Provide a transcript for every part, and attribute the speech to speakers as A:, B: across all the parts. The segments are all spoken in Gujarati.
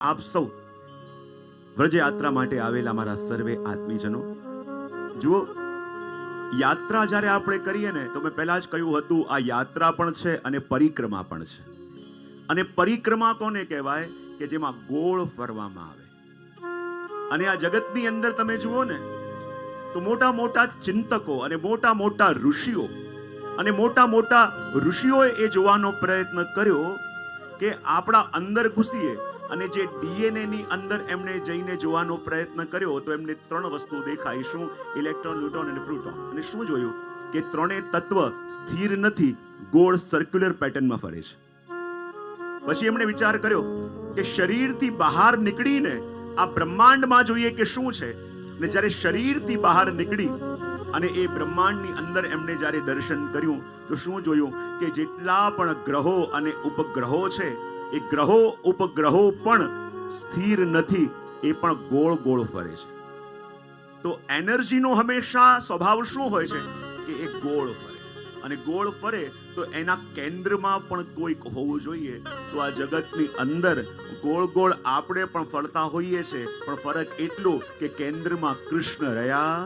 A: આપ સૌ વ્રજ યાત્રા માટે આવેલા મારા સર્વે આત્મીજનો, જુઓ, યાત્રા જ્યારે આપણે કરીએ ને તો મેં પહેલા જ કહ્યું હતું, આ યાત્રા પણ છે અને પરિક્રમા પણ છે. અને પરિક્રમા કોને કહેવાય? કે જેમાં ગોળ ફરવામાં આવે. અને આ જગતની અંદર તમે જુઓ ને તો મોટા મોટા ચિંતકો અને મોટા મોટા ઋષિઓ અને મોટા મોટા ઋષિઓએ એ જોવાનો પ્રયત્ન કર્યો કે આપણા અંદર ઘૂસીએ અને જે ડીએનએ ની અંદર એમણે જઈને જોવાનો પ્રયત્ન કર્યો તો એમને ત્રણ વસ્તુ દેખાઈ. શું? ઇલેક્ટ્રોન, ન્યુટ્રોન અને પ્રોટોન. અને શું જોયું? કે ત્રણેય તત્વ સ્થિર નથી, ગોળ સર્ક્યુલર પેટર્નમાં ફરે છે. પછી એમણે વિચાર કર્યો કે શરીરથી બહાર નીકળીને આ બ્રહ્માંડમાં જોઈએ કે શું છે. ને જ્યારે શરીરથી બહાર નીકળી અને એ બ્રહ્માંડની અંદર એમણે જ્યારે દર્શન કર્યું તો શું જોયું? કે જેટલા પણ ગ્રહો અને ઉપગ્રહો છે એ ગ્રહો ઉપગ્રહો પણ સ્થિર નથી, એ પણ ગોળ ગોળ ફરે છે. તો એનર્જીનો હંમેશા સ્વભાવ શું હોય છે? કે એ ગોળ ફરે. અને ગોળ ફરે તો એના કેન્દ્રમાં પણ કોઈક હોવું જોઈએ. તો આ જગતની અંદર ગોળ ગોળ આપણે પણ ફરતા હોઈએ છે, પણ ફરક એટલો કે કેન્દ્રમાં કૃષ્ણ રહ્યા.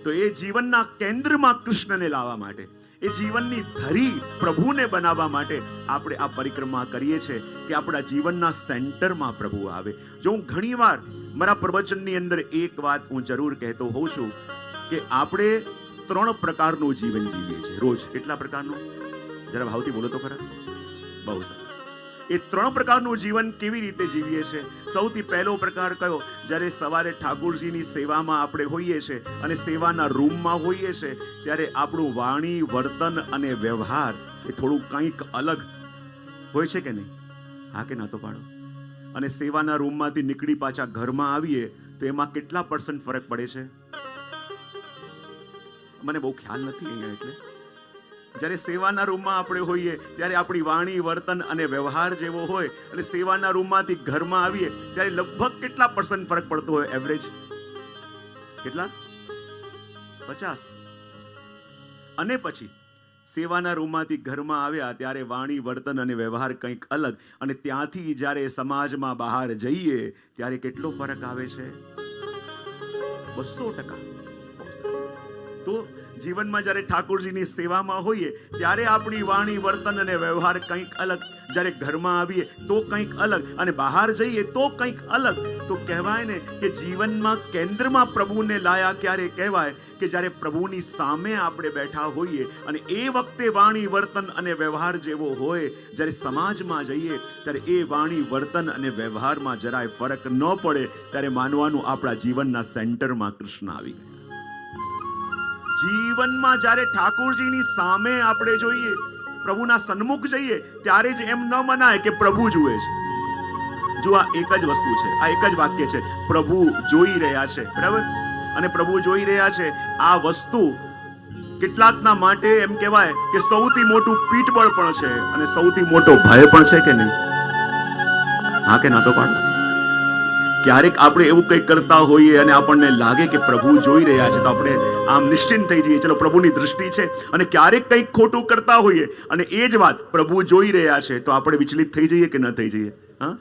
A: તો એ જીવનના કેન્દ્રમાં કૃષ્ણને લાવવા માટે, એ જીવનની ધરી પ્રભુને બનાવવા માટે આપણે આ પરિક્રમા કરીએ છીએ કે આપણા જીવનના સેન્ટરમાં પ્રભુ આવે. જો હું ઘણીવાર મારા પ્રવચનની અંદર એક વાત હું જરૂર કહેતો હોઉં છું કે આપણે 3 પ્રકારનું જીવન જીવીએ છીએ રોજ. કેટલા પ્રકારનું? જરા ભાવથી બોલો તો ખરા. બહુ સરસ. એ 3 પ્રકારનું જીવન કેવી રીતે જીવીએ છીએ? સૌથી પહેલો પ્રકાર કયો? જ્યારે સવારે ઠાકોરજીની સેવામાં આપણે હોઈએ છીએ અને સેવાના રૂમમાં હોઈએ છીએ ત્યારે આપણું વાણી, વર્તન અને વ્યવહાર એ થોડું કંઈક અલગ હોય છે કે નહીં? હા કે ના તો પાડો. અને સેવાના રૂમમાંથી નીકળી પાછા ઘરમાં આવીએ તો એમાં કેટલા % ફરક પડે છે? મને બહુ ખ્યાલ નથી અહીંયા. એટલે જ્યારે સેવાના રૂમમાં આપણે હોઈએ ત્યારે આપણી વાણી, વર્તન અને વ્યવહાર જેવો હોય અને સેવાના રૂમમાંથી ઘરમાં આવીએ ત્યારે લગભગ કેટલા % ફરક પડતો હોય? એવરેજ કેટલા? 50. અને પછી સેવાના રૂમમાંથી ઘરમાં આવ્યા ત્યારે વાણી, વર્તન અને વ્યવહાર કંઈક અલગ, અને ત્યાંથી જ્યારે સમાજમાં બહાર જઈએ ત્યારે કેટલો ફરક આવે છે? 200%. તો જીવનમાં જ્યારે ઠાકોરજીની સેવામાં હોઈએ ત્યારે આપણી વાણી, વર્તન અને વ્યવહાર કંઈક અલગ, જ્યારે ઘરમાં આવીએ તો કંઈક અલગ, અને બહાર જઈએ તો કંઈક અલગ. તો કહેવાય ને કે જીવનમાં કેન્દ્રમાં પ્રભુને લાયા ક્યારે કહેવાય? કે જ્યારે પ્રભુની સામે આપણે બેઠા હોઈએ અને એ વખતે વાણી, વર્તન અને વ્યવહાર જેવો હોય, જ્યારે સમાજમાં જઈએ ત્યારે એ વાણી, વર્તન અને વ્યવહારમાં જરાય ફરક ન પડે ત્યારે માનવાનું આપણા જીવનના સેન્ટરમાં કૃષ્ણ આવી ગયા. જીવનમાં જ્યારે ઠાકોરજીની સામે આપણે જોઈએ, પ્રભુના સન્મુખ જઈએ ત્યારે જ એમ ન મનાય કે પ્રભુ જુએ છે. જો આ એક જ વસ્તુ છે, આ એક જ વાક્ય છે, પ્રભુ જોઈ રહ્યા છે. બરાબર? અને પ્રભુ જોઈ રહ્યા છે, આ વસ્તુ કેટલાકના માટે એમ કહેવાય કે સૌથી મોટું પીઠબળ પણ છે અને સૌથી મોટો ભય પણ છે કે નહીં? હા કે ના તો પાડો. ક્યારેક આપણે એવું કંઈક કરતા હોઈએ અને આપણને લાગે કે પ્રભુ જોઈ રહ્યા છે તો આપણે આમ નિશ્ચિંત થઈ જઈએ, ચલો પ્રભુની દૃષ્ટિ છે. અને ક્યારેક કંઈક ખોટું કરતા હોઈએ અને એ જ વાત પ્રભુ જોઈ રહ્યા છે તો આપણે વિચલિત થઈ જઈએ કે ન થઈ જઈએ? હા,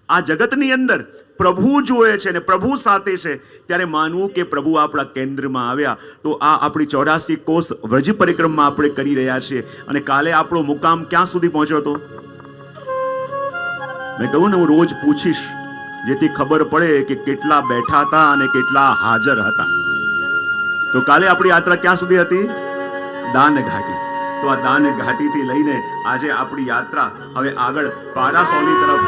A: આ જગતની અંદર પ્રભુ જોએ છે અને પ્રભુ સાથે છે ત્યારે માનવું કે પ્રભુ આપણા કેન્દ્રમાં આવ્યા. તો આ આપણી 84 કોષ વ્રજ પરિક્રમા આપણે કરી રહ્યા છીએ. અને કાલે આપણો મુકામ ક્યાં સુધી પહોંચ્યો હતો? મેં કહ્યું ને, હું રોજ પૂછીશ જેથી ખબર પડે કે કેટલા બેઠા હતા અને કેટલા હાજર હતા. તો કાલે આપણી યાત્રા ક્યાં સુધી હતી? દાન ઘાટી. તો આ દાન ઘાટીથી લઈને આજે આપણી યાત્રા હવે આગળ પારાસોલી તરફ,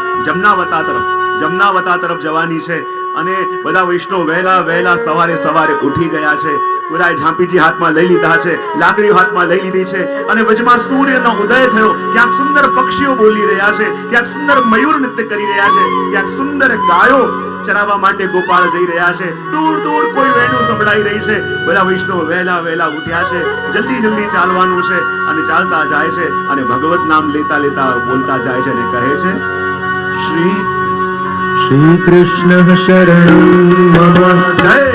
A: જમનાવતા તરફ જવાની છે. અને બધા વૈષ્ણવ વહેલા સવારે ઉઠી ગયા છે. બધાએ ઝાંપીજી હાથમાં લઈ લીધા છે, લાકડીઓ હાથમાં લઈ લીધી છે. અને વચમાં સૂર્યનો ઉદય થયો. ક્યાંક સુંદર પક્ષીઓ બોલી રહ્યા છે, ક્યાંક સુંદર મયુર નૃત્ય કરી રહ્યા છે, ક્યાંક સુંદર ગાયો ચરાવવા માટે ગોપાળ જઈ રહ્યા છે. દૂર કોઈ વેણું સંભળાઈ રહી છે. બધા વૈષ્ણવ વહેલા ઉઠ્યા છે. જલ્દી ચાલવાનું છે અને ચાલતા જાય છે અને ભગવત નામ લેતા બોલતા જાય છે અને કહે છે,
B: श्री कृष्ण शरणं मम,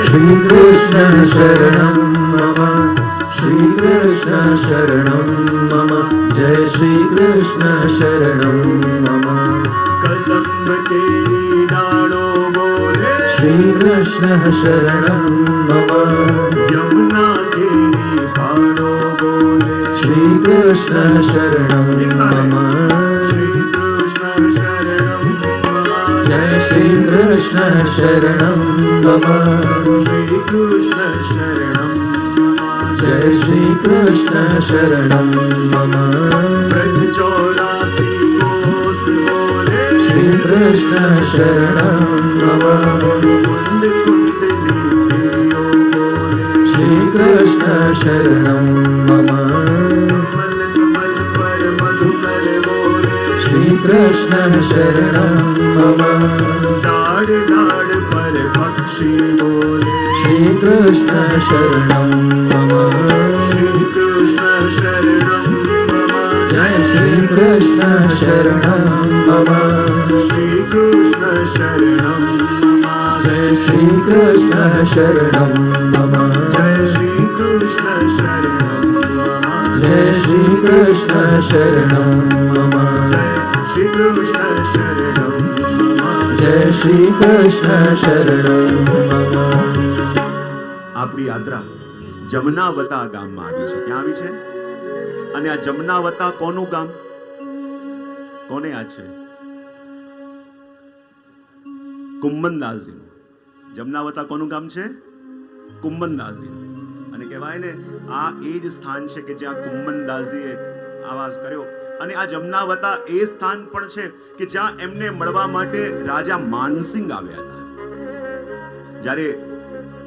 B: श्री कृष्ण शरणं मम, श्री कृष्ण शरणं मम, जय श्री कृष्ण शरणं मम.
A: કેરી ડાળો બોલે
B: શ્રી કૃષ્ણ શરણમ મમ
A: યમુના કેરી પાડો બોલે
B: શ્રી કૃષ્ણ શરણમ મમ
A: શ્રી કૃષ્ણ શરણમ મમ
B: જય શ્રી કૃષ્ણ શરણમ મમ
A: શ્રી કૃષ્ણ શરણમ મમ
B: જય શ્રી કૃષ્ણ શરણમ મમ
A: વ્રજ 84 કોસ બોલે
B: શ્રી કૃષ્ણ શરણમ મમ
A: કુંડ કુંડની સીડીઓ બોલે
B: શ્રી કૃષ્ણ શરણમ મમ
A: કમલ કમલ પર મધુકર બોલે
B: શ્રી કૃષ્ણ શરણમ મમ
A: ડાળ ડાળ પર પક્ષી બોલે
B: શ્રી કૃષ્ણ શરણમ મમ
A: શ્રી કૃષ્ણ શરણમ મમ
B: જય શ્રી કૃષ્ણ શરણમ મમ
A: શ્રી કૃષ્ણ શરણમ મમ
B: જય શ્રી કૃષ્ણ શરણમ મમ
A: જય શ્રી કૃષ્ણ શરણમ મમ
B: જય શ્રી કૃષ્ણ શરણમ મમ
A: જય શ્રી કૃષ્ણ શરણમ મમ
B: જય શ્રી કૃષ્ણ શરણમ મમ
A: આપણી યાત્રા જમનાવતા ગામમાં આવી છે. ક્યાં આવી છે? અને આ જમનાવતા કોનું ગામ? કોને યાદ છે? કુંભનદાસજી. જમનાવતા કોનું ગામ છે? કુંભનદાસજી. અને કહેવાય ને આ એ જ સ્થાન છે કે જ્યાં કુંભનદાસજીએ આવાસ કર્યો. અને આ જમનાવતા એ સ્થાન પણ છે કે જ્યાં એમને મળવા માટે રાજા માનસિંહ આવ્યા હતા. જ્યારે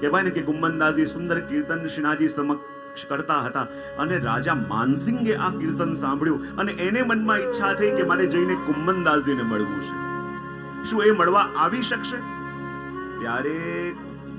A: કહેવાય ને કે કુંભનદાસજી સુંદર કીર્તન શ્રીનાથજી સમક્ષ કરતા હતા અને રાજા માનસિંગે આ કીર્તન સાંભળ્યું અને એને મનમાં ઈચ્છા થઈ કે મારે જઈને કુંભનદાસજીને મળવું છે. શું એ મળવા આવી શકશે? ત્યારે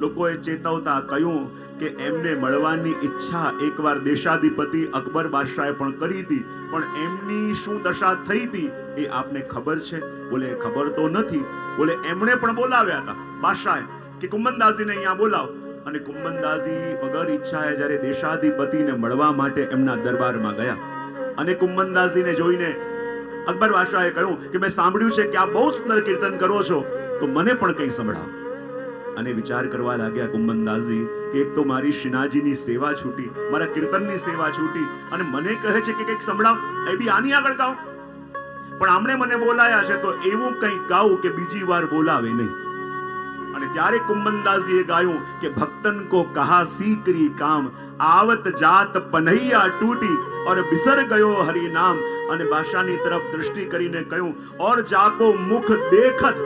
A: લોકોએ ચેતવતા કહ્યું કે એમને મળવાની ઈચ્છા એકવાર દેશાધિપતિ અકબર બાદશાહે પણ કરી હતી, પણ એમની શું દશા થઈ હતી એ આપને ખબર છે? બોલે ખબર તો નથી. બોલે એમણે પણ બોલાવ્યા હતા બાદશાહે કે કુંભનદાસજીને અહીંયા બોલાવો. અને કુંભનદાસજી વગર ઈચ્છાએ જ્યારે દેશાધિપતિને મળવા માટે એમના દરબારમાં ગયા અને કુંભનદાસજીને જોઈને અકબર બાદશાહે કહ્યું કે મેં સાંભળ્યું છે કે આપ બહુ સુંદર કીર્તન કરો છો, તો મને પણ કંઈ સંભળાવો. અને વિચાર કરવા લાગ્યા કુંભનદાસજી કે એક તો મારી શ્રીનાથજીની સેવા છૂટી, મારા કીર્તનની સેવા છૂટી અને મને કહે છે કે કંઈક સંભળાવ, એ બી આની આગળ ગાઓ. પણ આમણે મને બોલાયા છે તો એવું કંઈક ગાવું કે બીજી વાર બોલાવે નહીં. અને ત્યારે કુંભનદાસજીએ ગાયું કે ભક્તન કો કહા सीकरी काम आवत जात पनैया टूटी और बिसर गयो हरि नाम. અને બાદશાહની તરફ દ્રષ્ટિ કરીને કહ્યું ઓર જાકો મુખ દેખત.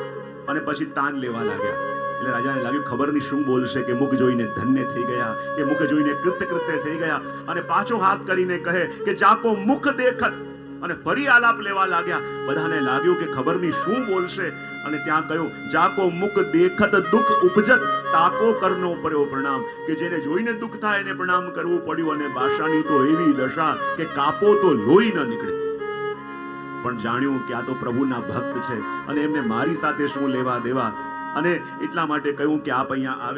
A: અને પછી તાન લેવા લાગ્યા. એટલે રાજાને લાગ્યું ખબર નહીં શું બોલશે, કે મુખ જોઈને ધન્ય થઈ ગયા કે મુખ જોઈને કૃત્ય થઈ ગયા. અને પાછો હાથ કરીને કહે કે જાકો મુખ દેખત. અને ફરી આલાપ લેવા લાગ્યા. બધાને લાગ્યું કે ખબર નહીં શું બોલશે. અને ત્યાં કહ્યું જાકો મુખ દેખત દુઃખ ઉપજત તાકો કરનો પડ્યો પ્રણામ. કે જેને જોઈને દુઃખ થાય એને પ્રણામ કરવું પડ્યું. અને બાદશાહની તો એવી દશા કે કાપો તો લોહી ન નીકળે. પણ જાણ્યું કે આ તો પ્રભુના ભક્ત છે અને એમને મારી સાથે શું લેવા દેવા. અને એટલા માટે કહ્યું કે આપ અહીંયા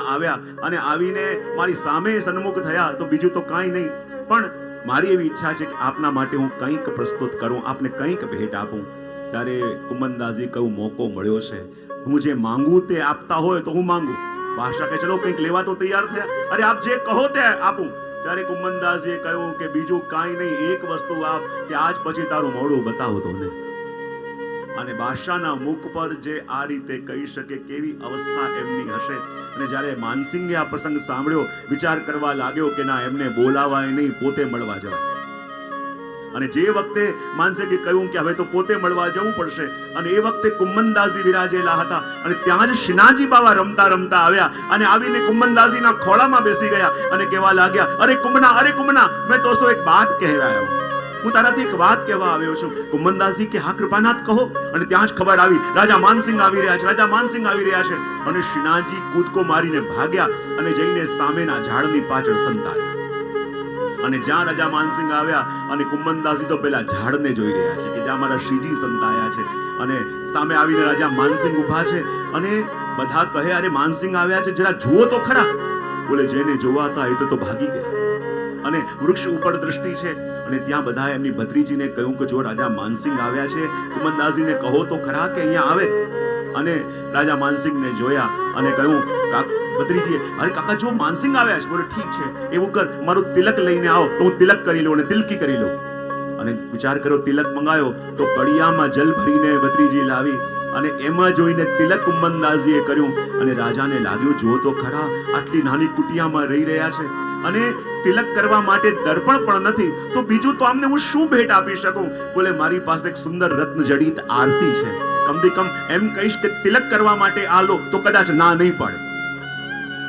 A: આવ્યા અને આવીને મારી સામે સન્મુખ થયા તો બીજું તો કાંઈ નહીં, પણ મારી એવી ઈચ્છા છે કે આપના માટે હું કંઈક પ્રસ્તુત કરું, આપને કંઈક ભેટ આપું. ત્યારે કુંભનદાસજી કહ્યું મોકો મળ્યો છે, હું જે માંગુ તે આપતા હોય તો હું માંગુ. બાદશાહ કે ચલો કંઈક લેવા તો તૈયાર થયા. અરે આપ જે કહો તે આપું. ત્યારે કુંભનદાસજીએ કહ્યું કે બીજું કાંઈ નહીં, એક વસ્તુ આપ કે આજ પછી તારું મોઢું બતાવો તો ને. અને બાદશાહના મુખ પર જે આ રીતે કહી શકે કેવી અવસ્થા એમની હશે. અને જ્યારે માનસિંગે આ પ્રસંગ સાંભળ્યો વિચાર કરવા લાગ્યો કે ના એમને બોલાવાય નહીં, પોતે મળવા જવાય. અને જે વખતે માનસિંગે કહ્યું કે હવે તો પોતે મળવા જવું પડશે. અને એ વખતે કુંભનદાસજી વિરાજેલા હતા અને ત્યાં જ શ્રીનાથજી બાવા રમતા રમતા આવ્યા અને આવીને કુંભનદાસજીના ખોળામાં બેસી ગયા અને કહેવા લાગ્યા અરે કુંભના મેં તો એક બાત કહેવા આવ્યો, હું તારાથી એક વાત કહેવા આવ્યો છું. કુંભનદાસજી કે હા કૃપાનાથ કહો. અને ત્યાં જ ખબર આવી રાજા માનસિંહ આવી રહ્યા છે. અને શ્રીનાથજી કૂદકો મારીને ભાગ્યા અને જઈને સામેના ઝાડની પાછળ સંતાયા. અને જ્યાં રાજા માનસિંહ આવ્યા અને કુંભનદાસજી તો પેલા ઝાડને જોઈ રહ્યા છે કે જ્યાં મારા શ્રીજી સંતાયા છે. અને સામે આવીને રાજા માનસિંહ ઊભા છે અને બધા કહે અરે માનસિંહ આવ્યા છે, જરા જુઓ તો ખરા. બોલે જેને જોવાતા એ તો ભાગી ગયા. અને વૃક્ષ ઉપર દ્રષ્ટિ છે અને ત્યાં બધા એમની ભત્રીજીને કહ્યું કે જો રાજા માનસિંહ આવ્યા છે, કુમનદાસજીને કહો તો ખરા કે અહીંયા આવે. અને રાજા માનસિંહને જોયા અને કહ્યું, ભત્રીજીએ, અરે કાકા જો માનસિંહ આવ્યા છે. બોલે ઠીક છે, એવું કર, મારું તિલક લઈને આવો તો હું તિલક કરી લઉં અને તિલકી કરી લઉં. અને વિચાર કર્યો, તિલક મંગાયો તો કડિયામાં જલ ભરીને ભત્રીજી લાવી અને એમાં જોઈને તિલક કુંભનદાસજીએ કર્યું. અને રાજાને લાગ્યું, જો તો ખરા આટલી નાની કુટિયામાં રહી રહ્યા છે અને તિલક કરવા માટે દર્પણ પણ નથી, તો બીજું તો આમને હું શું ભેટ આપી શકું. બોલે મારી પાસે એક સુંદર રત્નજડિત આરસી છે, કમથી કમ એમ કહીશ કે તિલક કરવા માટે આ લો તો કદાચ ના નહીં પડે.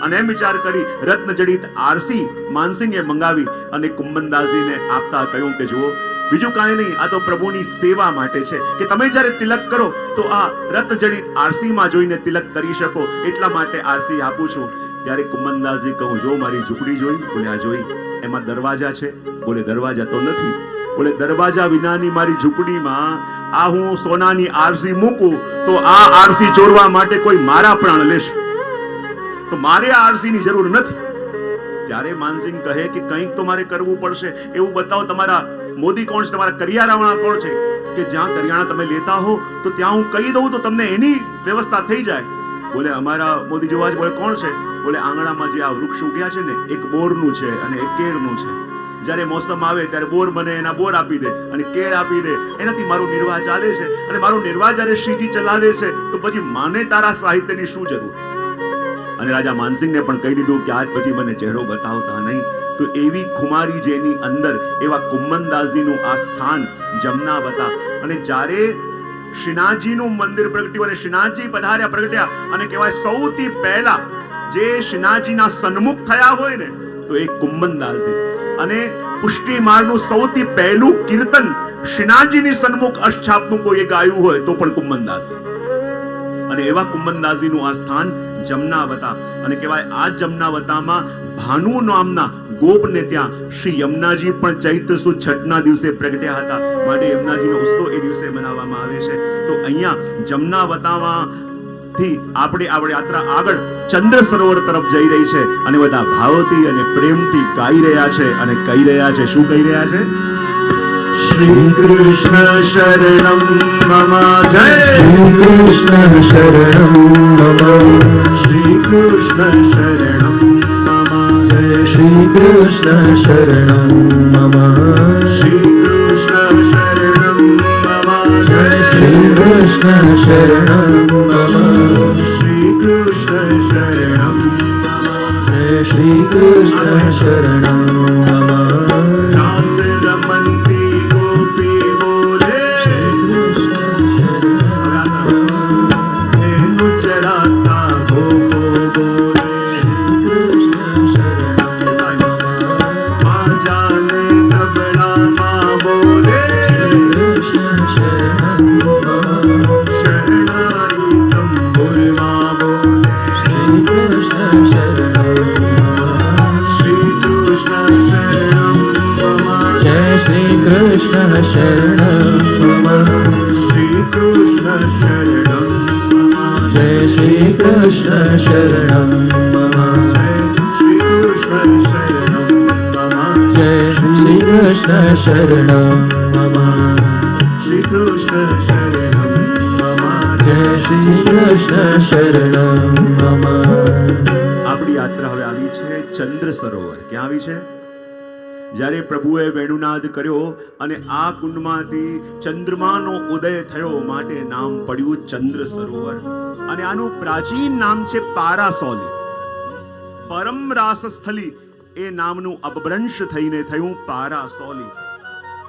A: અને એમ વિચાર કરી રત્નજડિત આરસી માનસિંહે મંગાવી અને કુંભનદાસજીને આપતા કહ્યું કે જુઓ, બીજું કાંઈ નહીં, આ તો પ્રભુની સેવા માટે છે કે તમે જ્યારે તિલક કરો તો આ રત્નજડિત આરસીમાં જોઈને તિલક કરી શકો, એટલા માટે આરસી આપું છું. ત્યારે કુંભનદાસજી કહું, જો મારી ઝૂંપડી જોઈ? બોલે આ જોઈ. એમાં દરવાજા છે? બોલે દરવાજા તો નથી. બોલે દરવાજા વિનાની મારી ઝૂંપડીમાં આ હું સોનાની આરસી મૂકું તો આ આરસી ચોરવા માટે કોઈ મારા પ્રાણ લેશે, તો મારે આ આરસીની જરૂર નથી. ત્યારે માનસિંહ કહે કે કંઈક તો મારે કરવું પડશે. એવું બતાવો, તમારા મોદી કોણ છે, તમારા કરિયાણાવાળા કોણ છે કે જ્યાં કરિયાણા તમે લેતા હો તો ત્યાં હું કહી દઉં તો તમને એની વ્યવસ્થા થઈ જાય. બોલે અમારા મોદી જેવા જ. બોલે કોણ છે? બોલે આંગણામાં જે આ વૃક્ષ ઉગ્યા છે ને, એક બોરનું છે અને એક કેળનું છે. જ્યારે મોસમ આવે ત્યારે બોર બને, એના બોર આપી દે અને કેળ આપી દે, એનાથી મારું નિર્વાહ ચાલે છે. અને મારું નિર્વાહ જ્યારે શ્રીજી ચલાવે છે તો પછી માને તારા સાહિત્યની શું જરૂર? અને રાજા માનસિંહને પણ કહી દીધું કે આજ પછી મને ચહેરો બતાવતા નહીં. તો એવી ખુમારી જેની અંદર એવા કુંભનદાસજીનું આ સ્થાન જમનાવતા. અને જ્યારે શ્રીનાથજીનું મંદિર પ્રગટ્યું અને શ્રીનાથજી પધાર્યા, પ્રગટ્યા, અને કહેવાય સૌથી પહેલા જે શ્રીનાથજીના સન્મુખ થયા હોય ને તો એ કુંભનદાસજી. અને પુષ્ટિ માળનું સૌથી પહેલું કીર્તન શ્રીનાથજીની સન્મુખ અષ્ટછાપનું કોઈ ગાયું હોય તો પણ કુંભનદાસજી. અને એવા કુંભનદાસજીનું આ સ્થાન જમનાવતા. અને કહેવાય આ જમનાવતામાં ભાનુ નામના ગોપને ત્યાં શ્રી યમુનાજી પણ ચૈત્ર સુદ છઠના દિવસે પ્રગટ્યા હતા, માટે યમુનાજીનો ઉત્સવ એ દિવસે મનાવવામાં આવે છે. તો અહીંયા જમનાવતામાં થી આપણે યાત્રા આગળ ચંદ્ર સરોવર તરફ જઈ રહી છે અને બધા ભાવથી અને પ્રેમથી ગાઈ રહ્યા છે અને કહી રહ્યા છે. શું કહી રહ્યા છે? શ્રી કૃષ્ણ શરણમ મમ, જય
B: શ્રી કૃષ્ણ શરણમ મમ,
A: શ્રી કૃષ્ણ શરણમ મમ,
B: જય શ્રી કૃષ્ણ શરણમ મમ,
A: શ્રી કૃષ્ણ શરણમ મમ,
B: જય શ્રી કૃષ્ણ શરણમ મમ,
A: શ્રી કૃષ્ણ શરણમ મમ,
B: જય શ્રી કૃષ્ણ શરણમ મમ.
A: રાસ રમંતી ગોપી બોલે, ધેનુ ચરાતા ગોપો બોલે, આજાને તબડામાં બોલે, શરણાઈ તંબુરમાં બોલે, શ્રી કૃષ્ણ શરણમ મમ,
B: જય શ્રી કૃષ્ણ શરણમ મમ,
A: શ્રી કૃષ્ણ શરણમ મમ,
B: જય શ્રી કૃષ્ણ શરણમ મમ,
A: શ્રી કૃષ્ણ શરણમ મમ,
B: જય શ્રી કૃષ્ણ શરણમ મમ,
A: શ્રી કૃષ્ણ શરણમ મમ.
B: જય શ્રી કૃષ્ણ શરણમ મમ.
A: આપણી યાત્રા હવે આવી છે ચંદ્ર સરોવર. ક્યાં આવી છે? જ્યારે પ્રભુએ વેણુનાદ કર્યો અને આ કુંડમાંથી ચંદ્રમાનો ઉદય થયો, માટે નામ પડ્યું ચંદ્ર સરોવર. અને આનું પ્રાચીન નામ છે પારાસોલી. પરમ રાસસ્થલી એ નામનું અપભ્રંશ થઈને થયું પારાસોલી.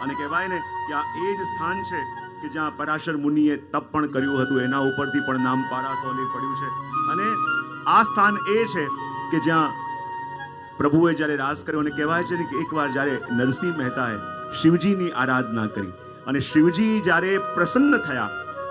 A: અને કહેવાય ને કે આ એ જ સ્થાન છે કે જ્યાં પરાશર મુનિએ તપ પણ કર્યું હતું, એના ઉપરથી પણ નામ પારાસોલી પડ્યું છે. અને આ સ્થાન એ છે કે જ્યાં પ્રભુએ જ્યારે રાસ કર્યો. અને કહેવાય છે કે એકવાર જ્યારે નરસિંહ મહેતાએ શિવજીની આરાધના કરી અને શિવજી જ્યારે પ્રસન્ન થયા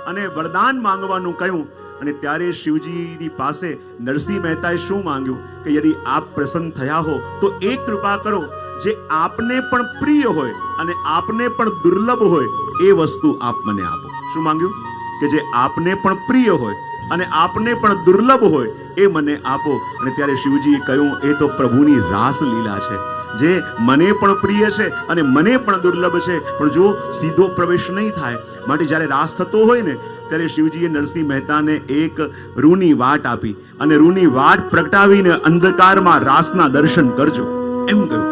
A: અને વરદાન માંગવાનું કહ્યું, અને ત્યારે શિવજીની પાસે નરસિંહ મહેતાએ શું માંગ્યું કે યદિ આપ પ્રસન્ન થયા હો તો એક કૃપા કરો, જે આપને પણ પ્રિય હોય અને આપને પણ દુર્લભ હોય એ વસ્તુ આપ મને આપો. શું માંગ્યું? કે જે આપને પણ પ્રિય હોય અને આપને પણ દુર્લભ હોય એ મને આપો. અને ત્યારે શિવજીએ કહ્યું, એ તો પ્રભુની રાસ લીલા છે. જે મને પણ પ્રિય છે અને મને પણ દુર્લભ છે, પણ જો સીધો પ્રવેશ નહીં થાય. માટે જ્યારે રાસ થતો હોય ને ત્યારે શિવજીએ નરસિંહ મહેતાને એક રૂની વાટ આપી અને રૂની વાટ પ્રગટાવીને અંધકારમાં રાસના દર્શન કરજો એમ કહ્યું.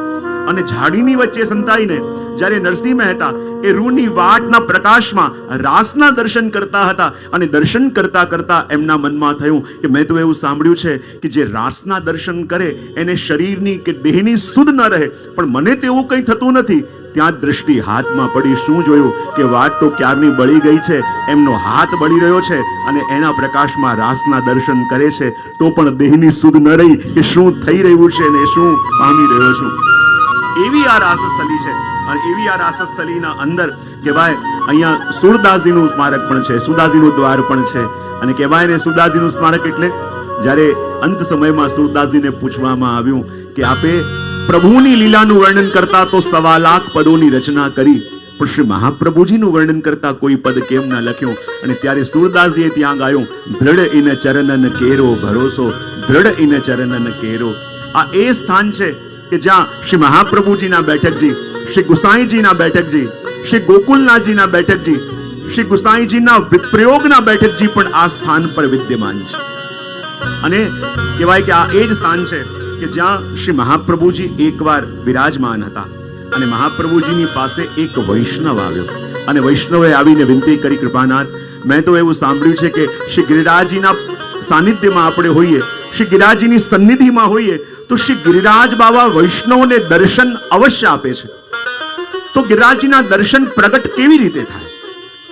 A: અને ઝાડીની વચ્ચે સંતાઈને જ્યારે નરસિંહ મહેતા એ રૂની વાટના પ્રકાશમાં રાસના દર્શન કરતા હતા અને દર્શન કરતા કરતા એમના મનમાં થયું કે મેં તો એવું સાંભળ્યું છે કે જે રાસના દર્શન કરે એને શરીરની કે દેહની સુધ ન રહે, પણ મને તો એવું કંઈ થતું નથી. ત્યાં દ્રષ્ટિ હાથમાં પડી. શું જોયું કે વાટ તો ક્યારની બળી ગઈ છે, એમનો હાથ બળી રહ્યો છે અને એના પ્રકાશમાં રાસના દર્શન કરે છે, તો પણ દેહની સુધ ન રહી કે શું થઈ રહ્યું છે ને શું પામી રહ્યો છું. એવી આ રાસસ્થલી છે. અને એવી આ રાસસ્થલીના અંદર કહેવાય અહીંયા સુરદાસજીનું સ્મારક પણ છે, સુદાસજીનું દ્વાર પણ છે. અને કહેવાય ને સુદાસજીનું સ્મારક એટલે જ્યારે અંત સમયમાં સુરદાસજીને પૂછવામાં આવ્યું કે આપે પ્રભુની લીલાનું વર્ણન કરતા તો 1.25 લાખ પદોની રચના કરી, પણ શ્રી મહાપ્રભુજીનું વર્ણન કરતા કોઈ પદ કેમ ના લખ્યું? અને ત્યારે સુરદાસજીએ ત્યાં ગાયું, દ્રઢ ઇન ચરનન કેરો ભરોસો, દ્રઢ ઇન ચરનન કેરો. આ એ સ્થાન છે કે જ્યાં શ્રી મહાપ્રભુજીના બેઠકજી, શ્રી ગુસાઈજીના બેઠકજી, શ્રી ગોકુલનાથજીના બેઠકજી, શ્રી ગુસાઈજીના વિપ્રયોગના બેઠકજી પણ આ સ્થાન પર વિદ્યમાન છે. અને કહેવાય કે આ એ જ સ્થાન છે કે જ્યાં શ્રી મહાપ્રભુજી એકવાર બિરાજમાન હતા અને મહાપ્રભુજીની પાસે એક વૈષ્ણવ આવ્યો અને વૈષ્ણવે આવીને વિનંતી કરી, કૃપાનાથ, મેં તો એવું સાંભળ્યું છે કે શ્રી ગિરિરાજજીના સાનિધ્યમાં આપણે હોઈએ, શ્રી ગિરિરાજજીની સન્નિધિમાં હોઈએ તો શ્રી ગિરિરાજ બાબા વૈષ્ણવને દર્શન અવશ્ય આપે છે, તો ગિરિરાજજીના દર્શન પ્રગટ કેવી રીતે થાય?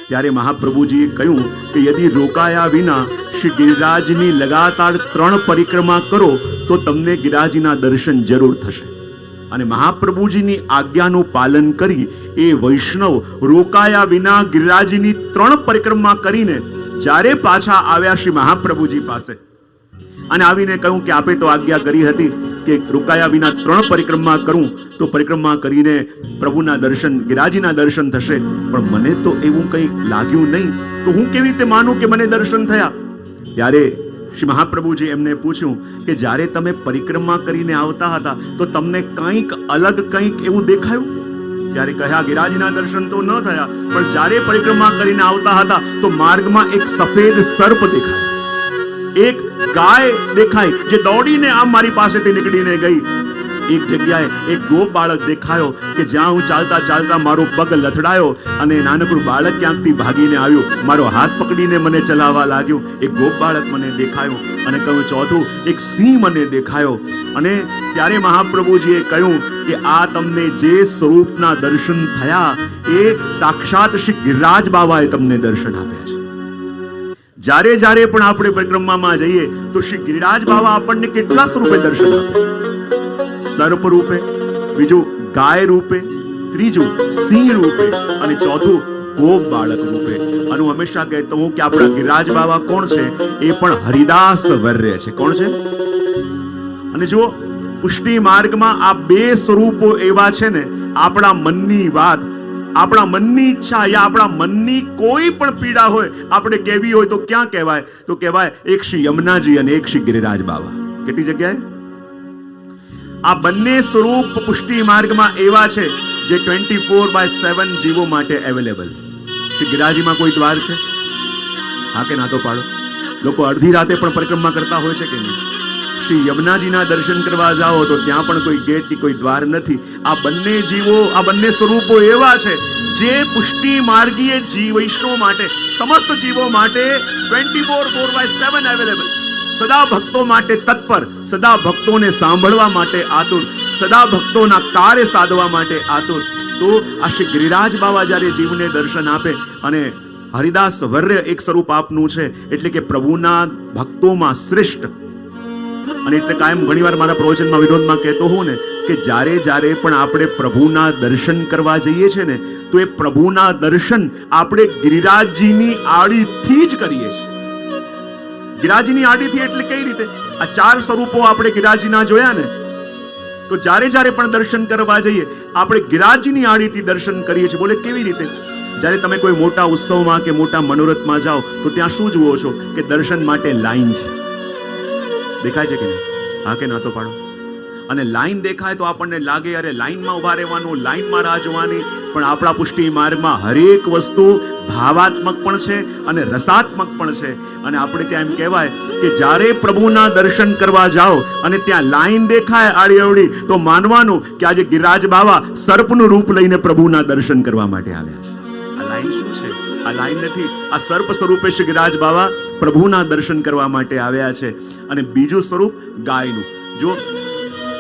A: ત્યારે મહાપ્રભુજીએ કહ્યું કે યદિ રોકાયા વિના શ્રી ગિરિરાજની લગાતાર 3 પરિક્રમા કરો તો તમને ગિરિરાજના દર્શન જરૂર થશે. અને મહાપ્રભુજીની આજ્ઞાનું પાલન કરી એ વૈષ્ણવ રોકાયા વિના ગિરિરાજની 3 પરિક્રમા કરીને જ્યારે પાછા આવ્યા શ્રી મહાપ્રભુજી પાસે અને આવીને કહ્યું કે આપે તો આજ્ઞા કરી હતી કે રોકાયા વિના 3 પરિક્રમા કરું તો પરિક્રમા કરીને પ્રભુના દર્શન, ગિરિરાજના દર્શન થશે, પણ મને તો એવું કંઈ લાગ્યું નહીં, તો હું કેવી રીતે માનું કે મને દર્શન થયા? ત્યારે શ્રી મહાપ્રભુજી એમને પૂછ્યું કે જ્યારે તમે પરિક્રમા કરીને આવતા હતા તો તમને કંઈક અલગ કંઈક એવું દેખાયું? ત્યારે કહ્યા, ગિરિરાજના દર્શન તો ન થયા, પણ જ્યારે પરિક્રમા કરીને આવતા હતા તો માર્ગમાં એક સફેદ સર્પ દેખાય, એક ગાય દેખાય જે દોડીને આમ મારી પાસેથી નીકળીને ગઈ. એક જગ્યાએ એક ગોપ બાળક દેખાયો કે જ્યાં હું ચાલતા ચાલતા મારો પગ લથડાયો અને નાનકડું બાળક ક્યાંકથી ભાગીને આવ્યું, મારો હાથ પકડીને મને ચલાવવા લાગ્યું. એક ગોપ બાળક મને દેખાયો. અને કહ્યું ચોથું, એક સિંહ મને દેખાયો. અને ત્યારે મહાપ્રભુજીએ કહ્યું કે આ તમને જે સ્વરૂપના દર્શન થયા એ સાક્ષાત શ્રી ગિરિરાજ બાબાએ તમને દર્શન આપ્યા છે. જ્યારે જ્યારે પણ આપણે પરિક્રમામાં જઈએ તો શ્રી ગિરિરાજ બાબા આપણને કેટલા સ્વરૂપે દર્શન આપે? સર્પ રૂપે, બીજું ગાય રૂપે, ત્રીજું સિંહ રૂપે અને ચોથું ગોપ બાળક રૂપે. અને હું હંમેશા કહેતો હું કે આપણા ગિરિરાજ બાબા કોણ છે? એ પણ હરિદાસ વર્ય છે. કોણ છે? અને જો પુષ્ટિ માર્ગમાં આ 2 સ્વરૂપો એવા છે ને, આપણા મનની વાત, આપણા મનની ઈચ્છા યા આપણા મનની કોઈ પણ પીડા હોય આપણે કહેવી હોય તો ક્યાં કહેવાય? તો કહેવાય એક શ્રી યમુનાજી અને એક શ્રી ગિરિરાજ બાબા. કેટલી જગ્યાએ? આ બંને સ્વરૂપ પુષ્ટિ માર્ગમાં એવા છે જે 24/7 જીવો માટે અવેલેબલ. શ્રી ગિરિરાજમાં કોઈ દ્વાર છે? હા કે ના તો પાડો. લોકો અડધી રાતે પણ પરિક્રમા કરતા હોય છે કે નહીં? શ્રી યમુનાજીના દર્શન કરવા જાઓ તો ત્યાં પણ કોઈ ગેટ કે કોઈ દ્વાર નથી. આ બંને જીવો, આ બંને સ્વરૂપો એવા છે જે પુષ્ટિ માર્ગીય જીવ વૈષ્ણવ માટે, સમસ્ત જીવો માટે 24/7 અવેલેબલ. સદા ભક્તો માટે તત્પર, સદા ભક્તોને સાંભળવા માટે આતુર, સદા ભક્તોના કાર્ય સાધવા માટે આતુર. તો આ શ્રી ગિરિરાજ બાબા જ્યારે જીવને દર્શન આપે, અને હરિદાસ વર્ય એક સ્વરૂપ આપનું છે એટલે કે પ્રભુના ભક્તોમાં શ્રેષ્ઠ. અને એટલે કાયમ ઘણીવાર મારા પ્રવચનમાં વિરોધમાં કહેતો હું ને કે જ્યારે જ્યારે પણ આપણે પ્રભુના દર્શન કરવા જઈએ છીએ ને તો એ પ્રભુના દર્શન આપણે ગિરિરાજજીની આડીથી જ કરીએ છીએ. ગિરિરાજની આડીથી એટલે કઈ રીતે? આ 4 સ્વરૂપો આપણે ગિરિરાજના જોયા ને, તો જ્યારે જ્યારે પણ દર્શન કરવા જઈએ આપણે ગિરિરાજની આડીથી દર્શન કરીએ છીએ. બોલે કેવી રીતે? જ્યારે તમે કોઈ મોટા ઉત્સવમાં કે મોટા મનોરથમાં જાઓ તો ત્યાં શું જુઓ છો કે દર્શન માટે લાઈન છે. દેખાય છે કે નહીં? હા કે ના તો પાડો. અને લાઈન દેખાય તો આપણને લાગે અરે લાઈનમાં ઉભા રહેવાનું, લાઈનમાં રાહ જોવાની, પણ આપણા પુષ્ટિ માર્ગમાં હરેક વસ્તુ ભાવાત્મક પણ છે અને રસાત્મક પણ છે. અને આપણે ત્યાં એમ કહેવાય કે જ્યારે પ્રભુના દર્શન કરવા જાઓ અને ત્યાં લાઈન દેખાય આડી અવડી, તો માનવાનું કે આજે ગિરિરાજ બાવા સર્પનું રૂપ લઈને પ્રભુના દર્શન કરવા માટે આવ્યા છે. આ લાઈન શું છે? આ લાઈન નથી, આ સર્પ સ્વરૂપે શ્રી ગિરિરાજ બાવા પ્રભુના દર્શન કરવા માટે આવ્યા છે. અને બીજું સ્વરૂપ ગાયનું. જો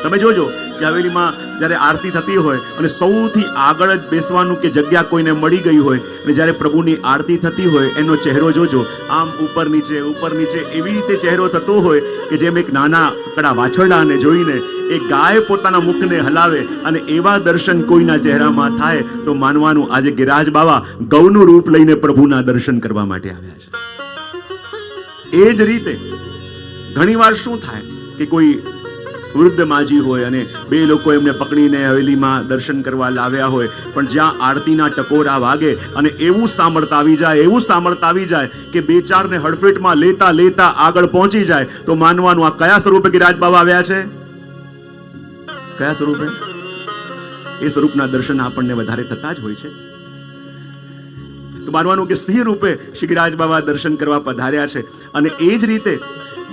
A: તમે જોજો કે હવેલીમાં જ્યારે આરતી થતી હોય અને સૌથી આગળ જ બેસવાનું કે જગ્યા કોઈને મળી ગઈ હોય, અને જ્યારે પ્રભુની આરતી થતી હોય એનો ચહેરો જોજો, આમ ઉપર નીચે એવી રીતે ચહેરો થતો હોય કે જેમ એક નાના કડા વાછરડાને જોઈને એ ગાય પોતાના મુખને હલાવે, અને એવા દર્શન કોઈના ચહેરામાં થાય તો માનવાનું આજે ગિરિરાજ બાવા ગૌનું રૂપ લઈને પ્રભુના દર્શન કરવા માટે આવ્યા છે. એ જ રીતે ઘણીવાર શું થાય કે કોઈ વૃદ્ધ માજી હોય અને બે લોકો એમને પકડીને હવેલીમાં દર્શન કરવા લાવ્યા હોય, પણ જ્યાં આરતીના ટકોરા વાગે અને એવું સામર્થ્ય આવી જાય કે બે ચારને હડફેટમાં લેતા આગળ પહોંચી જાય, તો માનવાનું આ કયા સ્વરૂપે ગિરિરાજ બાવા આવ્યા છે? કયા સ્વરૂપે? એ સ્વરૂપના દર્શન આપણને વધારે થતા જ હોય છે. તો માનવાનું કે સિંહ રૂપે શ્રી ગિરિરાજ બાવા દર્શન કરવા પધાર્યા છે. અને એ જ રીતે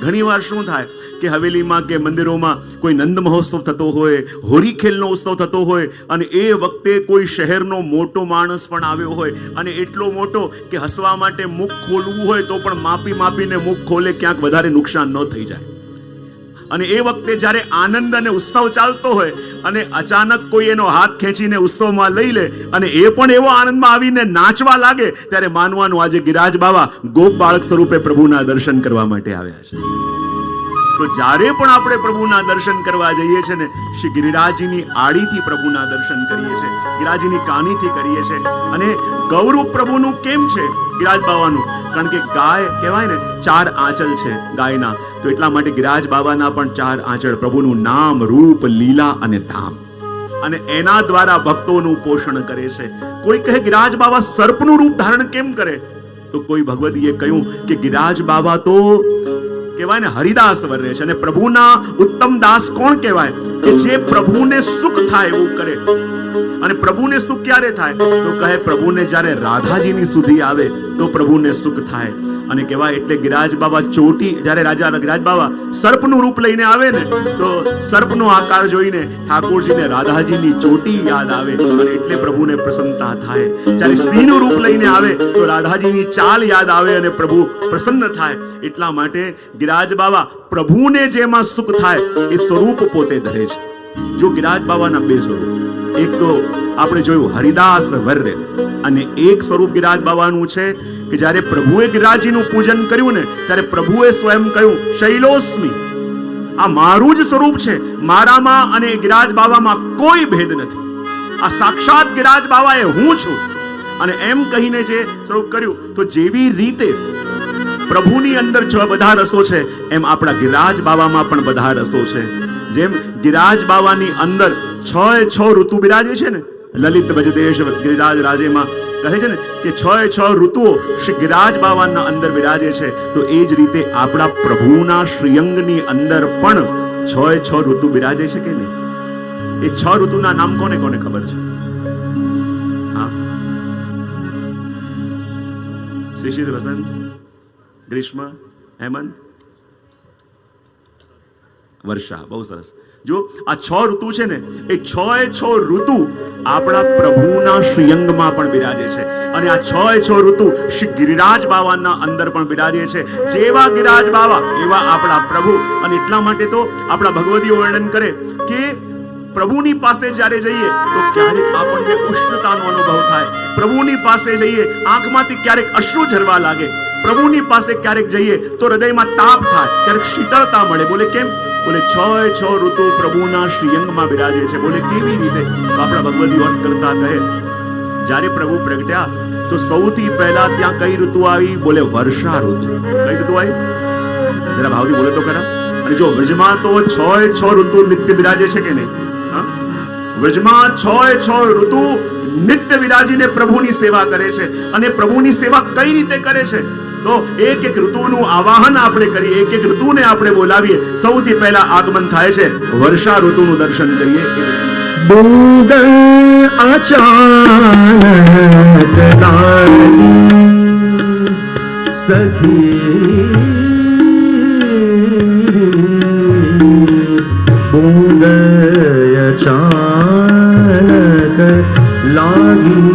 A: ઘણીવાર શું થાય કે હવેલીમાં કે મંદિરોમાં કોઈ નંદ મહોત્સવ થતો હોય, હોરી ખેલનો ઉત્સવ થતો હોય, અને એ વખતે કોઈ શહેરનો મોટો માણસ પણ આવ્યો હોય, અને એટલો મોટો કે હસવા માટે મુખ ખોલવું હોય તો પણ માપીને મુખ ખોલે, ક્યાંક વધારે નુકસાન ન થઈ જાય. અને એ વખતે જ્યારે આનંદ અને ઉત્સવ ચાલતો હોય અને અચાનક કોઈ એનો હાથ ખેંચીને ઉત્સવમાં લઈ લે અને એ પણ એવો આનંદમાં આવીને નાચવા લાગે, ત્યારે માનવાનું આજે ગિરિરાજ બાવા ગોપ બાળક સ્વરૂપે પ્રભુના દર્શન કરવા માટે આવ્યા છે. તો જ્યારે પણ આપણે પ્રભુના દર્શન કરવા જઈએ છીએ ને, શ્રી ગિરિરાજજીની આડીથી પ્રભુના દર્શન કરીએ છીએ, ગિરિરાજજીની કાનીથી કરીએ છીએ. અને ગૌરૂપ પ્રભુનું કેમ છે ગિરિરાજ બાવાનું? કારણ કે ગાય કહેવાય ને 4 આંચલ છે ગાયના, તો એટલા માટે ગિરિરાજ બાબાના પણ 4 આંચળ, પ્રભુનું નામ, રૂપ, લીલા અને ધામ, અને એના દ્વારા ભક્તોનું પોષણ કરે છે. કોઈ કહે ગિરિરાજ બાબા સર્પનું રૂપ ધારણ કેમ કરે? તો કોઈ ભગવદીએ કહ્યું કે ગિરિરાજ બાબા તો કહેવાય ને હરિદાસ વર્રે છે. અને પ્રભુના ઉત્તમ દાસ કોણ કહેવાય? કે જે પ્રભુને સુખ થાય એવું કરે. અને પ્રભુને સુખ ક્યારે થાય? તો કહે પ્રભુને જ્યારે રાધાજીની સુધી આવે તો પ્રભુને સુખ થાય. અને કહેવાય એટલે ગિરિરાજ બાબા ચોટી, જ્યારે ગિરિરાજ બાબા સર્પનું રૂપ લઈને આવે ને, તો સર્પનો આકાર જોઈને ઠાકોરજીને રાધાજીની ચોટી યાદ આવે, અને એટલે પ્રભુને પ્રસન્નતા થાય. જ્યારે સિંહનું રૂપ લઈને આવે તો રાધાજીની ચાલ યાદ આવે અને પ્રભુ પ્રસન્ન થાય. એટલા માટે ગિરિરાજ બાબા પ્રભુને જેમાં સુખ થાય એ સ્વરૂપ પોતે ધરે છે. જો ગિરિરાજ બાબાના 2 સ્વરૂપ, એક તો આપણે જોયું હરિદાસ વર્ય, અને એક સ્વરૂપ ગિરિરાજ બાબાનું છે કે જ્યારે પ્રભુએ ગિરિરાજજીનું પૂજન કર્યું ને, ત્યારે પ્રભુએ સ્વયં કહ્યું શૈલોસ્મી, આ મારું જ સ્વરૂપ છે, મારામાં અને ગિરિરાજ બાબામાં કોઈ ભેદ નથી, આ સાક્ષાત ગિરિરાજ બાબા એ હું છું. અને એમ કહીને જે સ્વરૂપ કર્યું, તો જેવી રીતે પ્રભુની અંદર બધા રસો છે, એમ આપણા ગિરિરાજ બાબામાં પણ બધા રસો છે. જેમ ગિરિરાજ બાવાની અંદર 6 ઋતુ બિરાજે છે ને, લલિત ભજદેશ ગિરિરાજ રાજેમાં કહે છે ને કે 6 ઋતુઓ શ્રી ગિરિરાજ બાવાના અંદર બિરાજે છે. તો એ જ રીતે આપણા પ્રભુના શ્રીઅંગની અંદર પણ 6 ઋતુ બિરાજે છે કે નહીં? એ 6 ઋતુના નામ કોને કોને ખબર છે? હા, શિશિર, વસંત, ગ્રીષ્મ, હેમંત, વર્ષા. બહુ સરસ. જો આ 6 ઋતુ છે ને, એ 6 ઋતુ આપણા પ્રભુના શ્રીઅંગમાં પણ બિરાજે છે. અને આ 6 ઋતુ શ્રી ગિરિરાજ બાવાના અંદર પણ બિરાજે છે. જેવા ગિરિરાજ બાવા એવા આપણા પ્રભુ. અને એટલા માટે તો આપણા ભગવદીઓ વર્ણન કરે કે પ્રભુની પાસે જ્યારે જઈએ તો ક્યારેક આપણને ઉષ્ણતાનો અનુભવ થાય, પ્રભુની પાસે જઈએ આંખમાંથી ક્યારેક અશ્રુ ઝરવા લાગે, પ્રભુની પાસે ક્યારેક જઈએ તો હૃદયમાં તાપ થાય, ક્યારેક શીતળતા મળે. બોલે કેમ? બોલે 6 ઋતુ પ્રભુના શ્રીઅંગમાં બિરાજે છે. બોલે કેવી રીતે? તો આપણા ભગવદી વર્ણન કરતા કહે જ્યારે પ્રભુ પ્રગટ્યા તો સૌથી પહેલા ત્યાં કઈ ઋતુ આવી? બોલે વર્ષા ઋતુ. કઈ ઋતુ આવી? જરા ભાવથી બોલે તો ખરા. અને જો વ્રજમાં તો 6 ઋતુ નિત્ય બિરાજે છે કે નહીં? વ્રજમાં 6 ઋતુ નિત્ય વિરાજીને પ્રભુની સેવા કરે છે. અને પ્રભુની સેવા કઈ રીતે કરે છે? તો એક એક ઋતુનું આવાહન આપણે કરીએ, એક એક ઋતુને આપણે બોલાવીએ. સૌથી પહેલા આગમન થાય છે વર્ષા ઋતુનું દર્શન કરીએ.
B: બુંદ અચાનક લાગી સખી, બુંદ અચાનક લાગી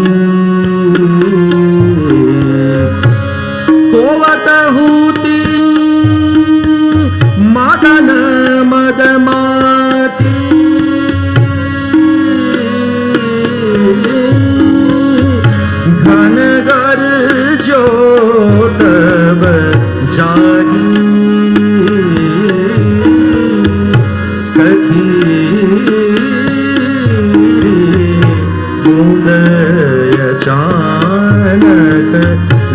B: સોવત હુતી મદન મદમાતી, ઘન ગરજો તબ જાગી સખી, બુંદ અચાનક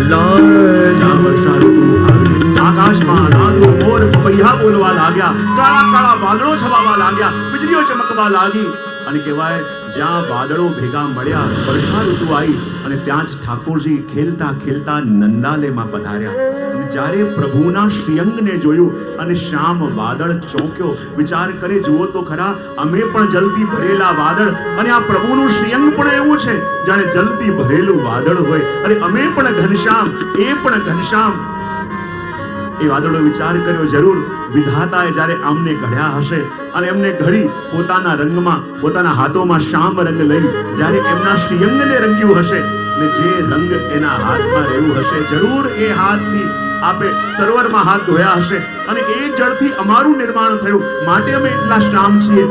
A: જ્યાં વર્ષા ઋતુ આવી, આકાશમાં નાદો મોર પપૈયા બોલવા લાગ્યા, કાળા કાળા વાદળો છવાવા લાગ્યા, વીજળીઓ ચમકવા લાગી. અને કહેવાય જ્યાં વાદળો ભેગા મળ્યા, વર્ષા ઋતુ આવી અને ત્યાં જ ઠાકોરજી ખેલતા ખેલતા નંદાલયમાં પધાર્યા. અને જ્યારે પ્રભુના શ્રીઅંગને જોયું અને શ્યામ વાદળ ચોંક્યો. વિચાર કરે, જુઓ તો ખરા, અમે પણ જલથી ભરેલા વાદળ, અને આ પ્રભુનું શ્રીઅંગ પણ એવું છે જાણે જલથી ભરેલું વાદળ હોય, અને અમે પણ ઘનશ્યામ, એ પણ ઘનશ્યામ. એ વાદળો વિચાર કર્યો, જરૂર વિધાતાએ જ્યારે આમને ઘડ્યા હશે અને એમને ઘડી પોતાના રંગમાં, પોતાના હાથોમાં શ્યામ રંગ લઈ જ્યારે એમના શ્રીઅંગને રંગ્યું હશે ને જે રંગ એના હાથમાં રહ્યું હશે, જરૂર એ હાથથી આપે સરોવરમાં હાથ ધોયા હશે અને એ જળથી અમારું નિર્માણ થયું, માટે અમે એટલા શ્યામ છીએ.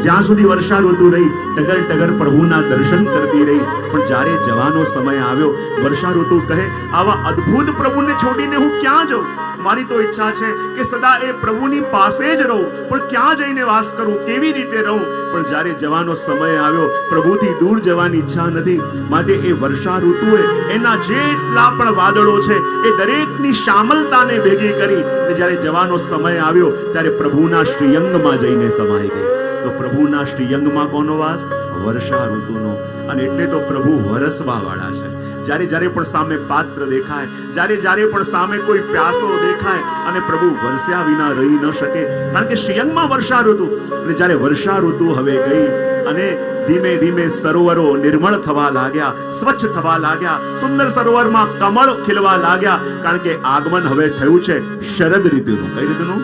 A: જ્યાં સુધી વર્ષા ઋતુ રહી, ટગર ટગર પ્રભુના દર્શન કરતી રહી. પણ જ્યારે જવાનો સમય આવ્યો, વર્ષા ઋતુ કહે, આવા અદ્ભુત પ્રભુને છોડીને હું ક્યાં જાઉં? મારી તો ઈચ્છા છે કે સદા એ પ્રભુની પાસે જ રહું, પણ ક્યાં જઈને વાસ કરું, કેવી રીતે રહું? પણ જ્યારે જવાનો સમય આવ્યો, પ્રભુથી દૂર જવાની ઈચ્છા નથી, માટે એ વર્ષા ઋતુએ એના જેટલા પણ વાદળો છે એ દરેકની શામલતાને ભેગી કરી અને જ્યારે જવાનો સમય આવ્યો ત્યારે પ્રભુના શ્રીઅંગમાં જઈને સમાઈ ગઈ. તો પ્રભુના શ્રીઅંગમાં કોનો વાસ? વર્ષા ઋતુનો. અને એટલે તો પ્રભુ વરસવા વાળા છે. જ્યારે જ્યારે પણ સામે પાત્ર દેખાય, જ્યારે જ્યારે પણ સામે કોઈ પ્યાસો દેખાય, અને પ્રભુ વરસ્યા વિના રહી ન શકે, કારણ કે શ્રીઅંગમાં વર્ષા ઋતુ. અને જ્યારે વર્ષા ઋતુ હવે ગઈ અને ધીમે ધીમે સરોવરો નિર્મળ થવા લાગ્યા, સ્વચ્છ થવા લાગ્યા, સુંદર સરોવરમાં કમળ ખીલવા લાગ્યા, કારણ કે આગમન હવે થયું છે શરદ ઋતુનું. કઈ ઋતુનું?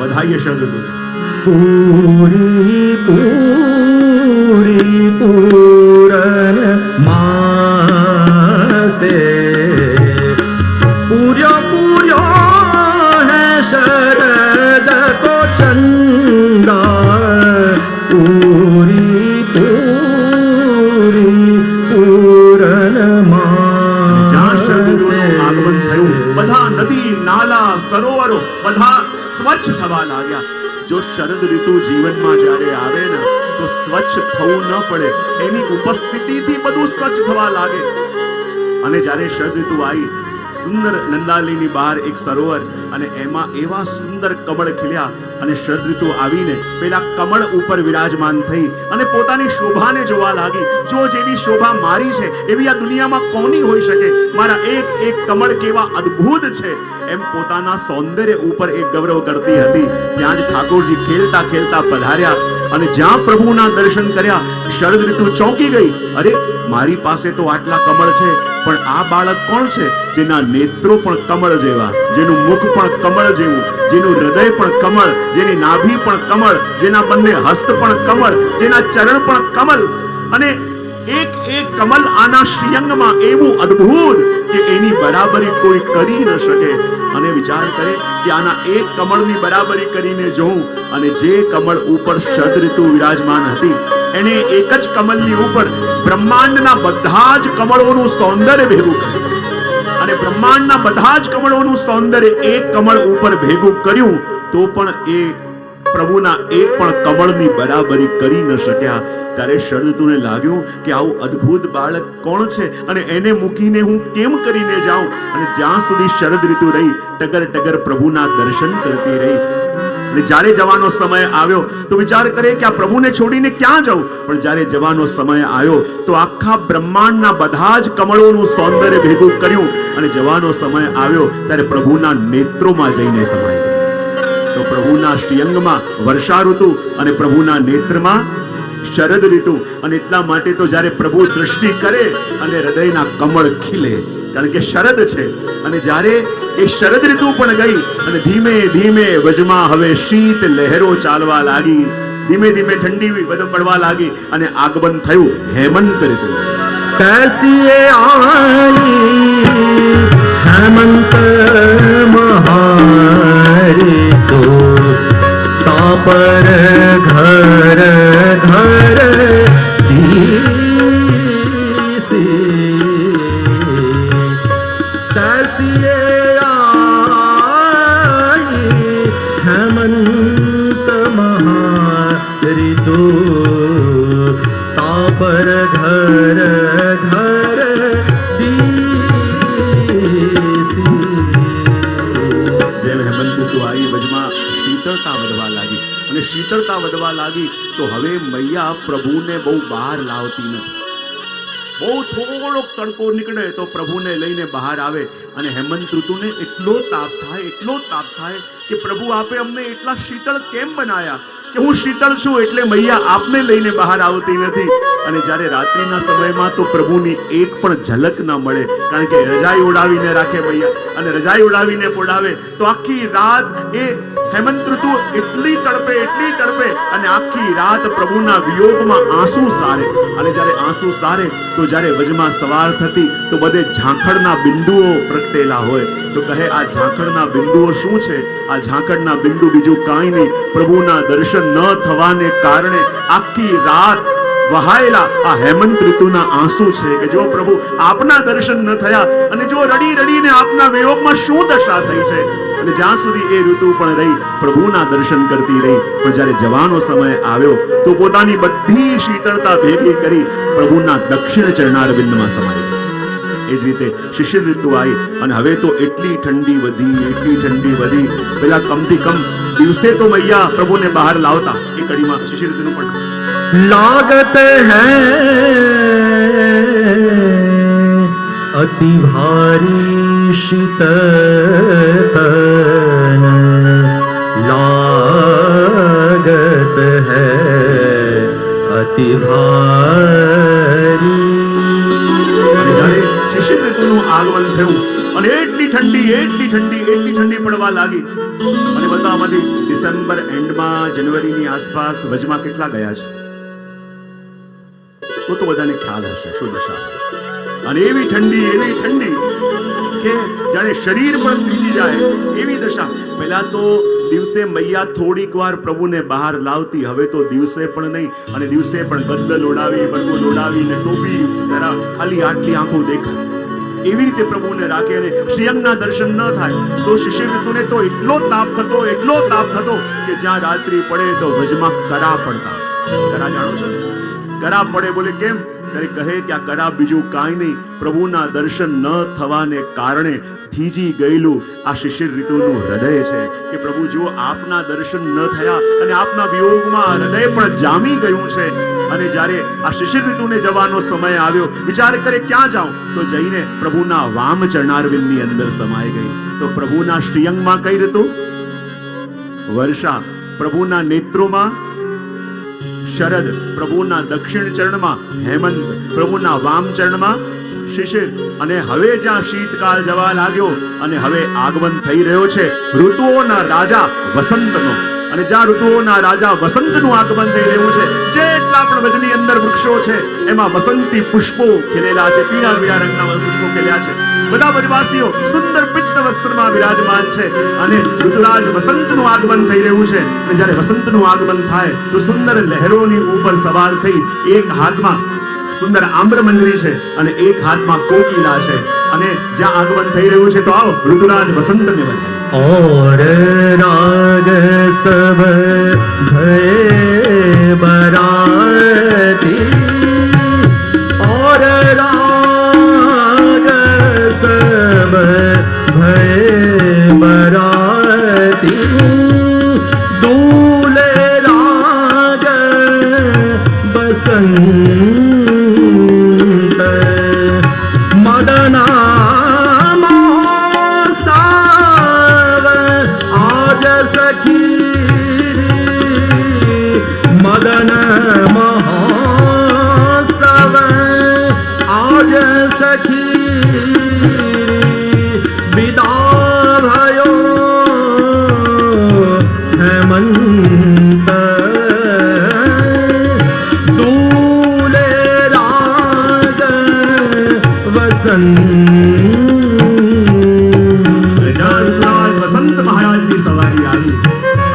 A: બધાઈએ શરદ ઋતુને.
B: પૂરી પૂરી પૂરન માસે, પૂર્યો પૂર્યો હે શરદ કો ચંદા, પૂરી પૂરી પૂરન માસે.
A: આગમન થયું, બધા નદી નાલા સરોવરો બધા સ્વચ્છ થવા લાગ્યા. જો શરદ ઋતુ જીવનમાં જ્યારે આવે ને તો સ્વચ્છ થવું ન પડે, એની ઉપસ્થિતિથી બધું સ્વચ્છ થવા લાગે. અને જ્યારે શરદ ઋતુ આવી, સુંદર નંદાલયની બહાર એક સરોવર અને એમાં એવા સુંદર કમળ ખીલ્યા, અને શરદ ઋતુ આવીને પેલા કમળ ઉપર વિરાજમાન થઈ અને પોતાની શોભાને જોવા લાગી. જો જેવી શોભા મારી છે એવી આ દુનિયામાં કોની હોઈ શકે? મારા એક એક કમળ કેવા અદ્ભુત છે, એમ પોતાના સૌંદર્ય ઉપર એક ગૌરવ કરતી હતી. ત્યાં જ ઠાકોરજી ખેલતા ખેલતા પધાર્યા અને જ્યાં પ્રભુના દર્શન કર્યા, શરદ ઋતુ ચોંકી ગઈ. અરે, મારી પાસે તો આટલા કમળ છે, પણ આ બાળક કોણ છે જેના નેત્રો પણ કમળ જેવા, જેનું મુખ પણ કમળ જેવું, જેનું હૃદય પણ કમળ, જેની નાભી પણ કમળ, જેના બંને હસ્ત પણ કમળ, જેના ચરણ પણ કમળ, અને એક એક કમલ આના શ્રીઅંગમાં એવું અદ્ભુત કે એની બરાબરી કોઈ કરી ન શકે. અને વિચાર કરે કે આના એક કમળની બરાબરી કરીને જોઉં, અને જે કમળ ઉપર શરદ ઋતુ વિરાજમાન હતી એને એક જ કમળની ઉપર બ્રહ્માંડના બધા જ કમળોનું સૌંદર્ય ભેગું કર્યું. અને બ્રહ્માંડના બધા જ કમળોનું સૌંદર્ય એક કમળ ઉપર ભેગું કર્યું, તો પણ એ પ્રભુના એક પણ કમળની બરાબરી કરી ન શક્યા. ત્યારે શરદ ઋતુને લાગ્યું કે આવું અદ્ભુત બાળક કોણ છે અને એને મૂકીને હું કેમ કરીને જાઉં? અને જ્યાં સુધી શરદ ઋતુ રહી, ટગર ટગર પ્રભુના દર્શન કરતી રહી. અને જ્યારે જવાનો સમય આવ્યો તો વિચાર કરે કે આ પ્રભુને છોડીને ક્યાં જવું, પણ જ્યારે જવાનો સમય આવ્યો તો આખા બ્રહ્માંડના બધા જ કમળોનું સૌંદર્ય ભેગું કર્યું અને જવાનો સમય આવ્યો ત્યારે પ્રભુના નેત્રોમાં જઈને સમાઈ ગયો. તો પ્રભુના શ્રીઅંગમાં વર્ષા ઋતુ અને પ્રભુના નેત્રમાં શરદ ઋતુ. અને એટલા માટે તો જ્યારે પ્રભુ દૃષ્ટિ કરે અને હૃદયના કમળ ખીલે, કારણ કે શરદ છે. અને જ્યારે એ શરદ ઋતુ પણ ગઈ અને ધીમે ધીમે વજમાં હવે શીત લહેરો ચાલવા લાગી, ધીમે ધીમે ઠંડી પડવા લાગી અને આગમન થયું હેમંત ઋતુ.
B: कैसी आई हेमंत महाऋतु तापर घर घर दीसी कैसी आई हेमंत महाऋतु तापर घर घर दीसी.
A: જેમ હેમંત ઋતુ આવી વજમાં શીતળતા વધવા લાગી અને શીતળતા વધવા લાગી તો હવે મૈયા પ્રભુને બહુ બહાર લાવતી નથી. બહુ થોડોક તડકો નીકળે તો પ્રભુને લઈને બહાર આવે અને હેમંત ઋતુને એટલો તાપ થાય કે પ્રભુ આપે અમને એટલા શીતળ કેમ બનાયા કે હું શીતળ છું એટલે મૈયા આપને લઈને બહાર આવતી નથી. અને જ્યારે રાત્રિના સમયમાં તો પ્રભુની એક પણ ઝલક ન મળે, કારણ કે રજાઈ ઓઢાવીને રાખે મૈયા અને રજાઈ ઓઢાવીને પોડાવે તો આખી રાત એ હેમંત ઋતુ એટલી તડપે અને આખી રાત પ્રભુના વિયોગમાં આંસુ સારે. અને જ્યારે આંસુ સારે તો જ્યારે વજમાં સવાર થતી તો બધે ઝાંખડના બિંદુઓ પ્રગટેલા હોય. તો કહે આ ઝાંખડના બિંદુઓ શું છે? આ ઝાંખડના બિંદુ બીજું કાંઈ નહીં, પ્રભુના દર્શન ન થવાને કારણે આખી રાત વહાયેલા આ હેમંત ઋતુના આંસુ છે કે જો પ્રભુ આપના દર્શન ન થયા અને જો રડી રડીને આપના વિયોગમાં શું દશા થઈ છે. અને જ્યાં સુધી એ ઋતુ પણ રહી પ્રભુના દર્શન કરતી રહી, પણ જ્યારે જવાનો સમય આવ્યો તો પોતાની બધી શીતળતા ભેગી કરી પ્રભુના દક્ષિણ ચરણારવિંદમાં સમાઈ ગઈ. એ જ રીતે શિશિર ઋતુ આવી અને હવે તો એટલી ઠંડી વધી પેલા કમથી કમ દિવસે તો મૈયા પ્રભુને બહાર લાવતા. એ કડીમાં શિશિર ઋતુનું પણ
B: लागत है अति भारी शीतल लागत है अति भारी.
A: શિશિર ઋતુનું આગમન થયું અને એટલી ઠંડી પડવા લાગી. અને બધામાંથી ડિસેમ્બર એન્ડમાં જાન્યુઆરીની આસપાસ વજમાં કેટલા ગયા છે તો બધાને ખ્યાલ હશે શું દશા. અને એવી ઠંડી કે જાણે શરીર પણ ત્રીજી જાય એવી દશા. પહેલા તો દિવસે મૈયા થોડીક વાર પ્રભુને બહાર લાવતી, હવે તો દિવસે પણ નહીં અને દિવસે પણ ગદ્દલ ઓડાવી, બરગુલ ઓડાવી ને ટોપી ખાલી આટલી આંખો દેખાય એવી રીતે પ્રભુને રાખે અને શ્રીઅંગના દર્શન ન થાય. તો શિશિર ઋતુને તો એટલો તાપ થતો કે જ્યાં રાત્રિ પડે તો વજમાં કરા પડતા. કરા જાણો છો? કરા પડે બોલે કેમ? ત્યારે કહે કે આ કરા બીજું કાંઈ નહીં, પ્રભુના દર્શન ન થવાને કારણે થીજી ગયેલું આ શિશિર ઋતુનું હૃદય છે કે પ્રભુ જો આપના દર્શન ન થયા અને આપના વિયોગમાં હૃદય પણ જામી ગયું છે. અને જ્યારે આ શિશિર ઋતુને જવાનો સમય આવ્યો વિચાર કરે ક્યાં જાઉં તો જઈને પ્રભુના વામ ચરણારવિંદની અંદર સમાઈ ગઈ. તો પ્રભુના શ્રીઅંગમાં કઈ ઋતુ? વર્ષા. પ્રભુના નેત્રોમાં શરદ, પ્રભુના દક્ષિણ ચરણમાં હેમંત, પ્રભુના વામ ચરણમાં શિશિર. અને હવે જ્યાં શીતકાળ જવા લાગ્યો અને હવે આગમન થઈ રહ્યો છે ઋતુઓના રાજા વસંતનો. અને જ્યાં ઋતુઓના રાજા વસંતનું આગમન થઈ રહ્યું છે, જેટલા પણ વજની અંદર વૃક્ષો છે એમાં વસંતી પુષ્પો ખીલેલા છે, પીળા રંગના પુષ્પો ખીલ્યા છે. બધા વનવાસીઓ સુંદર પિત્ત વસ્ત્રમાં વિરાજમાન છે અને ઋતુરાજ વસંતનું આગમન થઈ રહ્યું છે. અને જ્યારે વસંતનું આગમન થાય તો સુંદર લહેરોની ઉપર સવાર થઈ એક હાથમાં સુંદર આમ્રમંજરી છે અને એક હાથમાં કોકિલા છે. અને જ્યાં આગમન થઈ રહ્યું છે તો આવો ઋતુરાજ વસંતને વધાય.
B: और राग सब भय बराती और राग सब भय बराती
A: જ્યાં ઋતુરાજ વસંત મહારાજની સવારી આવી,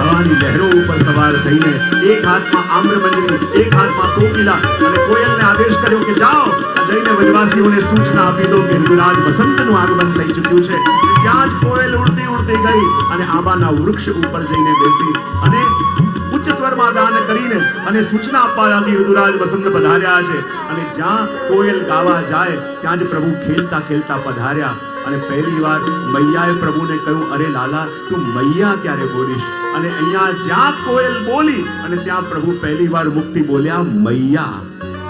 A: હવાની લહેરો ઉપર સવાર થઈને એક હાથમાં આમ્રમંજરી, એક હાથમાં કોકિલા, અને કોયલને આદેશ કર્યો કે જાઓ જઈને વ્રજવાસીઓને સૂચના આપી દો કે ઋતુરાજ વસંતનું આગમન થઈ ચૂક્યું છે. ત્યાં જ કોયલ ઉડતી ઉડતી ગઈ અને આંબાના વૃક્ષ ઉપર જઈને બેસી અને ઉચ્ચ સ્વરમાં ગાન કરીને અને સૂચના આપવા લાગી ઋતુરાજ વસંત પધાર્યા છે. અને જ્યાં કોયલ ગાવા જાય ત્યાં જ પ્રભુ ખેલતા ખેલતા પધાર્યા. અને પહેલી વાર મૈયાએ પ્રભુને કહ્યું, અરે લાલા તું મૈયા ક્યારે બોલીશ? અને અહીંયા જ્યાં કોયલ બોલી અને ત્યાં પ્રભુ પહેલી વાર મુક્તિ બોલ્યા, મૈયા.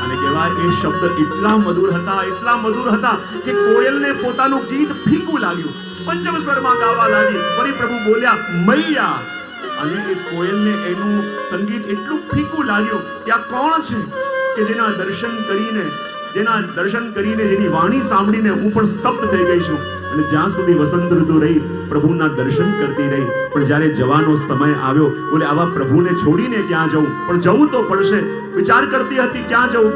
A: અને કહેવાય એ શબ્દ એટલા મધુર હતા કે કોયલને પોતાનું ગીત ફીકું લાગ્યું. પંચમ સ્વરમાં ગાવા લાગી, ફરી પ્રભુ બોલ્યા મૈયા. અને એ કોયલને એનું સંગીત એટલું ફીકું લાગ્યું કે આ કોણ છે કે જેના દર્શન કરીને જેની વાણી સાંભળીને હું પણ સ્તબ્ધ થઈ ગઈ છું. અને જ્યાં સુધી વસંત ઋતુ રહી પ્રભુના દર્શન કરતી રહી, પણ જ્યારે જવાનો સમય આવ્યો, બોલે આવા પ્રભુને છોડીને ક્યાં જવું, પણ જવું તો પડશે. વિચાર કરતી હતી ક્યાં જવું.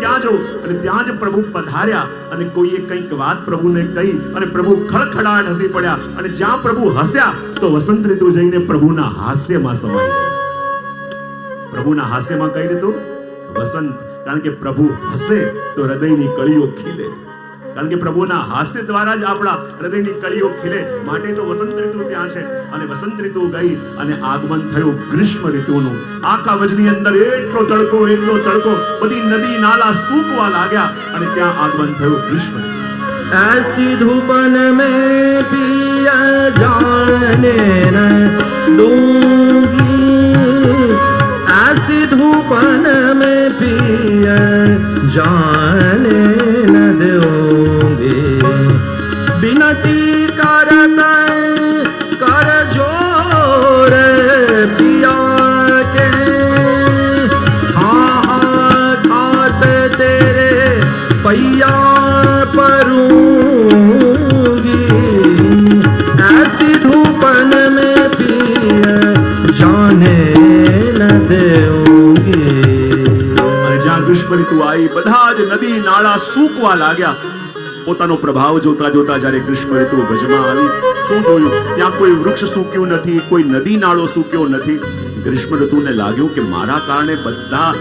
A: અને ત્યાં જ પ્રભુ પધાર્યા અને કોઈએ કંઈક વાત પ્રભુને કહી અને પ્રભુ ખડખડાટ હસી પડ્યા. અને જ્યાં પ્રભુ હસ્યા તો વસંત ઋતુ જઈને પ્રભુના હાસ્યમાં સમાઈ ગઈ. પ્રભુના હાસ્યમાં કઈ રીતું? વસંત. કારણ કે પ્રભુ હસે તો હૃદયની કળીઓ ખીલે. કારણ કે પ્રભુના હાસ્ય દ્વારા જ આપણા હૃદયની કળીઓ ખીલે. માટે તો વસંત ઋતુ ત્યાં છે. અને વસંત ઋતુ ગઈ અને આગમન થયું ગ્રીષ્મ ઋતુનું. આખા વજની અંદર એટલો તડકો, બધી નદી નાલા સૂકવા લાગ્યા અને ત્યાં આગમન થયું ગ્રીષ્મ ઋતુ.
B: ऐसी धूपन में पिया जाने न दूंगी, ऐसी धूपन में पिया जाने न दूंगी, बिनती करत कर जोर पिया के, हाथ तेरे पैया परूंगी, ऐसी धूपन में पिया जाने न दूंगी.
A: અને જ્યાં ગ્રીષ્મ ઋતુ આવી બધા જ નદી નાળા સૂકવા લાગ્યા. પોતાનો પ્રભાવ જોતા જોતા જ્યારે ગ્રીષ્મ ઋતુ ભજમાં આવી, શું જોયું? ત્યાં કોઈ વૃક્ષ સૂક્યું નથી, કોઈ નદી નાળો સૂક્યો નથી. ગ્રીષ્મ ઋતુને લાગ્યું કે મારા કારણે બધા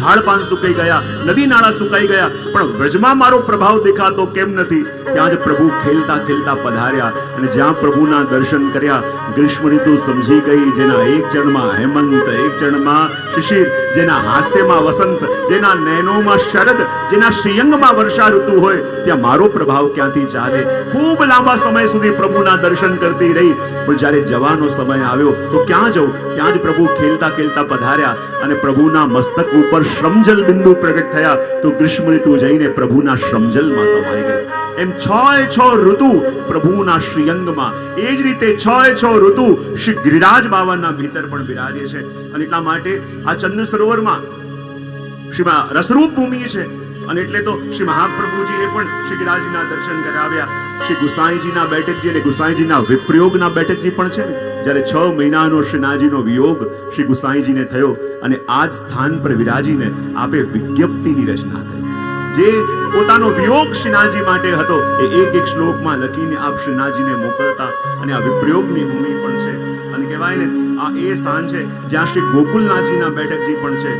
A: ઝાડ પાન સુકાઈ ગયા, નદી નાળા સુકાઈ ગયા, પણ વ્રજમાં મારો પ્રભાવ દેખાતો કેમ નથી? ત્યાં જ પ્રભુ ખેલતા ખેલતા પધાર્યા અને જ્યાં પ્રભુના દર્શન કર્યા, ગ્રીષ્મ ઋતુ સમજી ગઈ. જેના એક ચરણમાં હેમંત, એક ચરણમાં શિશિર, જેના હાસ્યમાં વસંત, જેના નયનોમાં શરદ, જેના શ્રીયંગમાં વર્ષા ઋતુ હોય, ત્યાં મારો પ્રભાવ ક્યાંથી ચાલે? ખૂબ લાંબા સમય સુધી પ્રભુના દર્શન કરતી રહી, પણ જ્યારે જવાનો સમય આવ્યો તો ક્યાં જવું? ત્યાં જ પ્રભુ ખેલતા ખેલતા પધાર્યા અને પ્રભુના મસ્તક ઉપર શ્રમજલ બિંદુ પ્રગટ થયા તો ગ્રીષ્મ ઋતુ જઈને પ્રભુના શ્રમજલમાં સમાઈ ગઈ. એમ 6 ઋતુ પ્રભુના શ્રીઅંગમાં, એ જ રીતે 6 ઋતુ શ્રી ગિરિરાજ બાવાના ભીતર પણ બિરાજે છે. અને એટલા માટે આ ચંદ્ર સરોવરમાં શ્રીમાં રસરૂપ ભૂમિ છે. અને એટલે તો શ્રી મહાપ્રભુજીએ પણ શ્રી ગિરિરાજના દર્શન કરાવ્યા. શ્રી ગુસાઈજીના બેઠકજી અને ગુસાઈજીના વિપ્રયોગના બેઠકજી પણ છે ને. જ્યારે 6 મહિનાનો શ્રીનાજીનો વિયોગ શ્રી ગુસાઈજીને થયો અને આ જ સ્થાન પર વિરાજીને આપે વિજ્ઞપ્તિની રચના કરી. જે પોતાનો વિયોગ શ્રીનાજી માટે હતો એ એક શ્લોકમાં લખીને આપ શ્રીનાજીને મોકલતા. અને આ વિપ્રયોગની ભૂમિ પણ છે. અને કહેવાય ને આ એ સ્થાન છે જ્યાં શ્રી ગોકુલનાથજીના બેઠકજી પણ છે.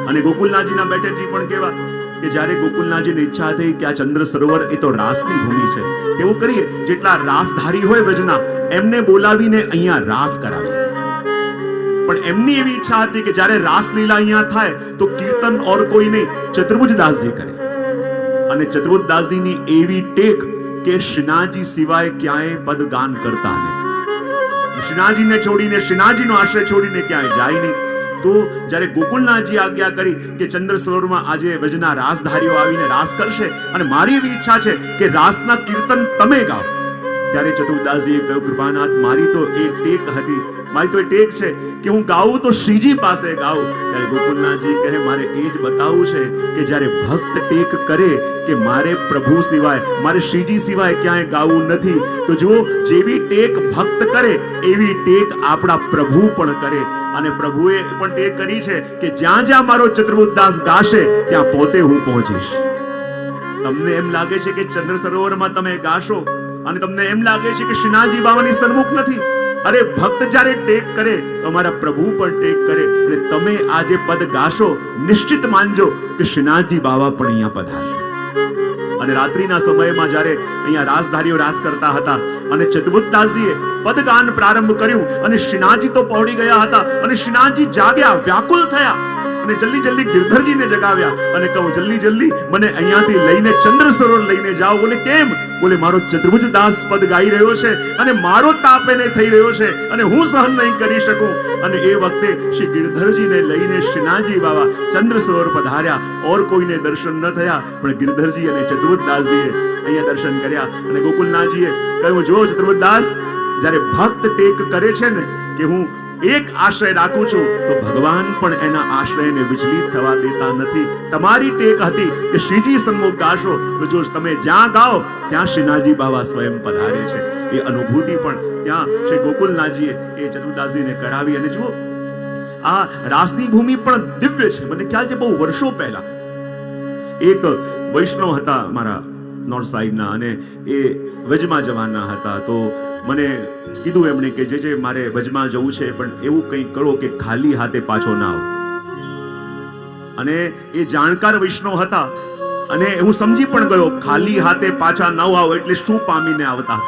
A: અને ગોકુલનાથજીના બેઠકજી પણ કેવા કે જ્યારે ગોકુલનાથજીને ઈચ્છા થઈ કે આ ચંદ્ર સરોવર એ તો રાસની ભૂમિ છે, તેવું કરીએ જેટલા રાસધારી હોય વ્રજના એમને બોલાવીને અહીંયા રાસ કરાવીએ. પણ એમની એવી ઈચ્છા હતી કે જ્યારે રાસલીલા અહીંયા થાય તો કીર્તન ઓર કોઈ નહીં, ચતુર્ભુજદાસજી કરે. અને ચતુર્ભુજદાસજીની એવી ટેક કે શ્રીનાજી સિવાય ક્યાંય પદ ગાન કરતા નહીં. શ્રીનાજીને છોડીને, શ્રીનાજીનો આશ્રય છોડીને ક્યાંય જાય નહીં. તો જ્યારે ગોકુલનાથજી આજ્ઞા કરી કે ચંદ્ર સરોવરમાં આજે વ્રજના રાસધારીઓ આવીને રાસ કરશે અને મારી એવી ઈચ્છા છે કે રાસના કીર્તન તમે ગાઓ, ત્યારે ચતુર્દાસજીએ કહ્યું કૃપાનાથ મારી તો એ ટેક હતી, મારી તો એ ટેક છે કે હું ગાઉં તો શ્રીજી પાસે ગાઉં. ત્યારે ગોકુલનાથજી કહે મારે એ જ બતાવવું છે કે જ્યારે ભક્ત ટેક કરે કે મારે પ્રભુ સિવાય, મારે શ્રીજી સિવાય ક્યાંય ગાવું નથી, તો જુઓ જેવી ટેક ભક્ત કરે એવી ટેક આપણા પ્રભુ પણ કરે. અને પ્રભુએ પણ ટેક કરી છે કે જ્યાં જ્યાં મારો ચતુર્ભુજદાસ ગાશે ત્યાં પોતે હું પહોંચીશ. તમને એમ લાગે છે કે ચંદ્ર સરોવરમાં તમે ગાશો અને તમને એમ લાગે છે કે શ્રીનાથજી બાવાની સન્મુખ નથી. અરે ભક્ત જ્યારે ટેક કરે તો અમારા પ્રભુ પણ ટેક કરે. અને તમે આ જે પદ ગાશો નિશ્ચિત માનજો કે શ્રીનાથજી બાવા પણ અહીંયા પધારશે. અને રાત્રિના સમયમાં જ્યારે અહીંયા રાજધારીઓ રાજ કરતા હતા અને ચતુર્દાસજીએ પદગાન પ્રારંભ કર્યું અને શ્રીનાથજી તો પહોંચી ગયા હતા અને શ્રીનાથજી જાગ્યા, વ્યાકુલ થયા અને જલ્દી જલ્દી ગિરધરજીને જગાવ્યા અને કહું જલ્દી જલ્દી મને અહીંયાથી લઈને ચંદ્ર સરોવર લઈને જાઓ. બોલે કેમ? બોલે મારો ચતુર્ભુજદાસ પદ ગાઈ રહ્યો છે અને મારો તાપ એને થઈ રહ્યો છે અને હું સહન નહીં કરી શકું. અને એ વખતે શ્રી ગિરધરજીને લઈને શ્રીનાથજી બાવા ચંદ્ર સરોવર પધાર્યા. ઓર કોઈને દર્શન ન થયા પણ ગિરધરજી અને ચતુર્ભુજદાસજીએ અહીંયા દર્શન કર્યા. અને ગોકુલનાથજીએ કહ્યું જો ચતુર્ભુજદાસ, જ્યારે ભક્ત ટેક કરે છે ને કે હું એક આશ્રય રાખું છું તો ભગવાન પણ એના આશ્રયને વિચલિત થવા દેતા નથી. તમારી ટેક હતી કે શ્રીજી સન્મુખ ગાશો તો જો તમે જ્યાં ગાઓ ત્યાં શ્રીનાથજી બાવા સ્વયં પધારે છે. એ અનુભૂતિ પણ ત્યાં શ્રી ગોકુલનાથજીએ એ ચતુર્દાસજીને કરાવી. અને જુઓ આ રાસની ભૂમિ પણ દિવ્ય છે. મને ખ્યાલ છે બહુ વર્ષો પહેલા એક વૈષ્ણવ હતા મારા નોર્થ સાઈડના અને એ વજમાં જવાના હતા. તો મને કીધું એમણે કે જે મારે વજમાં જવું છે પણ એવું કંઈક કરો કે ખાલી હાથે પાછો ના આવો. અને એ જાણકાર વૈષ્ણવ હતા અને હું સમજી પણ ગયો ખાલી હાથે પાછા ન આવો એટલે શું પામીને આવતા.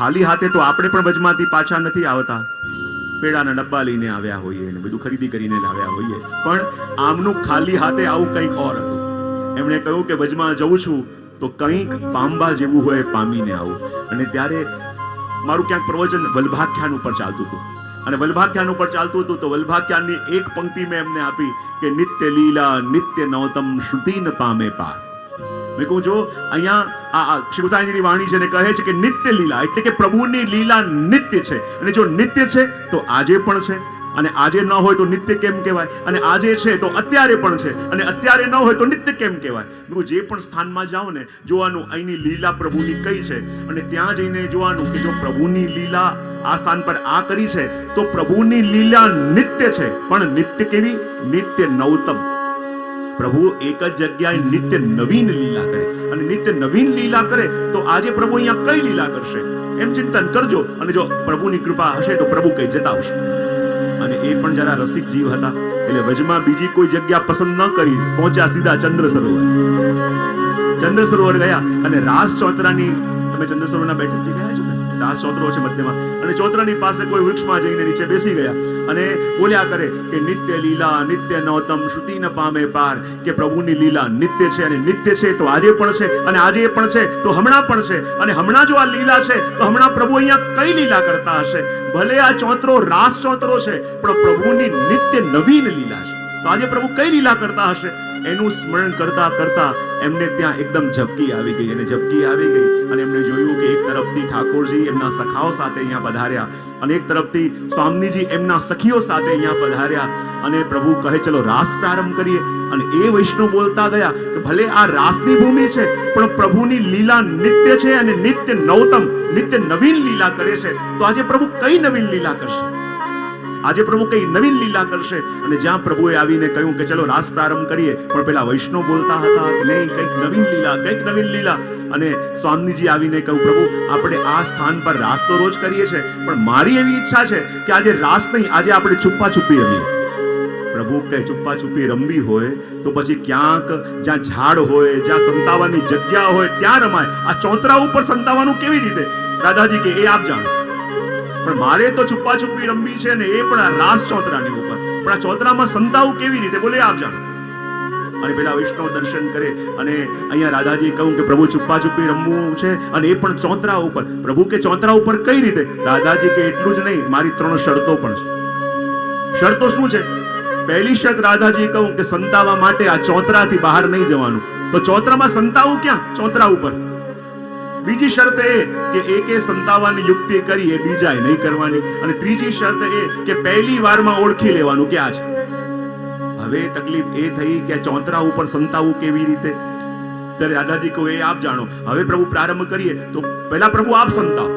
A: ખાલી હાથે તો આપણે પણ વજમાંથી પાછા નથી આવતા. પેડાના ડબ્બા લઈને આવ્યા હોઈએ ને બધું ખરીદી કરીને લાવ્યા હોઈએ, પણ આમનું ખાલી હાથે આવું કંઈક ઓર હતું. એમણે કહ્યું કે વજમાં જવું છું તો કંઈક પામવા જેવું હોય પામીને આવું. અને ત્યારે મારું ક્યાંક પ્રવચન વલ્ભાખ્યાન ઉપર ચાલતું હતું અને વલ્ભાખ્યાન ઉપર ચાલતું હતું તો વલ્ભાખ્યાનની એક પંક્તિ મેં એમને આપી કે નિત્ય લીલા નિત્ય નવતમ શ્રુતિ ન પામે પાર. મેં કહું જો અહીંયા આ શ્રી ગોસાઈજીની વાણી છે ને કહે છે કે નિત્ય લીલા એટલે કે પ્રભુની લીલા નિત્ય છે. અને જો નિત્ય છે તો આજે પણ છે અને આજે ન હોય તો નિત્ય કેમ કહેવાય? અને આજે છે તો અત્યારે પણ છે અને અત્યારે ન હોય તો નિત્ય કેમ કહેવાય? જે પણ સ્થાનમાં જાઓ ને જોવાનું અહીંની લીલા પ્રભુની કઈ છે અને ત્યાં જઈને જોવાનું કે જો પ્રભુની લીલા આ સ્થાન પર આ કરી છે તો પ્રભુની લીલા નિત્ય છે. પણ નિત્ય કેવી? નિત્ય નવતમ. પ્રભુ એક જ જગ્યાએ નિત્ય નવીન લીલા કરે અને નિત્ય નવીન લીલા કરે તો આજે પ્રભુ અહીંયા કઈ લીલા કરશે એમ ચિંતન કરજો. અને જો પ્રભુની કૃપા હશે તો પ્રભુ કઈ જતાવશે. અને એ પણ જરા રસિક જીવ હતા એટલે વજમાં બીજી કોઈ જગ્યા પસંદ ન કરી પહોંચ્યા સીધા ચંદ્ર સરોવર. ચંદ્ર સરોવર ગયા અને રાસ ચોતરાની તમે ચંદ્ર સરોવરના બેઠક ગયા છો ને, રાસ ચોતરો છે મધ્યમાં અને ચોતરાની પાસે કોઈ વૃક્ષમાં જઈને નીચે બેસી ગયા અને બોલ્યા કરે કે નિત્ય લીલા નિત્ય નવતમ શ્રુતિ ન પામે પાર. કે પ્રભુની લીલા નિત્ય છે અને નિત્ય છે તો આજે પણ છે અને આજે પણ છે તો હમણાં પણ છે. અને હમણાં જો આ લીલા છે તો હમણાં પ્રભુ અહીંયા કઈ લીલા કરતા હશે? ભલે આ ચોતરો રાસ ચોતરો છે પણ પ્રભુની નિત્ય નવીન લીલા છે. તો આજે પ્રભુ કઈ લીલા કરતા હશે એનું સ્મરણ કરતા કરતા એમને ત્યાં એકદમ ઝબકી આવી ગઈ. અને ઝબકી આવી ગઈ અને એમને જોયું કે એક તરફથી ઠાકોરજી એમના સખાઓ સાથે અહીંયા પધાર્યા અને એક તરફથી સ્વામીજી એમના સખીઓ સાથે અહીંયા પધાર્યા. અને પ્રભુ કહે ચલો રાસ પ્રારંભ કરીએ. અને એ વૈષ્ણવ બોલતા ગયા કે ભલે આ રાસની ભૂમિ છે પણ પ્રભુની લીલા નિત્ય છે અને નિત્ય નવતમ નિત્ય નવીન લીલા કરે છે. તો આજે પ્રભુ કઈ નવીન લીલા કરશે? આજે પ્રભુ કઈ નવીન લીલા કરશે? અને જ્યાં પ્રભુએ આવીને કહ્યું કે ચલો રાસ પ્રારંભ કરીએ પણ પેલા વૈષ્ણવ બોલતા હતા કે નહીં કંઈક નવીન લીલા કંઈક નવીન લીલા. અને સ્વામીજી આવીને કહ્યું પ્રભુ આપણે આ સ્થાન પર રાસ તો રોજ કરીએ છીએ પણ મારી એવી ઈચ્છા છે કે આજે રાસ નહીં આજે આપણે છુપ્પા છુપ્પી રમીએ. પ્રભુ કહે છુપ્પા છુપ્પી રમવી હોય તો પછી ક્યાંક જ્યાં ઝાડ હોય જ્યાં સંતાવાની જગ્યા હોય ત્યાં રમાય. આ ચોતરા ઉપર સંતાવાનું કેવી રીતે? દાદાજી કે એ આપ જાણો પણ મારે તો છુપ્પા છુપ્પી રમવી છે ને એ પણ આ રાસ ચોતરાની ઉપર. પણ આ ચોતરામાં સંતાવું કેવી રીતે? બોલે આપ જાણો. અને પેલા વૈષ્ણવ દર્શન કરે અને અહીંયા રાધાજી કહ્યું કે પ્રભુ છુપ્પા છુપ્પી રમવું છે અને એ પણ ચોતરા ઉપર. પ્રભુ કે ચોતરા ઉપર કઈ રીતે? રાધાજી કે એટલું જ નહીં મારી 3 શરતો પણ છે. શરતો શું છે? પહેલી શરત રાધાજી કહું કે સંતાવા માટે આ ચોતરાથી બહાર નહીં જવાનું. તો ચોતરામાં સંતાવું ક્યાં? ચોતરા ઉપર. બીજી શરત એ કે એકે સંતાવાની યુક્તિ કરી એ બીજાએ નહીં કરવાની. અને ત્રીજી શરત એ કે પહેલી વારમાં ઓળખી લેવાનું કે આ છે. હવે તકલીફ એ થઈ કે ચોતરા ઉપર સંતાવું કેવી રીતે? ત્યારે દાદાજી કહો એ આપ જાણો. હવે પ્રભુ પ્રારંભ કરીએ તો પહેલા પ્રભુ આપ સંતાવ.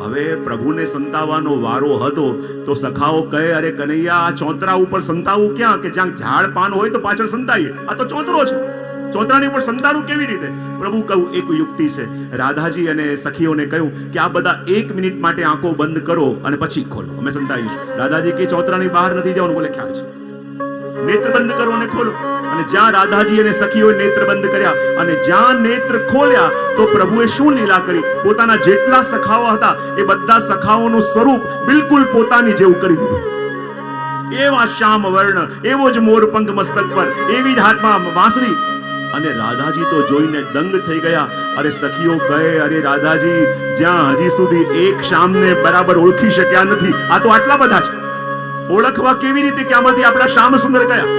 A: હવે પ્રભુને સંતાવાનો વારો હતો તો સખાઓ કહે અરે કનૈયા આ ચોતરા ઉપર સંતાવું ક્યાં? કે જ્યાં ઝાડ પાન હોય તો પાછળ સંતાઈએ. આ તો ચોતરો છે. ચોતરાની ઉપર સંતાનું કેવી રીતે? પ્રભુ કહ્યું એક યુક્તિ છે. રાધાજી અને સખીઓને કહ્યું કે આ બધા 1 મિનિટ માટે આંખો બંધ કરો અને પછી ખોલો, અમે સંતાઈશું. રાધાજી કે ચોતરાની બહાર નથી જવાનું. બોલે ખ્યાલ છે. નેત્ર બંધ કરો અને ખોલો. અને જ્યાં રાધાજી અને સખીઓએ નેત્ર બંધ કર્યા અને જ્યાં નેત્ર ખોલ્યા તો પ્રભુએ શું લીલા કરી? પોતાના જેટલા સખાઓ હતા એ બધા સખાઓનું સ્વરૂપ બિલકુલ પોતાની જેવું કરી દીધું. એવા શ્યામ વર્ણ, એવો જ મોરપંખ મસ્તક પર, એવી જ હાથમાં વાંસળી. અને રાધાજી તો જોઈને દંગ થઈ ગયા. અરે સખીઓ કહે, અરે રાધાજી, જ્યાં હજી સુધી એક શ્યામને બરાબર ઓળખી શક્યા નથી, આ તો આટલા બધા છે. ઓળખવા કેવી રીતે કે આમાંથી આપણા શ્યામ સુંદર કયા?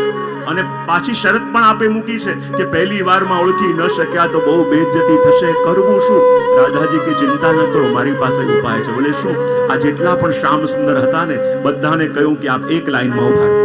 A: અને પાછી શરત પણ આપે મૂકી છે કે પહેલી વારમાં ઓળખી ન શક્યા તો બહુ બેઇજ્જતી થશે, કરવું શું? રાધાજી કે ચિંતા ન કરો, મારી પાસે ઉપાય છે. બોલે શું? આ જેટલા પણ શ્યામ સુંદર હતા ને બધાને કહ્યું કે આપ એક લાઈનમાં ઉભા રહો.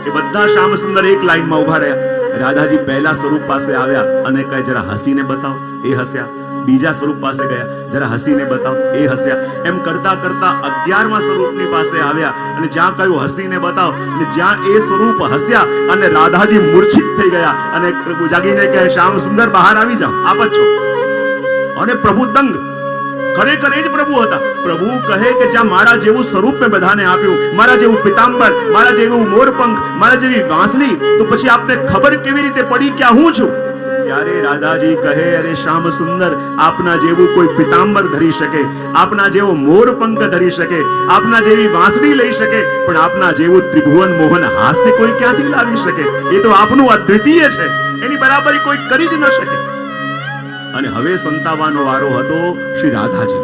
A: એ બધા શ્યામ સુંદર એક લાઈનમાં ઉભા રહ્યા. રાધાજી પહેલા સ્વરૂપ પાસે આવ્યા અને કહે જરા હસીને બતાવો. એ હસ્યા. બીજા સ્વરૂપ પાસે ગયા, જરા હસીને બતાવો. એ હસ્યા. એમ કરતા કરતા 11મા સ્વરૂપની પાસે આવ્યા અને જ્યાં કહ્યું હસીને બતાવો, અને જ્યાં એ સ્વરૂપ હસ્યા અને રાધાજી મૂર્છિત થઈ ગયા અને પ્રભુ જાગીને કહે શ્યામ સુંદર બહાર આવી જાઓ, આપ જ છો. અને પ્રભુ દંગ. ખરેખર એ જ પ્રભુ હતા. પ્રભુ કહે કે જ્યાં મારા જેવું સ્વરૂપ મેં બધાને આપ્યું, મારા જેવું પિતાંબર, મારા જેવું મોરપંખ, મારા જેવી વાંસળી, તો પછી આપને ખબર કેવી રીતે પડી કે આ હું છું? ત્યારે રાધાજી કહે, અરે શ્યામ સુંદર, આપના જેવું કોઈ પિતાંબર ધરી શકે, આપના જેવો મોરપંખ ધરી શકે, આપના જેવી વાંસળી લઈ શકે, પણ આપના જેવું ત્રિભુવન મોહન હાસ્ય કોઈ ક્યાંથી લાવી શકે? એ તો આપનું અદ્વિતીય છે, એની બરાબરી કોઈ કરી જ ન શકે. અને હવે સંતાવાનો વારો હતો શ્રી રાધાજી.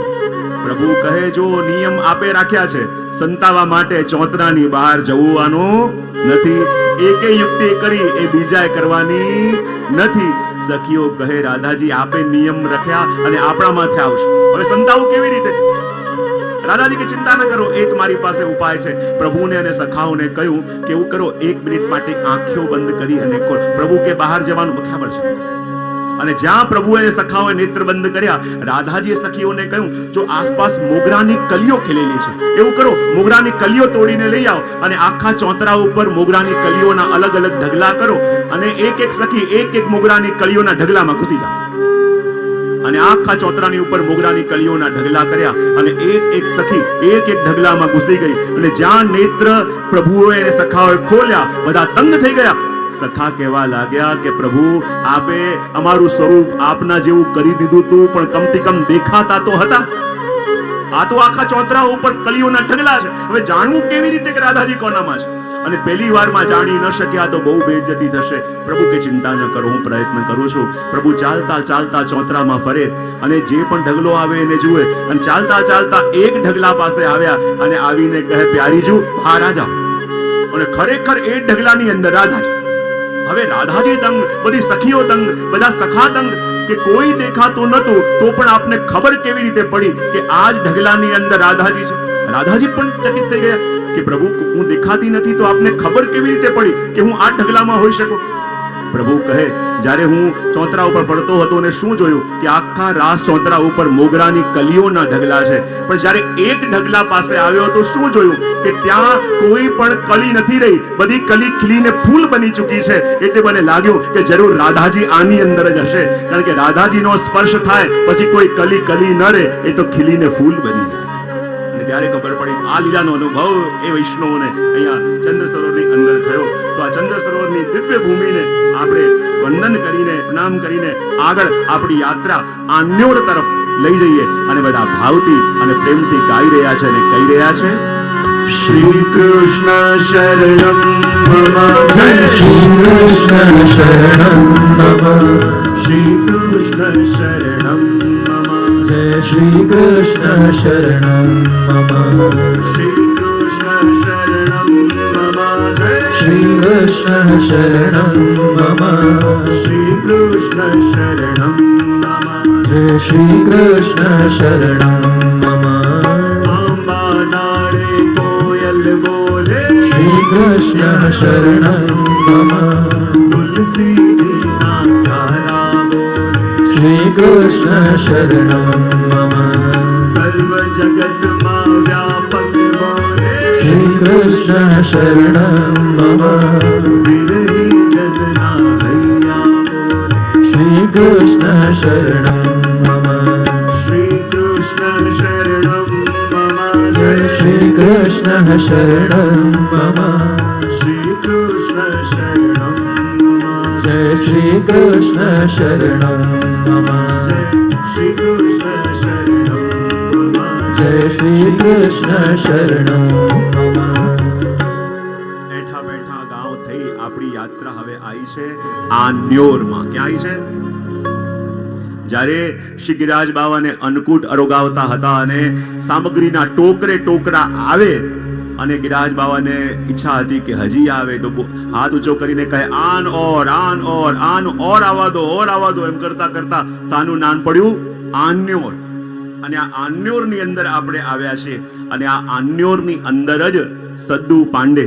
A: પ્રભુ કહે, જો નિયમ આપે રાખ્યા છે, સંતાવા માટે ચોતરાની બહાર જવાનું નથી. એકે યુક્તિ કરી એ બીજાએ કરવાની નથી. સખીઓ કહે, રાધાજી આપે નિયમ રાખ્યા અને આપણા માથે આવશે, હવે સંતાવું કેવી રીતે? રાધાજી કે ચિંતા ન કરો, એક મારી પાસે ઉપાય છે. પ્રભુને અને સખાઓને કહ્યું કે એવું કરો, 1 મિનિટ માટે આંખો બંધ કરી અને પ્રભુ કે બહાર જવાનું ખબર છે. અને જ્યાં પ્રભુ અને સખાઓએ નેત્ર બંધ કર્યા, રાધાજીએ સખીઓને કહ્યું, જો આસપાસ મોગરાની કલીઓ ખીલેલી છે, એવું કરો, મોગરાની કલીઓ તોડીને લઈ આવો અને આખા ચોતરા ઉપર મોગરાની કલીઓના અલગ અલગ ઢગલા કરો અને એક એક સખી એક એક મોગરાની કલીઓના ઢગલામાં ઘૂસી જાઓ. અને આખા ચોતરાની ઉપર મોગરાની કલીઓના ઢગલા કર્યા અને એક એક સખી એક એક ઢગલામાં ઘૂસી ગઈ. અને જ્યાં નેત્ર પ્રભુએ અને સખાઓએ ખોલ્યા, બધા દંગ થઈ ગયા. સખા કહેવા લાગ્યા કે પ્રભુ, આપે અમારું સ્વરૂપ આપના જેવું કરી દીધું તું, પણ કમથી કમ દેખાતા તો હતા. આ તો આખા ચોતરા ઉપર કલીઓના ઢગલા છે. હવે જાણવું કેવી રીતે કે રાધાજી કોનામાં છે? અને પહેલી વારમાં જાણી ન શક્યા તો બહુ બેઇજ્જતી થશે. પ્રભુ કે ચિંતા ન કરો, હું પ્રયત્ન કરું છું. પ્રભુ ચાલતા ચાલતા ચોતરામાં ફરે અને જે પણ ઢગલો આવે એને જુએ અને ચાલતા ચાલતા એક ઢગલા પાસે આવ્યા અને આવીને કહે, પ્યારીજુ બહાર આ જાઓ. અને ખરેખર એ ઢગલાની અંદર રાધાજી. હવે રાધાજી દંગ, બધી સખીઓ દંગ, બધા સખા દંગ કે કોઈ દેખાતું નતું, તો પણ આપને ખબર કેવી રીતે પડી કે આ જ ઢગલાની અંદર રાધાજી છે? રાધાજી પણ ચકિત થઈ ગયા કે પ્રભુ, હું દેખાતી નથી તો આપને ખબર કેવી રીતે પડી કે હું આ ઢગલામાં હોઈ શકું? પ્રભુ કહે, જ્યારે હું ચોતરા ઉપર ફરતો હતો ને શું જોયું કે આખા રાસ ચોતરા ઉપર મોગરાની કલીઓના ઢગલા છે, પણ જ્યારે એક ઢગલા પાસે આવ્યો તો શું જોયું કે ત્યાં કોઈ પણ કલી નથી રહી, બધી કલી ખીલીને ફૂલ બની ચૂકી છે. એટલે મને લાગ્યું કે જરૂર રાધાજી આની અંદર જ હશે, કારણ કે રાધાજીનો સ્પર્શ થાય પછી કોઈ કલી ન રહે, એ તો ખીલીને ફૂલ બની જાય. અને ત્યારે ખબર પડી આ લીલાનો અનુભવ એ વૈષ્ણવોને અહીંયા ચંદ્ર સરોવરની અંદર થયો. તો આ ચંદ્ર સરોવરની દિવ્ય ભૂમિને આપણે વંદન કરીને, પ્રણામ કરીને આગળ આપણી યાત્રા આન્યોર તરફ લઈ જઈએ અને બધા ભાવથી અને પ્રેમથી ગાઈ રહ્યા છે અને કહી રહ્યા છે, શ્રી કૃષ્ણ શરણમ મમ, જય શ્રી કૃષ્ણ શરણમ મમ, શ્રી કૃષ્ણ શરણમ મમ,
B: જય શ્રી કૃષ્ણ શરણમ મમ,
A: શ્રી કૃષ્ણ શરણમ મમ, જય
B: શ્રી કૃષ્ણ શરણમ મમ,
A: શ્રી કૃષ્ણ શરણમ મમ,
B: જય શ્રી કૃષ્ણ શરણમ મમ, શ્રી કૃષ્ણ શરણમ મમ, શ્રી કૃષ્ણ શરણમ મમ,
A: સર્વ જગતમાં વ્યાપક બોલે,
B: શ્રી કૃષ્ણ શરણમ મમ,
A: વિરહી જનના હૈયા બોલે,
B: કૃષ્ણ શરણમ મમ
A: શ્રી કૃષ્ણ શરણમ મમ
B: જય શ્રી કૃષ્ણ શરણમ મમ
A: શ્રી કૃષ્ણ શરણમ મમ
B: જય શ્રી કૃષ્ણ શરણમ મમ
A: જય શ્રી કૃષ્ણ શરણમ મમ
B: જય શ્રી કૃષ્ણ શરણમ મમ
A: બેઠા બેઠા ગાઉં થઈ આપણી યાત્રા હવે આવી છે આન્યોરમાં. ક્યાં આવી છે? જ્યારે શ્રી ગિરિરાજ બાવાને અન્નકૂટ અરોગાવતા હતા અને સામગ્રીના ટોકરે ટોકરા આવે અને ગિરિરાજ બાવાને ઈચ્છા હતી કે હજી આવે તો હાથ ઊંચો કરીને કહે આન ઓર આવવા દો એમ કરતા કરતા સાનું નામ પડ્યું આન્યોર. અને આ આન્યોરની અંદર આપણે આવ્યા છીએ અને આ આન્યોરની અંદર જ સદ્દુ પાંડે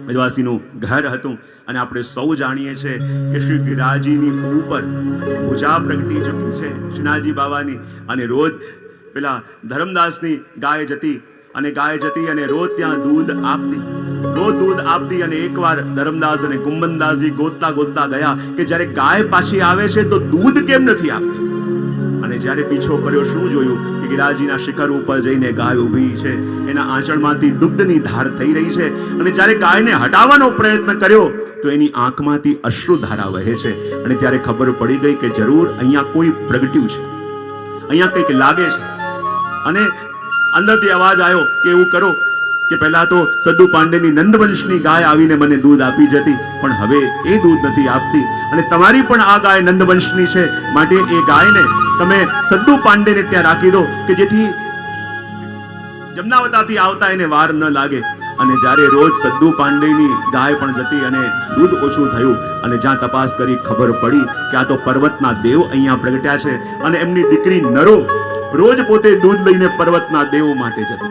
A: અજવાસીનું ઘર હતું. અને આપણે સૌ જાણીએ છીએ કે શ્રી ગિરિરાજજીની ઉપર પૂજા પ્રગટી ચૂકી છે શ્રીનાથજી બાવાની. અને રોજ પેલા ધર્મદાસની ગાય જતી અને રોજ ત્યાં દૂધ આપતી અને એકવાર ધર્મદાસ અને કુંભનદાસજી ગોતતા ગયા કે જ્યારે ગાય પાછી આવે છે તો દૂધ કેમ નથી આપતી. અને જ્યારે પીછો કર્યો શું જોયું કે ગિરિરાજજીના શિખર ઉપર જઈને ગાય ઊભી છે, એના આંચળમાંથી દુગ્ધની ધાર થઈ રહી છે. અને જ્યારે ગાયને હટાવવાનો પ્રયત્ન કર્યો તો એની આંખમાંથી અશ્રુધારા વહે છે. અને ત્યારે ખબર પડી ગઈ કે જરૂર અહીંયા કોઈ પ્રગટ્યું છે, અહીંયા કંઈક લાગે છે. અને અંદરથી અવાજ આવ્યો કે એવું કરો કે પહેલા તો સદ્દુ પાંડેની નંદવંશની ગાય આવીને મને દૂધ આપી જતી, પણ હવે એ દૂધ નથી આપતી અને તમારી પણ આ ગાય નંદવંશની છે, માટે એ ગાયને તમે સદ્દુ પાંડેને ત્યાં રાખી દો કે જેથી જમનાવતાથી આવતા એને વાર ન લાગે. અને જ્યારે રોજ સદ્દુ પાંડેની ગાય પણ જતી અને દૂધ ઓછું થયું અને જ્યાં તપાસ કરી ખબર પડી કે આ તો પર્વતના દેવ અહીંયા પ્રગટ્યા છે. અને એમની દીકરી નરો રોજ પોતે દૂધ લઈને પર્વતના દેવ માટે જતી.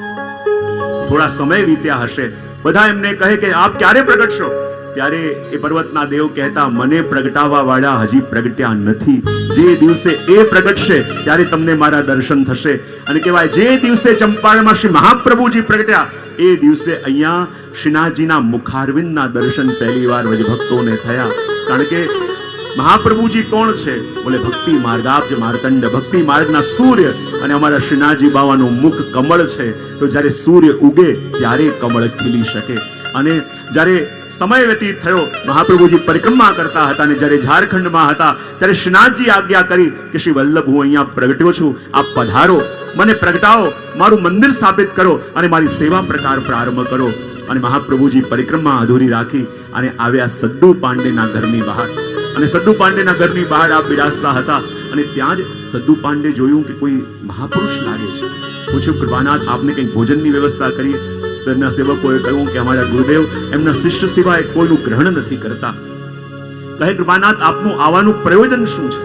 A: થોડા સમય વીત્યા હશે, બધા એમને કહે કે આપ ક્યારે પ્રગટશો? ત્યારે એ પર્વતના દેવ કહેતા મને પ્રગટાવવા વાળા હજી પ્રગટ્યા નથી. જે દિવસે એ પ્રગટશે ત્યારે તમને મારા દર્શન થશે. અને કહેવાય જે દિવસે ચંપારણમાં શ્રી મહાપ્રભુજી પ્રગટ્યા એ દિવસે અહીંયા શ્રીનાથજીના મુખારવિંદના દર્શન પહેલીવાર વ્રજભક્તોને થયા. કારણ કે મહાપ્રભુજી કોણ છે? બોલે ભક્તિ માર્ગાબ્જ માર્તંડ, ભક્તિ માર્ગના સૂર્ય. અને અમારા શ્રીનાથજી બાવાનું મુખ કમળ છે, તો જ્યારે સૂર્ય ઉગે ત્યારે કમળ ખીલી શકે. અને જ્યારે સમય વ્યતીત થયો, મહાપ્રભુજી પરિક્રમા કરતા હતા અને જ્યારે ઝારખંડમાં હતા ત્યારે શ્રીનાથજી આજ્ઞા કરી કે શ્રી વલ્લભ હું અહીંયા પ્રગટ્યો છું, આપ પધારો, મને પ્રગટાવો, મારું મંદિર સ્થાપિત કરો અને મારી સેવા પ્રકાર પ્રારંભ કરો. અને મહાપ્રભુજી પરિક્રમા અધૂરી રાખી અને આવ્યા સદ્દુ પાંડેના ઘરની બહાર. અને સદ્દુ પાંડેના ઘરની બહાર આપ બિરાજતા હતા અને ત્યાં જ સદ્દુ પાંડે જોયું કે કોઈ મહાપુરુષ લાગે છે. પૂછ્યું કૃપાનાથ આપને કંઈક ભોજનની વ્યવસ્થા કરીએ? તો એમના સેવકોએ કહ્યું કે અમારા ગુરુદેવ એમના શિષ્ય સિવાય કોઈનું ગ્રહણ નથી કરતા. કહે કૃપાનાથ આપનું આવવાનું પ્રયોજન શું છે?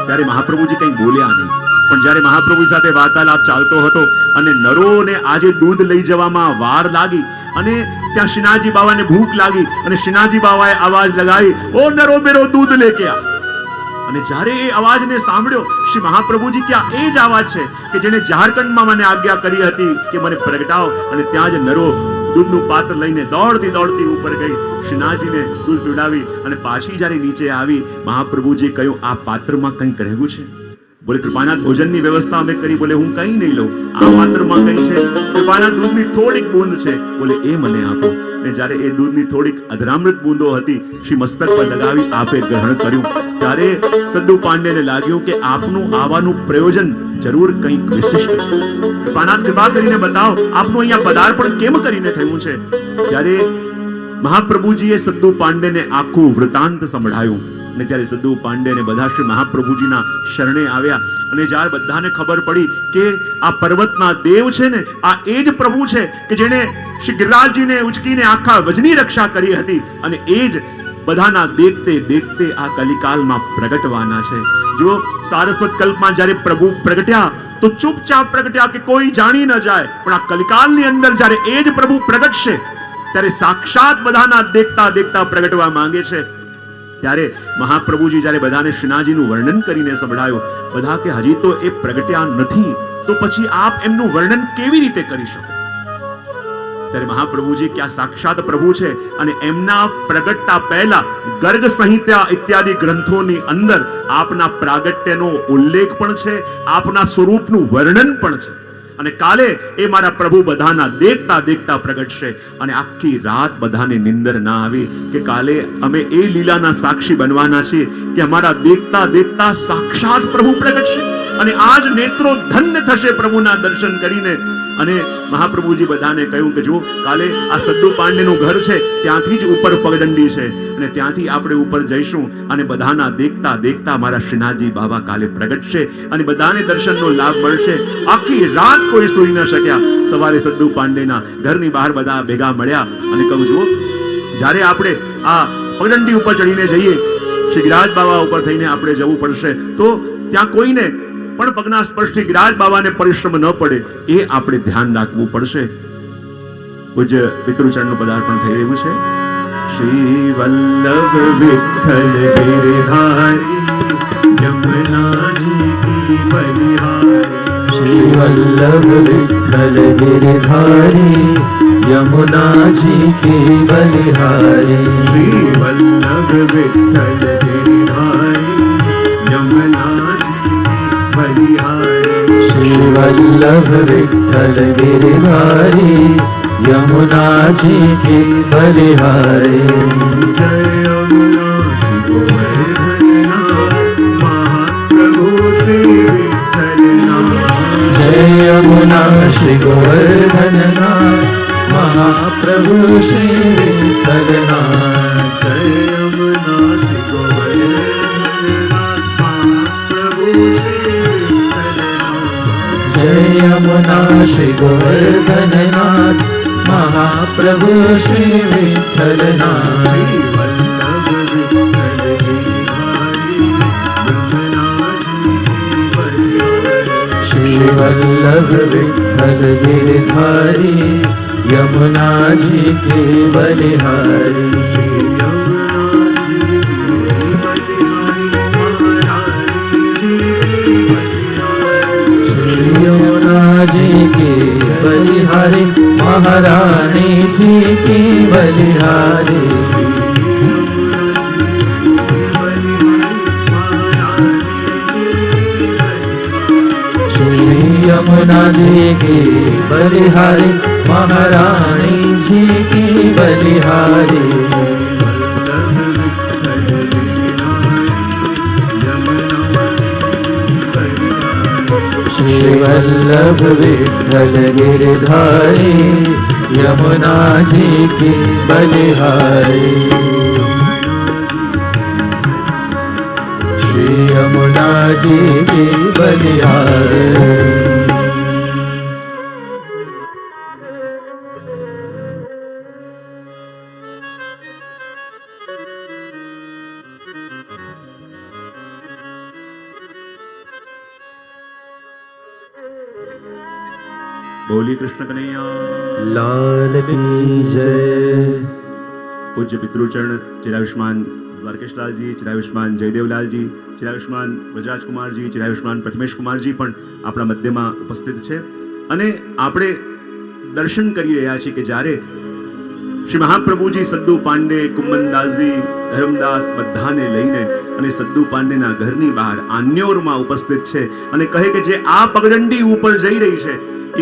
A: ત્યારે મહાપ્રભુજી કંઈ બોલ્યા નહીં. પણ જ્યારે મહાપ્રભુ સાથે વાર્તાલાપ ચાલતો હતો અને નરોને આજે દૂધ લઈ જવામાં વાર લાગી અને ત્યાં શ્રીનાથજી બાવાને ભૂખ લાગી અને શ્રીનાથજી બાવાએ આવાજ લગાવી, ઓ નરો મેરો દૂધ લેકે આ. અને જ્યારે એ અવાજને સાંભળ્યો શ્રી મહાપ્રભુજી કે આ એ જ અવાજ છે કે જેને ઝારખંડમાં મને આજ્ઞા કરી હતી કે મને પ્રગટાવો. અને ત્યાં જ નરો દૂધનું પાત્ર લઈને દોડતી ઉપર ગઈ, શ્રીનાથજીને દૂધ પીવડાવી અને પાછી જ્યારે નીચે આવી મહાપ્રભુજી કહ્યું આ પાત્રમાં કંઈક રહ્યું છે? બોલે કૃપાનાથ ભોજનની વ્યવસ્થા અમે કરી. બોલે હું કંઈ નહીં લઉં, આ પાત્રમાં કંઈ છે? કૃપાનાથ દૂધની થોડીક બૂંદ છે. બોલે એ મને આપો. અને જ્યારે એ દૂધની થોડીક અધરામૃત બૂંદો હતી શ્રી મસ્તક પર લગાવી આપે ગ્રહણ કર્યું. ત્યારે સદ્દુ પાંડેને લાગ્યું કે આપનું આવવાનું પ્રયોજન જરૂર કંઈક વિશિષ્ટ છે. કૃપાનાથ કૃપા કરીને બતાવો આપનું અહીંયા પદાર્પણ કેમ કરીને થયું છે? ત્યારે મહાપ્રભુજીએ સદ્દુ પાંડેને આખું વૃતાંત સંભળાયું. અને ત્યારે સદ્દુ પાંડે ને બધા શ્રી મહાપ્રભુજીના શરણે આવ્યા. અને જ્યારે બધાને ખબર પડી કે આ પર્વતના દેવ છે ને, આ એ જ પ્રભુ છે કે જેણે શ્રી ગિરિરાજજીને ઉચકીને આખા વજની રક્ષા કરી હતી, અને એ જ બધાના દેખતે આ કલિકાલમાં પ્રગટવાના છે. જો સારસ્વત કલ્પમાં જ્યારે પ્રભુ પ્રગટ્યા તો ચૂપચાપ પ્રગટ્યા કે કોઈ જાણી ન જાય, પણ આ કલિકાલની અંદર જ્યારે એ જ પ્રભુ પ્રગટશે ત્યારે સાક્ષાત બધાના દેખતા પ્રગટવા માંગે છે. ત્યારે મહાપ્રભુજી જ્યારે બધાને શ્રીનાથજીનું વર્ણન કરીને સંભળાયો, બધા કે હજી તો એ પ્રગટ્યા નથી, તો પછી આપ એમનું વર્ણન કેવી રીતે કરી શકો? ત્યારે મહાપ્રભુજી ક્યાં સાક્ષાત પ્રભુ છે અને એમના પ્રગટતા પહેલા ગર્ગ સંહિતા ઇત્યાદિ ગ્રંથોની અંદર આપના પ્રાગટ્યનો ઉલ્લેખ પણ છે, આપના સ્વરૂપનું વર્ણન પણ છે. અને કાલે એ મારા પ્રભુ બધાના દેખતા દેખતા પ્રગટશે અને આખી રાત બધાને નિંદર ના આવી કે કાલે અમે એ લીલાના સાક્ષી બનવાના છીએ કે અમારા દેખતા દેખતા સાક્ષાત પ્રભુ પ્રગટશે અને આજ નેત્રો ધન્ય થશે પ્રભુના દર્શન કરીને. અને મહાપ્રભુજી બધાને કહ્યું કે જો કાલે આ સદ્દુ પાંડેનું ઘર છે, ત્યાંથી જ ઉપર પગદંડી છે અને ત્યાંથી આપણે ઉપર જઈશું અને બધાના દેખતા દેખતા મારા શ્રીનાથજી બાબા કાલે પ્રગટશે અને બધાને દર્શનનો લાભ મળશે. આખી રાત કોઈ સૂઈ ન શક્યા. સવારે સદ્દુ પાંડેના ઘરની બહાર બધા ભેગા મળ્યા અને કહું જુઓ, જ્યારે આપણે આ પગદંડી ઉપર ચડીને જઈએ, શ્રી ગિરિરાજ બાબા ઉપર થઈને આપણે જવું પડશે તો ત્યાં કોઈને પણ પગના સ્પર્શથી ગિરિરાજ બાબાને પરિશ્રમ ન પડે એ આપણે ધ્યાન રાખવું પડશે. પૂજ્ય પિતૃચરણનું પદાર્પણ થઈ રહ્યું છે. શ્રી વલ્લભ વિઠ્ઠલ ગિરધારી યમુનાજી કી બલિહારી.
B: શ્રી વલ્લભ વિઠ્ઠલ ગિરધારી યમુનાજી કી બલિહારી.
A: શ્રી વલ્લભ વિઠ્ઠલ ગિરધારી યમુનાજી
B: શ્રી વલ્લભ વિઠ્ઠલ ગિરધારી યમુનાજી કી બલિહારી.
A: જય યમુના શ્રી ગોવર્ધનનાથ મહાપ્રભુ શ્રી વિઠ્ઠલનાથ.
B: જય યમુના શ્રી ગોવર્ધનનાથ મહાપ્રભુ શ્રી વિઠ્ઠલનાથ.
A: જય યમુના શ્રી ગોવર્ધનનાથ મહાપ્રભુ શ્રી વિઠ્ઠલનાથ.
B: જય યમુના શ્રી ગોવર્ધનનાથ મહાપ્રભુ શ્રી વિઠ્ઠલનાથ.
A: શ્રી વલ્લભ વિઠ્ઠલ ગિરધારી યમુનાજી કી બલિહારી.
B: શ્રી યમુનાજી કી બલિહારી મહારાણી જી કી બલિહારી. શ્રી યમુનાજી કી બલિહારી મહારાણી જી કી બલિહારી. શ્રી વલ્લભ વિઠ્ઠલ ગિરધારી યમુનાજી કી બલિહારી. શ્રી યમુનાજી કી બલિહારી.
A: બોલી કૃષ્ણ કનૈયા
B: લાલ કી જય.
A: પૂજ્ય પિતૃચરણ ચિરાયુષ્માન દ્વારકેશલાલજી, ચિરાયુષ્માન જયદેવલાલજી, ચિરાયુષ્માન વજરાજકુમારજી, ચિરાયુષ્માન પ્રથમેશકુમારજી પણ આપણા મધ્યમાં ઉપસ્થિત છે. અને આપણે દર્શન કરી રહ્યા છીએ કે જ્યારે શ્રી મહાપ્રભુજી સદ્દુ પાંડે, કુંબનદાસજી, ધર્મદાસ બધાને લઈને અને સદ્દુ પાંડેના ઘરની બહાર આન્યોરમાં ઉપસ્થિત છે અને કહે કે જે આ પગદંડી ઉપર જઈ રહી છે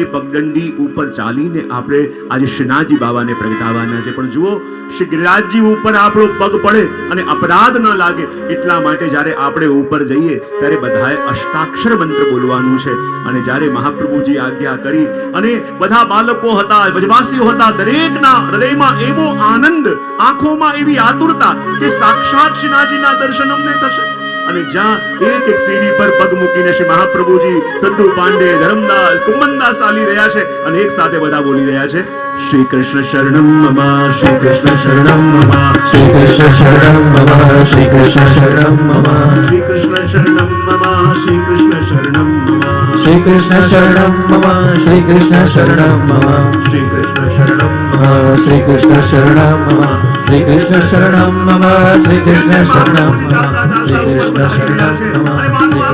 A: એ પગદંડી ઉપર ચાલીને આપણે આજે શ્રીનાથજી બાબાને પ્રગટાવવાના છે. પણ જુઓ, શ્રી ગિરિરાજજી ઉપર આપણો પગ પડે અને અપરાધ ન લાગે એટલા માટે જ્યારે આપણે ઉપર જઈએ ત્યારે બધાએ અષ્ટાક્ષર મંત્ર બોલવાનું છે. અને જ્યારે મહાપ્રભુજી આજ્ઞા કરી અને બધા બાળકો હતા, વ્રજવાસીઓ હતા, દરેકના હૃદયમાં એવો આનંદ, આંખોમાં એવી આતુરતા કે સાક્ષાત શ્રીનાથજીના દર્શન અમને થશે. અને જ્યાં એક એક સીડી પર પગ મૂકીને શ્રી મહાપ્રભુજી સદ્દુ પાંડે, ધર્મદાસ, કુંબનદાસ ચાલી રહ્યા છે અને એક સાથે બધા બોલી રહ્યા છે, શ્રી કૃષ્ણ શરણમ મમ, શ્રી કૃષ્ણ શરણમ મમ,
B: શ્રી કૃષ્ણ શરણમ મમ, શ્રી કૃષ્ણ શરણમ મમ,
A: શ્રી કૃષ્ણ શરણમ મમ, શ્રી કૃષ્ણ શરણમ મમ,
B: શ્રી કૃષ્ણ શરણમ મમ, શ્રી કૃષ્ણ શરણમ મમ,
A: શ્રી કૃષ્ણ શરણમ મમ,
B: શ્રી કૃષ્ણ શરણમ મમ, શ્રી કૃષ્ણ શરણમ મમ, શ્રી કૃષ્ણ શરણમ મમ, શ્રી કૃષ્ણ શરણમ મમ, શ્રી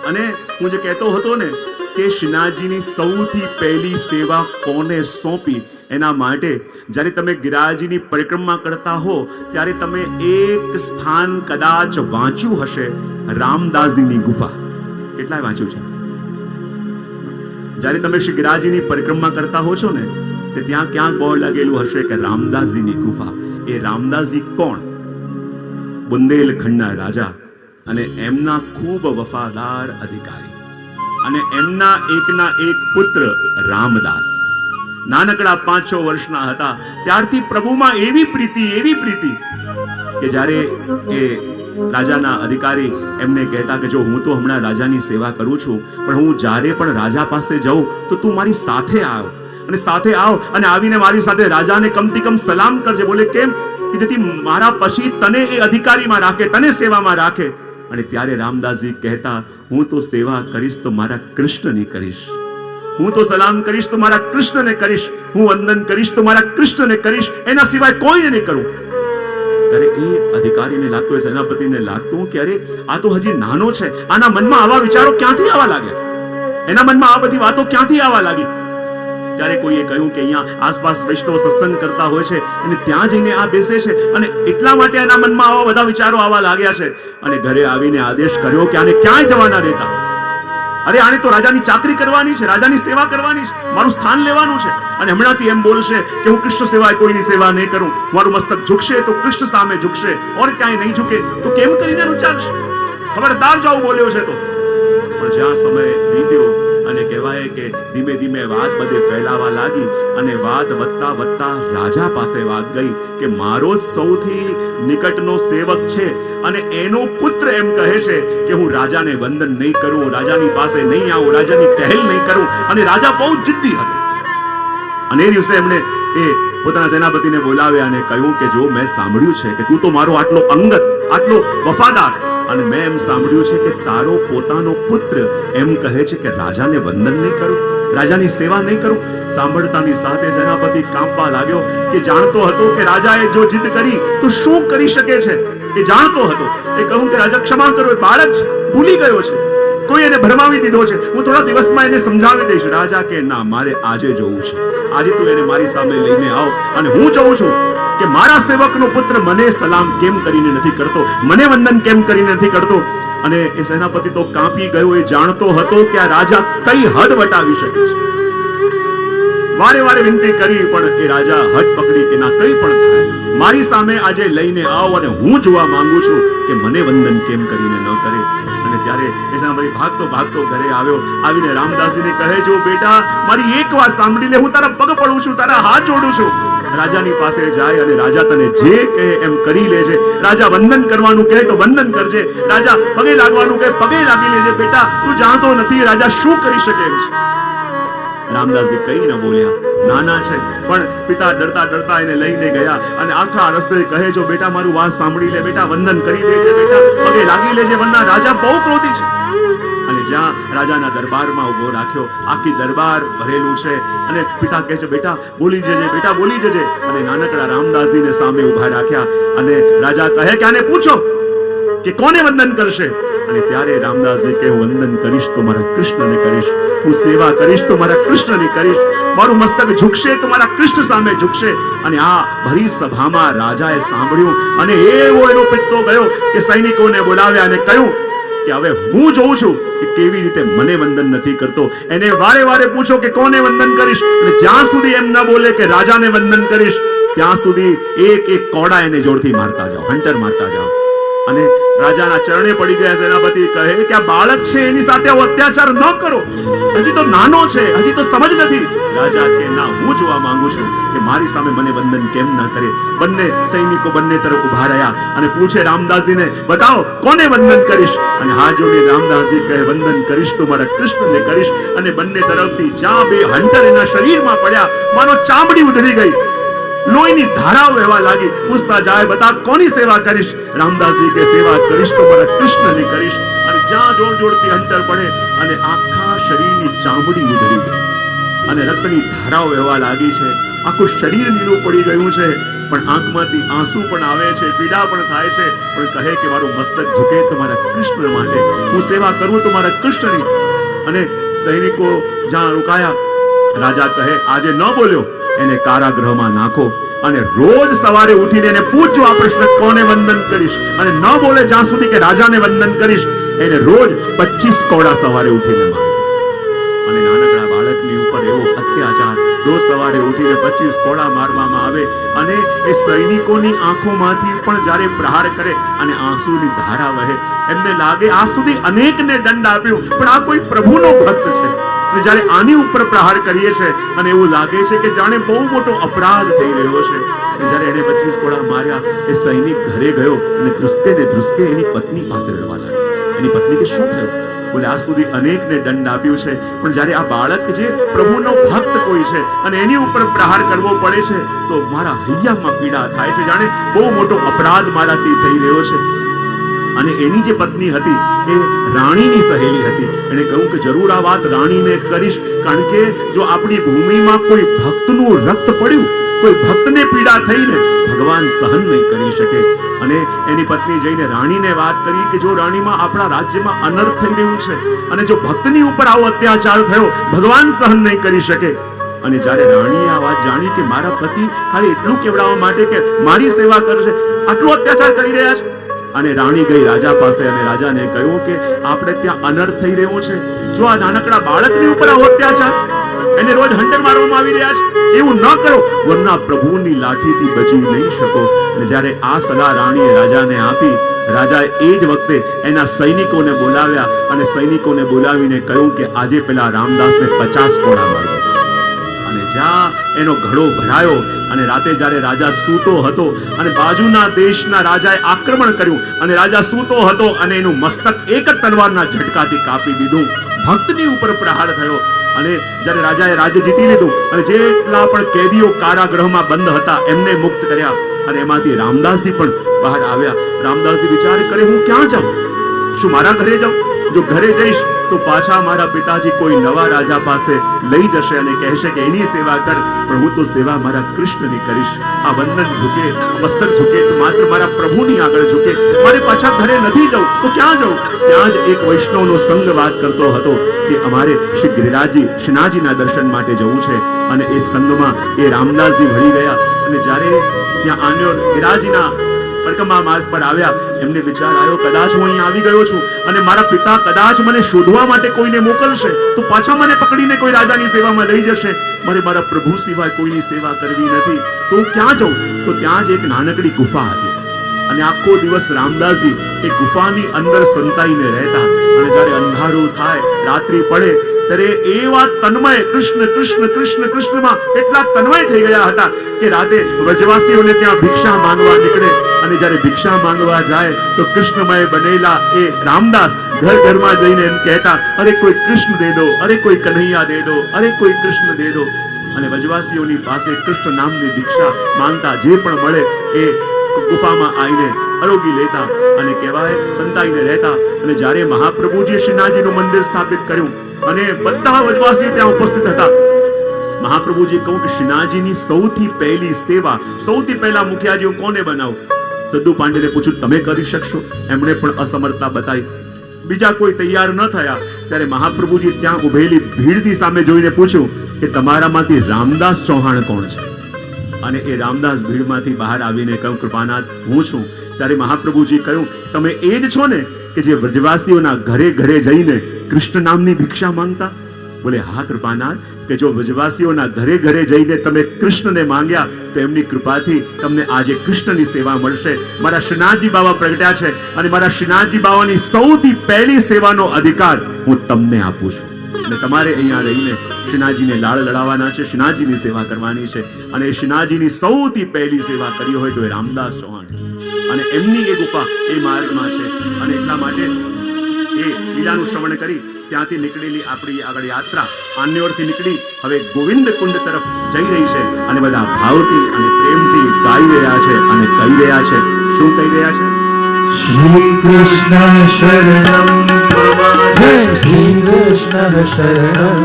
A: અને હું જે કહેતો હતો ને કે શ્રીનાથજીની સૌથી પહેલી સેવા કોને સોંપી, એના માટે જ્યારે તમે ગિરિરાજની પરિક્રમા કરતા હો ત્યારે તમે એક સ્થાન કદાચ વાંચ્યું હશે, રામદાસજીની ગુફા. કેટલાય વાંચ્યું છે? જ્યારે તમે શ્રી ગિરિરાજની પરિક્રમા કરતા હો છો ને તે ત્યાં ક્યાંક બોર્ડ લાગેલું હશે કે રામદાસજીની ગુફા. એ રામદાસજી કોણ? બુંદેલખંડના રાજા અને એમના ખૂબ વફાદાર અધિકારી, અને એમના એકના એક પુત્ર રામદાસ નાનકડા 5-6 વર્ષના હતા ત્યારથી પ્રભુમાં એવી પ્રીતિ કે જ્યારે એ રાજાના અધિકારી એમને કહેતા કે જો હું તો હમણાં રાજાની સેવા કરું છું, પણ હું જ્યારે પણ રાજા પાસે જાઉં તો તું મારી સાથે આવ, અને સાથે આવ અને આવીને મારી સાથે રાજાને કમથી કમ સલામ કરજે. બોલે કેમ? કે જેથી મારા પછી તને એ અધિકારીમાં રાખે, તને સેવામાં રાખે. અને ત્યારે રામદાસજી કહેતા, હું તો સેવા કરીશ તો મારા કૃષ્ણની કરીશ, હું તો સલામ કરીશ તો મારા કૃષ્ણને કરીશ, હું વંદન કરીશ તો મારા કૃષ્ણને કરીશ, એના સિવાય કોઈને નહીં કરું. ત્યારે એ અધિકારીને લાગતું, એ સેનાપતિને લાગતું કે અરે આ તો હજી નાનો છે, આના મનમાં આવા વિચારો ક્યાંથી આવવા લાગ્યા, એના મનમાં આ બધી વાતો ક્યાંથી આવવા લાગી. ત્યારે કોઈએ કહ્યું કે અહીંયા આસપાસ વૈષ્ણવ સત્સંગ કરતા હોય છે અને ત્યાં જઈને આ બેસે છે અને એટલા માટે એના મનમાં આવા બધા વિચારો આવવા લાગ્યા છે. અને ઘરે આવીને આદેશ કર્યો કે આને ક્યાંય જવા ના દેતા. અરે આને તો રાજાની ચાકરી કરવાની છે, રાજાની સેવા કરવાની છે, મારું સ્થાન લેવાનું છે. અને હમણાંથી એમ બોલશે કે હું કૃષ્ણ સિવાય કોઈની સેવા નહીં કરું, મારું મસ્તક ઝૂકશે તો કૃષ્ણ સામે ઝૂકશે, ઓર ક્યાંય નહીં ઝૂકે તો કેમ કરીને ચાલશે? ખબરદાર જાવ બોલ્યો છે તો. પણ જ્યાં સમય વીત્યો અને કહેવાય કે ધીમે ધીમે વાત બધે ફેલાવા લાગી અને વાત વધતા વધતા રાજા પાસે વાત ગઈ કે મારો સૌથી નિકટનો સેવક છે અને એનો પુત્ર એમ કહે છે કે હું રાજાને વંદન નહીં કરું, રાજાની પાસે નહીં આવું, રાજાની ટહેલ નહીં કરું. અને રાજા બહુ જિદ્દી હતો. અને એ દિવસે એમણે એ પોતાના સેનાપતિને બોલાવ્યા અને કહ્યું કે જો મેં સાંભળ્યું છે કે તું તો મારો આટલો અંગત, આટલો વફાદાર, અને મેં એમ સાંભળ્યું છે કે તારો પોતાનો પુત્ર એમ કહે છે કે રાજાને વંદન નહીં કરું, રાજાની સેવા નહીં કરું. સાંભળતાની સાથે સેનાપતિ કાંપવા લાગ્યો કે જાણતો હતો કે રાજાએ જો જીદ કરી તો શું કરી શકે છે, એ જાણતો હતો. એ કહ્યું કે રાજા ક્ષમા કરો, એ બાળક છે, ભૂલી ગયો છે, કોઈ એને ભરમાવી દીધો છે, હું થોડા દિવસમાં એને સમજાવી દઈશ. રાજા કે ના, મારે આજે જોવું છે, આજે તું એને મારી સામે લઈને આવ. અને હું જોઉં છું કે મારા સેવકનો પુત્ર મને સલામ કેમ કરીને નથી કરતો, મને વંદન કેમ કરીને નથી કરતો. અને એ સેનાપતિ તો કાંપી ગયો. એ જાણતો હતો કે આ રાજા કઈ હદ વટાવી શકે છે. વારે વારે વિનંતી કરી પણ એ રાજા હદ પકડી કે ના, કંઈ પણ થાય, મારી સામે આજે લઈને આવ અને હું જોવા માંગુ છું કે મને વંદન કેમ કરીને ન કરે. અને ત્યારે એ સેનાપતિ ભાગતો ભાગતો ઘરે આવ્યો. આવીને રામદાસજીને કહે, જો બેટા મારી એક વાત સાંભળી લે, હું તારા પગ પડું છું, તારા હાથ જોડું છું. રાજાની પાસે જાય અને રાજા તને જે કહે એમ કરી લેજે. રાજા વંદન કરવાનું કહે તો વંદન કરજે, રાજા પગે લાગવાનું કહે પગે લાગી લેજે. બેટા તું જાણતો નથી રાજા શું કરી શકે એમ છે. રામદાસજી કઈ ન બોલ્યા, નાના છે, પણ પિતા ડરતા ડરતા એને લઈને ગયા અને આખા રસ્તે કહે, જો બેટા મારું વાત સાંભળી લે, બેટા વંદન કરી દેજે, બેટા પગે લાગી લેજે, વરના રાજા બહુ ક્રોધી છે. અને જ્યાં રાજાના દરબારમાં ઉભો રાખ્યો, આખી દરબાર ભરેલું છે અને પિતા કહે છે, બેટા બોલી જજે, બેટા બોલી જજે. અને નાનકડા રામદાસજીને સામે ઉભા રાખ્યા અને રાજા કહે કે આને પૂછો કે કોને વંદન કરશે. અને ત્યારે રામદાસજી કહે, હું વંદન કરીશ તો મારા કૃષ્ણને કરીશ, હું સેવા કરીશ તો મારા કૃષ્ણની કરીશ, મારું મસ્તક ઝૂકશે તો મારા કૃષ્ણ સામે ઝૂકશે. અને આ ભરી સભામાં રાજાએ સાંભળ્યું અને એવો એનો પિત્તો ગયો કે સૈનિકોને બોલાવ્યા અને કહ્યું કે હવે હું જોઉં છું કે કેવી રીતે મને વંદન નથી કરતો. એને વારે વારે પૂછો કે કોને વંદન કરીશ, અને જ્યાં સુધી એમ ન બોલે કે રાજાને વંદન કરીશ ત્યાં સુધી એક એક કોડા એને જોરથી મારતા જાઓ, હંટર મારતા જાઓ. અને રાજાના ચરણે પડી ગયા. સેનાપતિ કહે કે આ બાળક છે, એની સાથે આવો અત્યાચાર ન કરો, હજી તો નાનો છે, હજી તો સમજ નથી. રાજા કે ના, હું જોવા માંગુ છું કે મારી સામે મને વંદન કેમ ન કરે. બંને સૈનિકો બંને તરફ ઉભા રહ્યા અને પૂછે રામદાસજીને, બતાવો કોને વંદન કરીશ. અને હાથ જોડી રામદાસજી કહે, વંદન કરીશ તો મારા કૃષ્ણને કરીશ. અને બંને તરફથી જ્યાં બે હંટર એના શરીરમાં પડ્યા, માનો ચામડી ઉધડી ગઈ, લોહીની ધારાઓ વહેવા લાગી. પૂછતા જાય, બતા કોની સેવા કરીશ. રામદાસજી કે સેવા કરીશ તો મારા કૃષ્ણની કરીશ. અને જ્યાં જોર જોરથી અંતર પડે અને આખા શરીરની ચામડી ઉધડી ગઈ અને રક્તની ધારાઓ વહેવા લાગી છે, આખું શરીર નીલું પડી ગયું છે. પણ આંખમાંથી આંસુ પણ આવે છે, પીડા પણ થાય છે, પણ કહે કે મારું મસ્તક ઝુકે તો મારા કૃષ્ણ માટે, હું સેવા કરું તો મારા કૃષ્ણની. અને સૈનિકો જ્યાં રોકાયા, રાજા કહે આજે ન બોલ્યો એને કારાગૃહમાં નાખો અને રોજ સવારે ઉઠીને એને પૂછજો આ પ્રશ્ન કોને વંદન કરીશ, અને ન બોલે જ્યાં સુધી કે રાજાને વંદન કરીશ, એને રોજ 25 કોડા સવારે ઉઠીને મારજો. અને નાનકડા બાળકની ઉપર એવો અત્યાચાર, રોજ સવારે ઉઠીને 25 કોડા મારવામાં આવે. અને એ સૈનિકોની આંખોમાંથી પણ જ્યારે પ્રહાર કરે અને આંસુની ધારા વહે, એમને લાગે આ સુધી અનેકને દંડ આપ્યો પણ આ કોઈ પ્રભુનો ભક્ત છે. અને જ્યારે આની ઉપર પ્રહાર કરીએ છે અને એવું લાગે છે કે જાણે બહુ મોટો અપરાધ થઈ રહ્યો છે. જ્યારે એને 25 કોડા માર્યા, એ સૈનિક ઘરે ગયો અને ધ્રુસકે એની પત્ની પાસે રડવા લાગ્યો. એની પત્ની કે શું થયું? બોલે આજ સુધી અનેકને દંડ આપ્યું છે પણ જ્યારે આ બાળક જે પ્રભુનો ભક્ત કોઈ છે અને એની ઉપર પ્રહાર કરવો પડે છે તો મારા હૈયામાં પીડા થાય છે, જાણે બહુ મોટો અપરાધ મારાથી થઈ રહ્યો છે. અને એની જે પત્ની હતી એ રાણીની સહેલી હતી. એને કહ્યું કે જરૂર આ વાત રાણીને કરીશ, કારણ કે જો આપણી ભૂમિમાં કોઈ ભક્તનું રક્ત પડ્યું, કોઈ ભક્તને પીડા થઈને ભગવાન સહન નહીં કરી શકે. અને એની પત્ની જઈને રાણીને વાત કરી કે જો રાણીમાં આપણા રાજ્યમાં અનર્થ થઈ રહ્યું છે અને જો ભક્તની ઉપર આવો અત્યાચાર થયો, ભગવાન સહન નહીં કરી શકે. અને જ્યારે રાણીએ આ વાત જાણી કે મારા પતિ ખાલી એટલું કહેવડાવવા માટે કે મારી સેવા કરશે આટલો અત્યાચાર કરી રહ્યા છે, અને રાણી ગઈ રાજા પાસે અને રાજાને કહ્યું કે આપણે ત્યાં અનર્થ થઈ રહ્યો છે, જો આ નાનકડા બાળકની ઉપર આવો અત્યાચાર, એને રોજ હંટર મારવામાં આવી રહ્યા છે, એવું ન કરો વરના પ્રભુની લાઠીથી બચી નહીં શકો. અને જ્યારે આ સલાહ રાણીએ રાજાને આપી, રાજાએ એ જ વખતે એના સૈનિકોને બોલાવ્યા અને સૈનિકોને બોલાવીને કહ્યું કે આજે પેલા રામદાસને 50 કોડા મારજો. અને જ્યાં એનો ઘડો ભરાયો અને રાતે જ્યારે રાજા સૂતો હતો અને બાજુના દેશના રાજાએ આક્રમણ કર્યું અને રાજા સૂતો હતો અને એનું મસ્તક એક જ તલવારના ઝટકાથી કાપી દીધું. ભક્તની ઉપર પ્રહાર થયો. અને જ્યારે રાજાએ રાજ્ય જીતી લીધું અને જેટલા પણ કેદીઓ કારાગૃહમાં બંધ હતા એમને મુક્ત કર્યા અને એમાંથી રામદાસજી પણ બહાર આવ્યા. રામદાસજી વિચાર કરે હું ક્યાં જાઉં? શું મારા ઘરે જાઉં? જો ઘરે જઈશ તો પાછા મારા પિતાજી કોઈ નવા રાજા પાસે લઈ જશે અને કહેશે કે એની સેવા કર, પણ હું તો સેવા મારા કૃષ્ણની કરીશ. આ વંદન ઝૂકે, મસ્તક ઝૂકે તો માત્ર મારા પ્રભુની આગળ ઝૂકે. મારે પાછા ઘરે નથી જવું તો ક્યાં જવું? ત્યાં જ એક વૈષ્ણવનો સંઘ વાત કરતો હતો કે અમારે શ્રી ગિરિરાજજી શ્રીનાથજીના દર્શન માટે જવું છે. અને એ સંઘમાં એ રામદાસજી ભળી ગયા અને જ્યારે ત્યાં આન્યો ગિરિરાજજીના પડકમા માર્ગ પર આવ્યા, એમને વિચાર આવ્યો કદાચ હું અહીંયા આવી ગયો છું અને મારા પિતા કદાચ મને શોધવા માટે કોઈને મોકલશે તો પાછા મને પકડીને કોઈ રાજાની સેવામાં લઈ જશે. મારે મારા પ્રભુ સિવાય કોઈની સેવા કરવી નથી, તો હું ક્યાં જાઉં? તો ત્યાં જ એક નાનકડી ગુફા હતી અને આખો દિવસ રામદાસજી એ ગુફાની અંદર સંતાઈને રહેતા. અને જ્યારે અંધારું થાય, રાત્રિ પડે ત્યારે એવા તન્મય કૃષ્ણ કૃષ્ણ કૃષ્ણ કૃષ્ણમાં એટલા તન્મય થઈ ગયા હતા કે રાતે વ્રજવાસીઓને ત્યાં ભિક્ષા માંગવા નીકળે અને જ્યારે ભિક્ષા માંગવા જાય તો કૃષ્ણમય બનેલા એ રામદાસ ઘર ઘરમાં જઈને એમ કહેતા, અરે કોઈ કૃષ્ણ દે દો, અરે કોઈ કન્હૈયા દે દો, અરે કોઈ કૃષ્ણ દે દો. અને વ્રજવાસીઓની પાસે કૃષ્ણ નામની ભિક્ષા માંગતા, જે પણ મળે એ ગુફામાં આવીને આરોગી લેતા અને કહેવાય સંતાઈને રહેતા. અને જ્યારે મહાપ્રભુજી શ્રીનાથજીનું મંદિર સ્થાપિત કર્યું અને બધા વ્રજવાસી ત્યાં ઉપસ્થિત હતા, મહાપ્રભુજી કહું કે શ્રીનાથજીની સૌથી પહેલી સેવા, સૌથી પહેલા મુખિયાજી કોને બનાવું? સદ્દુ પાંડેને પૂછ્યું તમે કરી શકશો? એમણે પણ અસમર્થતા બતાવી. બીજા કોઈ તૈયાર ન થયા ત્યારે મહાપ્રભુજી ત્યાં ઉભેલી ભીડની સામે જોઈને પૂછ્યું કે તમારામાંથી રામદાસ ચૌહાણ કોણ છે? અને એ રામદાસ ભીડમાંથી બહાર આવીને કહ્યું કૃપાનાથ હું છું. ત્યારે મહાપ્રભુજી કહ્યું તમે એ જ છો ને કે જે વ્રજવાસીઓના ઘરે ઘરે જઈને કૃષ્ણ નામની ભિક્ષા માંગતા? બોલે હા કૃપાનાથ, કે જો વ્રજવાસીઓના ઘરે ઘરે જઈને તમે કૃષ્ણને માંગ્યા તો એમની કૃપાથી તમને આજે કૃષ્ણની સેવા મળશે. મારા શ્રીનાથજી બાવા પ્રગટ્યા છે અને મારા શ્રીનાથજી બાવાની સૌથી પહેલી સેવાનો અધિકાર હું તમને આપું છું. અને તમારે અહીંયા રહીને શ્રીનાથજીને લાડ લડાવવાના છે, શ્રીનાથજીની સેવા કરવાની છે. અને શ્રીનાથજીની સૌથી પહેલી સેવા કરી હોય તો એ રામદાસ ચૌહાણ અને એમની એ ગુફા એ માર્ગમાં છે. અને એટલા માટે એ લીલાનું શ્રવણ કરી ત્યાંથી નીકળેલી આપણી આગળ યાત્રા આન્યોરથી નીકળી હવે ગોવિંદ કુંડ તરફ જઈ રહી છે. અને બધા ભાવથી અને પ્રેમથી ગાઈ રહ્યા છે અને કહી રહ્યા છે. શું કહી રહ્યા છે?
B: શ્રી કૃષ્ણ શરણમ જય શ્રી કૃષ્ણ શરણમ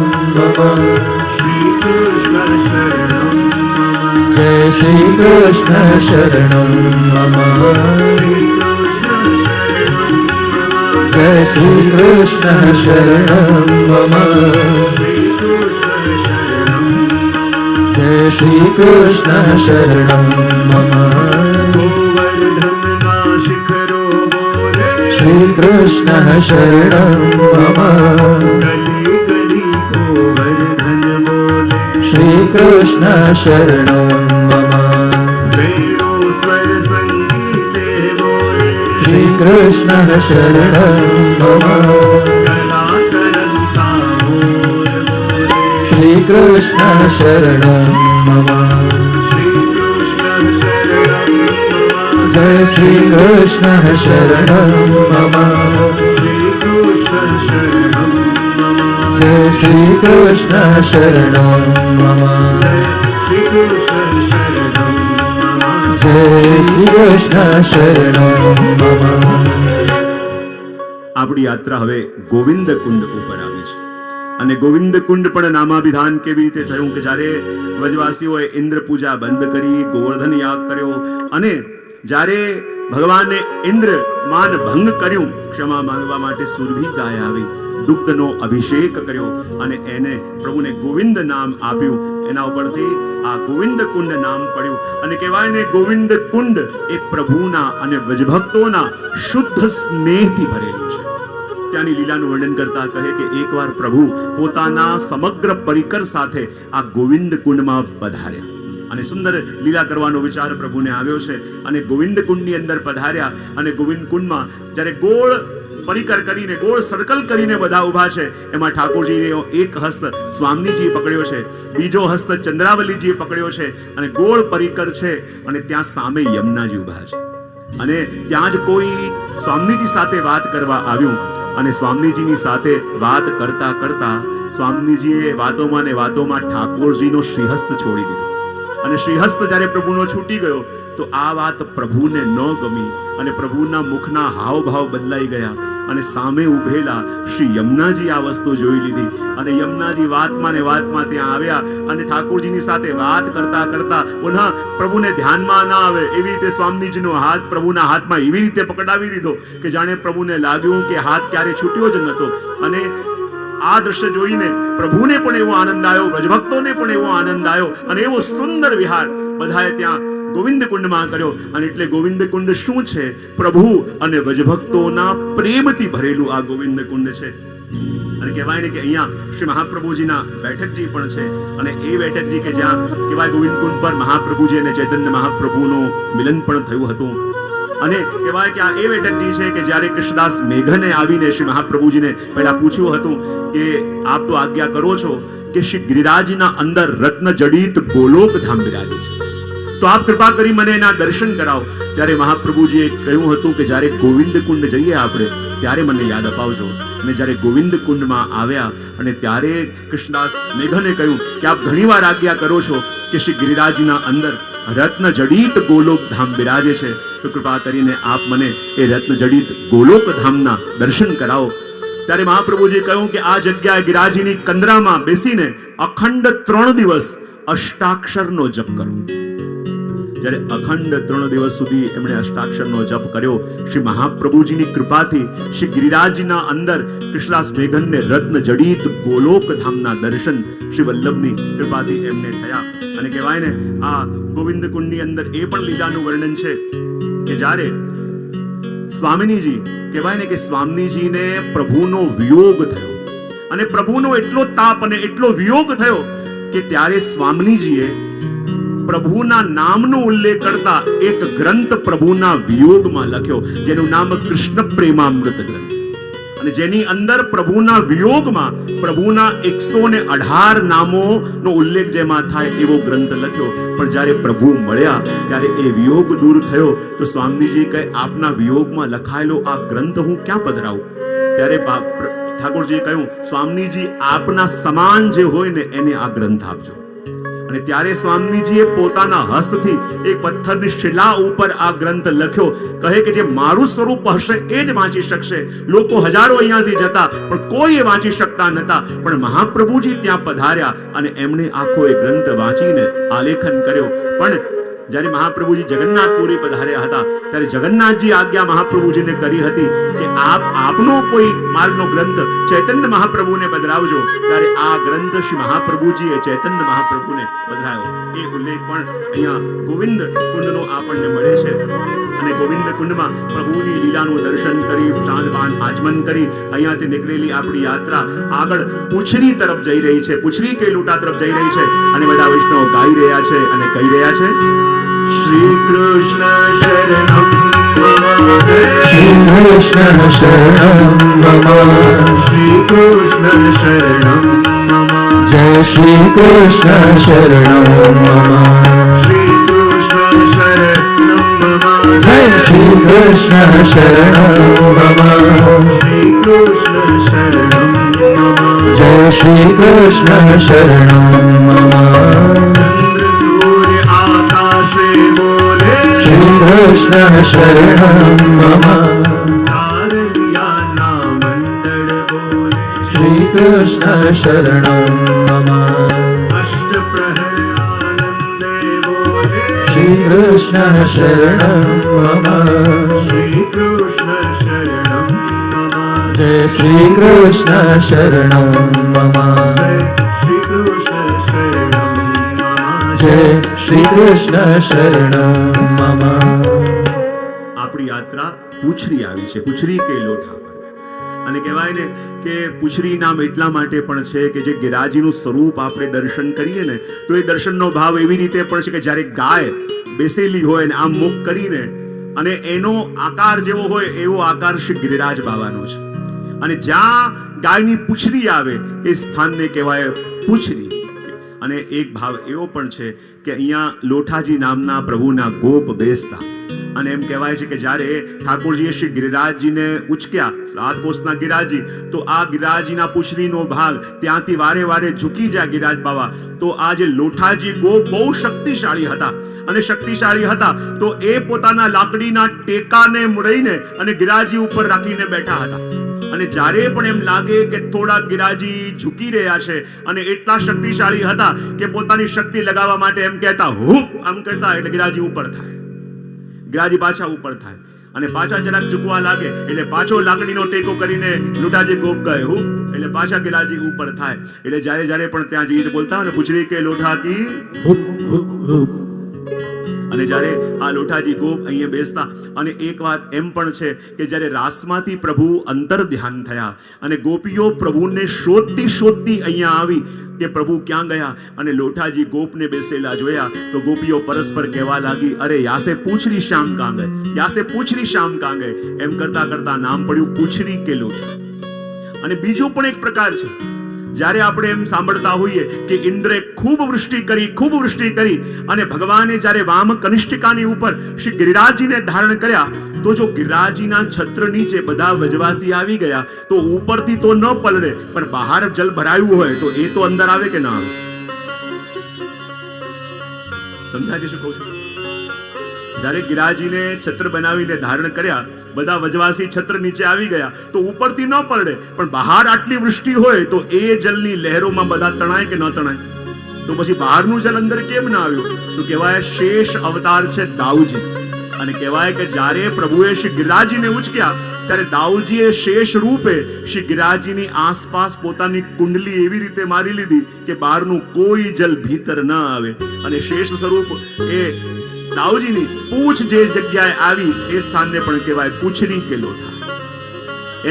A: શ્રી કૃષ્ણ શરણમ
B: જય શ્રી કૃષ્ણ શરણમ મમ જય શ્રી કૃષ્ણ શરણમ મમ જય શ્રી કૃષ્ણ શરણમ મમ શ્રી કૃષ્ણ શરણમ મમ શ્રી કૃષ્ણ શરણમ મમ શ્રી કૃષ્ણ શરણમ મમ શ્રી કૃષ્ણ શરણમ મમ જય શ્રી કૃષ્ણ શરણમ મમ જય શ્રી કૃષ્ણ શરણમ મમ જય શ્રી કૃષ્ણ શરણમ મમ.
A: આપણી યાત્રા હવે ગોવિંદ કુંડ ઉપર આવી છે અને ગોવિંદ કુંડ પણ નામાભિધાન કેવી રીતે થયું કે જ્યારે વ્રજવાસીઓએ ઇન્દ્ર પૂજા બંધ કરી, ગોવર્ધન યાગ કર્યો અને જ્યારે ભગવાને ઇન્દ્ર માન ભંગ કર્યું, ક્ષમા માંગવા માટે સુરભી ગાય આવી, દુગ્ધનો અભિષેક કર્યો અને એને પ્રભુને ગોવિંદ નામ આપ્યું. એના ઉપરથી આ ગોવિંદ કુંડ નામ પડ્યું અને કહેવાય ને ગોવિંદ કુંડ એ પ્રભુના અને વ્રજભક્તોના શુદ્ધ સ્નેહથી ભરેલું છે. ત્યાંની લીલાનું વર્ણન કરતા કહે કે એકવાર પ્રભુ પોતાના સમગ્ર પરિકર સાથે આ ગોવિંદ કુંડમાં પધાર્યા અને સુંદર લીલા કરવાનો વિચાર પ્રભુને આવ્યો છે અને ગોવિંદ કુંડની અંદર પધાર્યા અને ગોવિંદ કુંડમાં જ્યારે ગોળ પરિકર કરીને, ગોળ સર્કલ કરીને બધા ઊભા છે, એમાં ઠાકોરજીનો એક હસ્ત સ્વામીજીએ પકડ્યો છે, બીજો હસ્ત ચંદ્રાવલીજીએ પકડ્યો છે અને ગોળ પરિકર છે અને ત્યાં સામે યમુનાજી ઊભા છે અને ત્યાં જ કોઈ સ્વામીજી સાથે વાત કરવા આવ્યું અને સ્વામીજીની સાથે વાત કરતા કરતા સ્વામીજીએ વાતોમાં ને વાતોમાં ઠાકોરજીનો શ્રીહસ્ત છોડી દીધો અને શ્રીહસ્ત જ્યારે પ્રભુનો છૂટી ગયો તો આ વાત પ્રભુને ન ગમી અને પ્રભુના મુખના હાવભાવ બદલાઈ ગયા અને સામે ઉભેલા શ્રી યમુનાજી આ વસ્તુ જોઈ લીધી અને યમુનાજી વાતમાં ને વાતમાં ત્યાં આવ્યા અને ઠાકોરજીની સાથે વાત કરતા કરતા પુનઃ પ્રભુને ધ્યાનમાં ના આવે એવી રીતે સ્વામીજીનો હાથ પ્રભુના હાથમાં એવી રીતે પકડાવી દીધો કે જાણે પ્રભુને લાગ્યું કે હાથ ક્યારે છૂટ્યો જ નહોતો. અને આ દ્રશ્ય જોઈને પ્રભુને પણ એવો આનંદ આવ્યો, વ્રજભક્તોને પણ એવો આનંદ આવ્યો અને એવો સુંદર વિહાર બધાએ ત્યાં ગોવિંદ કુંડમાં કર્યો. અને એટલે ગોવિંદ કુંડ શું છે? પ્રભુ અને વ્રજભક્તોના પ્રેમથી ભરેલું આ ગોવિંદ કુંડ છે. અને કહેવાય ને કે અહીંયા શ્રી મહાપ્રભુજીના બેઠકજી પણ છે અને એ બેઠકજી કે જ્યાં કહેવાય ગોવિંદ કુંડ પર મહાપ્રભુજી અને ચૈતન્ય મહાપ્રભુનું મિલન પણ થયું હતું. અને કહેવાય કે આ એ બેઠકજી છે કે જ્યારે કૃષ્ણદાસ મેઘને આવીને શ્રી મહાપ્રભુજીને પહેલા પૂછ્યું હતું કે આપ તો આજ્ઞા કરો છો કે શ્રી ગિરિરાજના અંદર રત્ન જડિત ગોલોક ધામ બિરાજે છે, તો આપ કૃપા કરી મને એના દર્શન કરાવો. ત્યારે મહાપ્રભુજીએ કહ્યું હતું કે જ્યારે ગોવિંદ કુંડ જઈએ આપણે ત્યારે મને યાદ અપાવજો. અને જ્યારે ગોવિંદ કુંડમાં આવ્યા અને ત્યારે કૃષ્ણદાસ મેઘને કહ્યું કે આપ ઘણીવાર આજ્ઞા કરો છો કે શ્રી ગિરિરાજના અંદર રત્ન જડિત ગોલોક ધામ બિરાજે છે, તો કૃપા કરીને આપ મને એ રત્ન જડિત ગોલોક ધામના દર્શન કરાવો. ત્યારે મહાપ્રભુજીએ કહ્યું કે આ જગ્યાએ ગિરાજીની કંદરામાં બેસીને અખંડ 3 દિવસ અષ્ટાક્ષરનો જપ કરો. જ્યારે અખંડ 3 દિવસ સુધી એમણે અષ્ટાક્ષરનો જપ કર્યો, શ્રી મહાપ્રભુજીની કૃપાથી શ્રી ગિરિરાજના અંદર કૃષ્ણદાસ મેઘનને રત્ન જડિત ગોલોક ધામના દર્શન શ્રી વલ્લભની કૃપાથી એમને થયા. અને કહેવાય ને આ ગોવિંદ કુંડની અંદર એ પણ લીલાનું વર્ણન છે કે જ્યારે સ્વામિનીજી કહેવાય ને કે સ્વામીજીને પ્રભુનો વિયોગ થયો અને પ્રભુનો એટલો તાપ અને એટલો વિયોગ થયો કે ત્યારે સ્વામીજીએ પ્રભુના નામનો ઉલ્લેખ કરતા એક ગ્રંથ પ્રભુના વિયોગમાં લખ્યો જેનું નામ કૃષ્ણ પ્રેમામૃત ગ્રંથ. અને જેની અંદર પ્રભુના વિયોગમાં પ્રભુના 118 નામોનો ઉલ્લેખ જેમાં થાય એવો ગ્રંથ લખ્યો. પણ જ્યારે પ્રભુ મળ્યા ત્યારે એ વિયોગ દૂર થયો તો સ્વામીજી કહે આપના વિયોગમાં લખાયેલો આ ગ્રંથ હું ક્યાં પધરાવું? ત્યારે ઠાકોરજીએ કહ્યું સ્વામીજી આપના સમાન જે હોય ને એને આ ગ્રંથ આપજો. અને ત્યારે સ્વામીજીએ પોતાના હસ્તથી એક પથ્થરની શિલા ઉપર આ ગ્રંથ લખ્યો. કહે કે જે મારું સ્વરૂપ હશે એ જ વાંચી શકશે. લોકો હજારો અહીંયાથી જતા પણ કોઈ એ વાંચી શકતા નતા. પણ મહાપ્રભુજી ત્યાં પધાર્યા અને એમણે આખો એ ગ્રંથ વાંચીને આલેખન કર્યો. પણ જ્યારે મહાપ્રભુજી જગન્નાથપુરી પધાર્યા હતા ત્યારે જગન્નાથજી આજ્ઞા મહાપ્રભુજીને કરી હતી કે આપનો કોઈ માર્ગનો ગ્રંથ ચૈતન્ય મહાપ્રભુને પધરાવજો. ત્યારે આ ગ્રંથ શ્રી મહાપ્રભુજીએ ચૈતન્ય મહાપ્રભુને પધરાયો. એ ઉલ્લેખ પણ અહીંયા ગોવિંદ કુંડનો આપણને મળે છે. અને ગોવિંદ કુંડમાં પ્રભુની લીલાનું દર્શન કરી ચાંદપાન આચમન કરી અહીંયાથી નીકળેલી આપણી યાત્રા આગળ પુછરી તરફ જઈ રહી છે. પુછરી કે લોટા તરફ જઈ રહી છે અને બધા વૈષ્ણવો ગાઈ રહ્યા છે અને કહી રહ્યા છે શ્રી કૃષ્ણ શરણમ મમ
B: શ્રી કૃષ્ણ શરણમ મમ
A: શ્રી કૃષ્ણ શરણમ મમ
B: જય શ્રી કૃષ્ણ શરણમ મમ
A: શ્રી કૃષ્ણ શરણમ મમ
B: જય શ્રી કૃષ્ણ શરણમ મમ
A: શ્રી કૃષ્ણ શરણમ મમ
B: જય શ્રી કૃષ્ણ શરણમ મમ
A: ચંદ્ર સૂર્ય આકાશે બોલે
B: શ્રી કૃષ્ણ શરણમ મમ
A: તારલિયાના મંડળ બોલે
B: શ્રી કૃષ્ણ શરણમ મમ
A: અષ્ટપ્રહર આનંદે બોલે
B: શ્રી કૃષ્ણ શરણમ મમ
A: શ્રી કૃષ્ણ શરણમ મમ
B: જય શ્રી કૃષ્ણ શરણમ મમ
A: જય શ્રી કૃષ્ણ શરણમ મમ
B: જય શ્રી કૃષ્ણ શરણમ મમ
A: આપણી યાત્રા પુછરી આવી છે. પુછરી કે લોઠા પર. અને કહેવાય ને કે પુછરી નામ એટલા માટે પણ છે કે જે ગિરાજીનું સ્વરૂપ આપણે દર્શન કરીએ ને તો એ દર્શનનો ભાવ એવી રીતે પણ છે કે જ્યારે ગાય બેસેલી હોય ને આમ મુખ કરીને અને એનો આકાર જેવો હોય એવો આકાર શ્રી ગિરિરાજ બાવાનો છે. અને જ્યાં ગાયની પૂંછડી આવે એ સ્થાનને કહેવાય પૂંછડી. અને એક ભાવ એવો પણ છે કે અહીંયા લોઠાજી નામના પ્રભુના ગોપ બેસતા. અને એમ કહેવાય છે કે જ્યારે ઠાકોરજીએ શ્રી ગિરિરાજજીને ઉચક્યા 7 કોસના ગિરાજી તો આ ગિરાજીના પૂંછડીનો ભાગ ત્યાંથી વારે વારે ઝૂકી જાય ગિરાજ બાવા. તો આ જે લોઠાજી ગોપ બહુ શક્તિશાળી હતા અને શક્તિશાળી હતા તો એ પોતાના લાકડીના ટેકાને મુડાઈને અને ગિરાજી ઉપર રાખીને બેઠા હતા. અને જ્યારે પણ એમ લાગે કે થોડા ગિરાજી ઝૂકી રહ્યા છે અને એટલા શક્તિશાળી હતા કે પોતાની શક્તિ લગાવવા માટે એમ કહેતા હુપ આમ કરતા એટલે ગિરાજી ઉપર થાય. ગિરાજી પાછા ઉપર થાય અને પાછા જરાક ઝૂકવા લાગે એટલે પાછો લાકડીનો ટેકો કરીને લોઠાજી ગોપ કહે હુપ એટલે પાછા ગિરાજી ઉપર થાય. એટલે જ્યારે પણ ત્યાં જઈને બોલતા અને પૂછડી કે લોઠા કી હુપ હુપ હુપ. અને જ્યારે આ લોઠાજી ગોપ અહીંયા બેસતા. અને એક વાત એમ પણ છે કે જ્યારે રાસમાંથી પ્રભુ અંતર ધ્યાન થયા અને ગોપીઓ પ્રભુને શોધતી અહીંયા આવી કે પ્રભુ ક્યાં ગયા અને લોઠાજી ગોપને બેસેલા જોયા તો ગોપીઓ પરસ્પર કહેવા લાગી અરે યાસે પૂછરી શ્યામ કાં ગયે, યાસે પૂછરી શ્યામ કાં ગયે. એમ કરતા કરતા નામ પડ્યું પૂછરી કે લોઠા. અને બીજો પણ એક પ્રકાર છે જ્યારે આપણે એમ સાંભળતા હોઈએ કે ઇન્દ્રે ખૂબ વૃષ્ટિ કરી અને ભગવાને જ્યારે વામ કનિષ્ઠિકાની ઉપર શ્રી ગિરિરાજજીને ધારણ કર્યા તો જો ગિરિરાજજીના છત્ર નીચે બધા વ્રજવાસી આવી ગયા તો ઉપરથી તો ન પલળે પણ બહાર જલ ભરાયું હોય તો એ તો અંદર આવે કે ના આવે? સમજાય છે શું કહું છું? જ્યારે ગિરિરાજજીને છત્ર બનાવીને ધારણ કર્યા બધા વ્રજવાસી છત્ર નીચે આવી ગયા તો ઉપરથી ન પડે પણ બહાર આટલી વૃષ્ટિ હોય તો એ જલની લહેરોમાં બધા તણાય કે ન તણાય? તો પછી બહારનું જલ અંદર કેમ ના આવ્યું? તો કહેવાય શેષ અવતાર છે દાઉજી. અને કહેવાય કે જ્યારે પ્રભુએ શ્રી ગિરિરાજજીને ઉચક્યા ત્યારે દાઉજીએ શેષ રૂપે શ્રી ગિરિરાજજીની આસપાસ પોતાની કુંડલી એવી રીતે મારી લીધી કે બહારનું કોઈ જલ ભીતર ન આવે. અને શેષ સ્વરૂપ એ દાઉજીની પૂંછ જે જગ્યાએ આવી એ સ્થાનને પણ કહેવાય પૂંછરી કે લોઠા.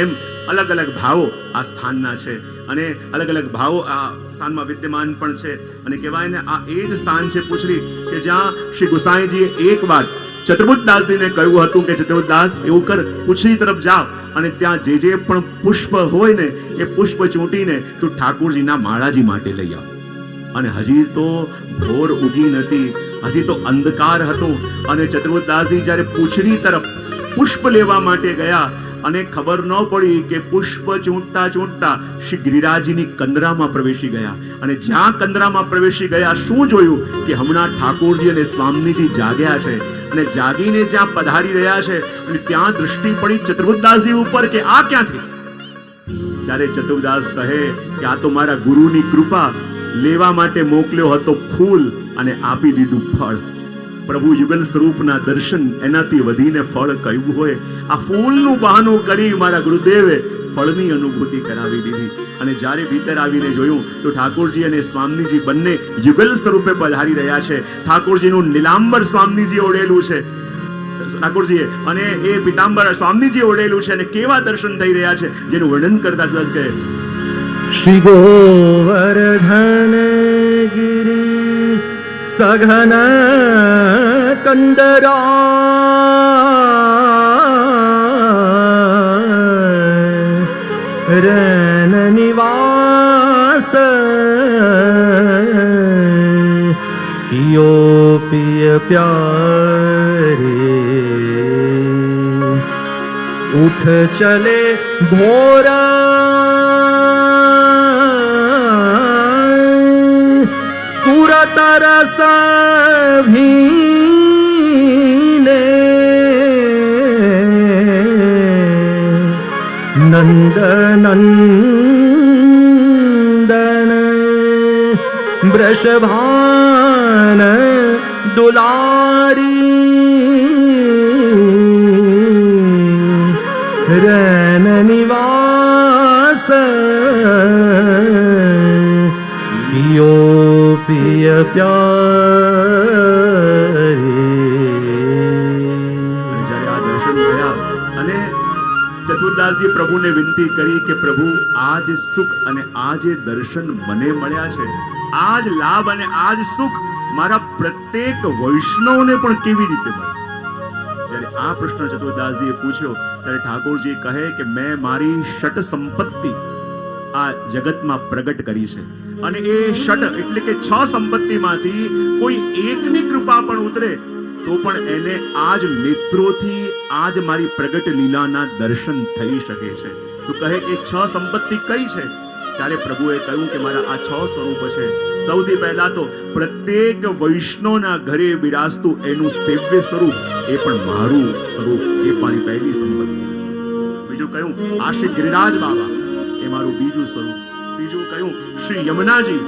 A: એમ અલગ અલગ ભાવો આ સ્થાનના છે અને અલગ અલગ ભાવો આ સ્થાનમાં વિદ્યમાન પણ છે. અને કહેવાય ને આ એ જ સ્થાન છે પૂંછરી કે જ્યાં શ્રી ગુસાઈજીએ એક વાર ચતુર્બુદ્ધદાસજીને કહ્યું હતું કે ચતુર્બુદ્ધદાસ એવું કર પૂંછરી તરફ જાઓ અને ત્યાં જે પણ પુષ્પ હોય ને એ પુષ્પ ચૂંટીને તું ઠાકોરજીના માળાજી માટે લઈ આવ. અને હજી તો ભોર ઉગી નથી, હજી તો અંધકાર હતો. અને ચતુર્બુદ્ધદાસજી જ્યારે પૂંછડી તરફ પુષ્પ લેવા માટે ગયા અને ખબર ન પડી કે પુષ્પ ચૂંટતા શ્રી ગિરિરાજજીની કંદરામાં પ્રવેશી ગયા અને જ્યાં કંદરામાં પ્રવેશી ગયા શું જોયું કે હમણાં ઠાકોરજી અને સ્વામીજી જાગ્યા છે અને જાગીને જ્યાં પધારી રહ્યા છે અને ત્યાં દૃષ્ટિ પડી ચતુર્દાસજી ઉપર કે આ ક્યાંથી. ત્યારે ચતુર્દાસ કહે કે આ તો મારા ગુરુની કૃપા, લેવા માટે મોકલ્યો હતો ફૂલ અને આપી દીધું ફળ. પ્રભુ યુગલ સ્વરૂપના દર્શન, એનાથી વધીને ફળ કયું હોય. આ ફૂલનું બહાનું કરી મારા ગુરુદેવે ફળની અનુભૂતિ કરાવી દીધી. અને જ્યારે ભીતર આવીને જોયું તો ઠાકોરજી અને સ્વામીજી બંને યુગલ સ્વરૂપે પધારી રહ્યા છે. ઠાકોરજીનું નીલાંબર સ્વામીજી ઓઢેલું છે ઠાકોરજીએ, અને એ પીતાંબર સ્વામીજી ઓઢેલું છે, અને કેવા દર્શન થઈ રહ્યા છે જેનું વર્ણન કરતા જ કહે
B: શ્રી ગોવર્ધન ગિરી સઘન કંદરા રન નિવાસ કિયો પિય પ્યારે ઉઠ ચલે ભોરા સુરત રસ ભીને નંદ નંદન વૃષભાન દુલારી રન નિવાસ કિયો પિય પ્યારે.
A: જ્યારે આ દર્શન થયા અને ચતુર્દાસજી પ્રભુને વિનંતી કરી કે પ્રભુ આ જે સુખ અને આ જે દર્શન મને મળ્યા છે, આ જ લાભ અને આ જ સુખ મારા પ્રત્યેક વૈષ્ણવને પણ કેવી રીતે મળે. જ્યારે આ પ્રશ્ન ચતુર્દાસજીએ પૂછ્યો ત્યારે ઠાકોરજી કહે કે મેં મારી ષટ સંપત્તિ આ જગતમાં પ્રગટ કરી છે, અને એ ષટ એટલે કે 6 સંપત્તિમાંથી કોઈ એકની કૃપા પણ ઉતરે તો પણ એને આજ નેત્રોથી આજ મારી પ્રગટ લીલાના દર્શન થઈ શકે છે. તો કહે કે 6 સંપત્તિ કઈ છે? ત્યારે પ્રભુએ કહ્યું કે મારા આ 6 સ્વરૂપ છે. સૌથી પહેલા તો પ્રત્યેક વૈષ્ણવના ઘરે બિરાજતું એનું સેવ્ય સ્વરૂપ, એ પણ મારું સ્વરૂપ, એ મારી પહેલી સંપત્તિ. બીજું કહ્યું આ શ્રી ગિરિરાજ બાબા, એ મારું બીજું સ્વરૂપ. ત્રીજું કહ્યું શ્રી યમુનાજી,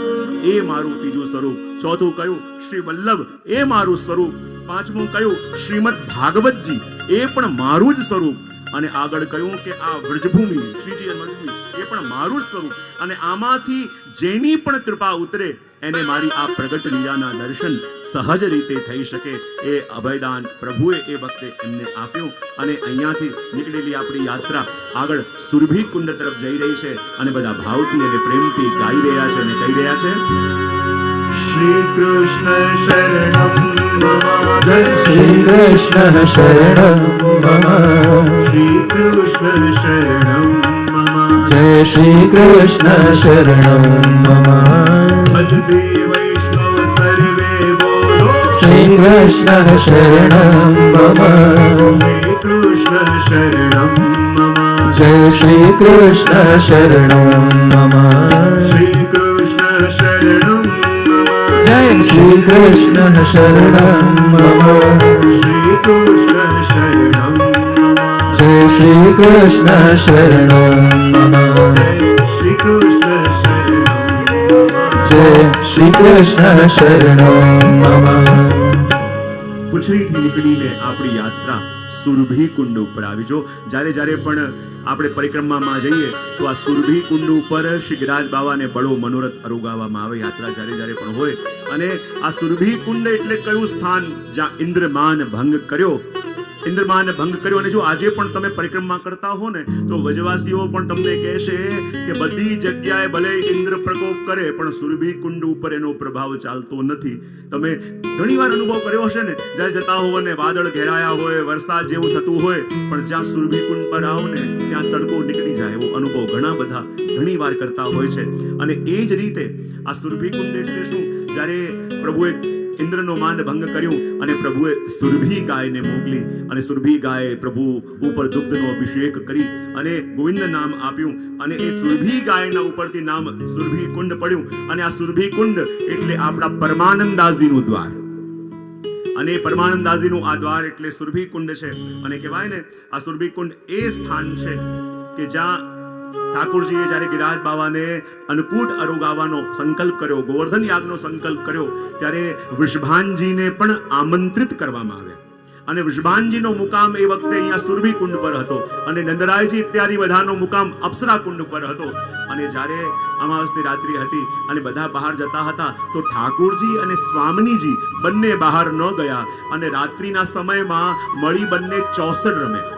A: એ મારું ત્રીજું સ્વરૂપ. ચોથું કહ્યું શ્રી વલ્લભ, એ મારું સ્વરૂપ. પાંચમું કહ્યું શ્રીમદ ભાગવતજી, એ પણ મારું જ સ્વરૂપ. અને આગળ કહ્યું કે આ વ્રજભૂમિ શ્રીજી મજભૂમિ, એ પણ મારું જ સ્વરૂપ. અને આમાંથી જેની પણ કૃપા ઉતરે એને મારી આ પ્રગટ લીલાના દર્શન સહજ રીતે થઈ શકે, એ અભયદાન પ્રભુએ એ વખતે એમને આપ્યું. અને અહીંયાથી નીકળેલી આપણી યાત્રા આગળ સુરભી કુંડ તરફ જઈ રહી છે, અને બધા ભાવથી અને પ્રેમથી ગાઈ રહ્યા છે અને કહી રહ્યા છે શ્રી કૃષ્ણ શરણમ મમ,
B: જય શ્રી કૃષ્ણ શરણમ મમ,
A: શ્રી કૃષ્ણ શરણમ મમ,
B: જય શ્રી કૃષ્ણ શરણમ મમ,
A: વલ્લભે વૈષ્ણવ સર્વે બોલો
B: શ્રી કૃષ્ણ શરણમ મમ,
A: શ્રી કૃષ્ણ શરણમ મમ,
B: જય શ્રી કૃષ્ણ શરણમ મમ,
A: શ્રી કૃષ્ણ શરણમ મમ,
B: જય શ્રી કૃષ્ણ શરણમ મમ,
A: શ્રી કૃષ્ણ શરણમ મમ,
B: જય શ્રી કૃષ્ણ શરણમ મમ,
A: જય શ્રી કૃષ્ણ શરણમ મમ.
B: જય શ્રી કૃષ્ણ શરણમ મમ.
A: પૂછડીથી નીકળીને આપણી યાત્રા સુરભી કુંડ ઉપર આવી. જો જ્યારે પણ આપણે પરિક્રમામાં જઈએ તો આ સુરભી કુંડ ઉપર શ્રી ગિરિરાજ બાવાને બળો મનોરથ અરોગાવવામાં આવે. યાત્રા જ્યારે પણ હોય, અને આ સુરભી કુંડ એટલે કયું સ્થાન જ્યાં ઇન્દ્રમાન ભંગ કર્યો. અને જો આજે પણ તમે પરિક્રમા કરતા હો ને તો વ્રજવાસીઓ પણ તમને કહેશે કે બધી જગ્યાએ ભલે ઇન્દ્ર પ્રકોપ કરે પણ સુરભી કુંડ ઉપર એનો પ્રભાવ ચાલતો નથી. તમે ઘણીવાર અનુભવ કર્યો હશે ને, જ્યારે જતા હો અને વાદળ ઘેરાયા હોય, વરસાદ જેવું થતું હોય, પણ જ્યાં સુરભી કુંડ પર આવો ને ત્યાં તડકો નીકળી જાય, એવો અનુભવ ઘણા બધા ઘણીવાર કરતા હોય છે. અને એ જ રીતે આ સુરભી કુંડ એટલે શું? જ્યારે પ્રભુએ ઇન્દ્રનો માન ભંગ કર્યું અને પ્રભુએ સુરભી ગાયને મોકલી અને સુરભી ગાયે પ્રભુ ઉપર દુગ્ધનો અભિષેક કરી અને ગોવિંદ નામ આપ્યું અને એ સુરભી ગાયના ઉપરથી નામ સુરભી કુંડ પડ્યું અને આ સુરભી કુંડ એટલે આપણા પરમાનંદાજીનું દ્વાર અને પરમાનંદાજીનું આ દ્વાર એટલે સુરભી કુંડ છે અને કહેવાય ને આ સુરભી કુંડ એ સ્થાન છે કે જ્યાં ઠાકોરજીએ જ્યારે ગિરિરાજ બાવાને અન્નકૂટ અરોગાવાનો સંકલ્પ કર્યો, ગોવર્ધન યાગનો સંકલ્પ કર્યો, ત્યારે વૃષભાનજીને પણ આમંત્રિત કરવામાં આવ્યા અને વૃષભાનજીનો મુકામ એ વખતે અહીંયા સુરભી કુંડ પર હતો અને નંદરાયજી ઇત્યાદિ બધાનો મુકામ અપ્સરા કુંડ પર હતો અને જ્યારે અમાવસની રાત્રિ હતી અને બધા બહાર જતા હતા તો ઠાકોરજી અને સ્વામિનીજી બંને બહાર ન ગયા અને રાત્રિના સમયમાં મળી બંને 64 રમ્યા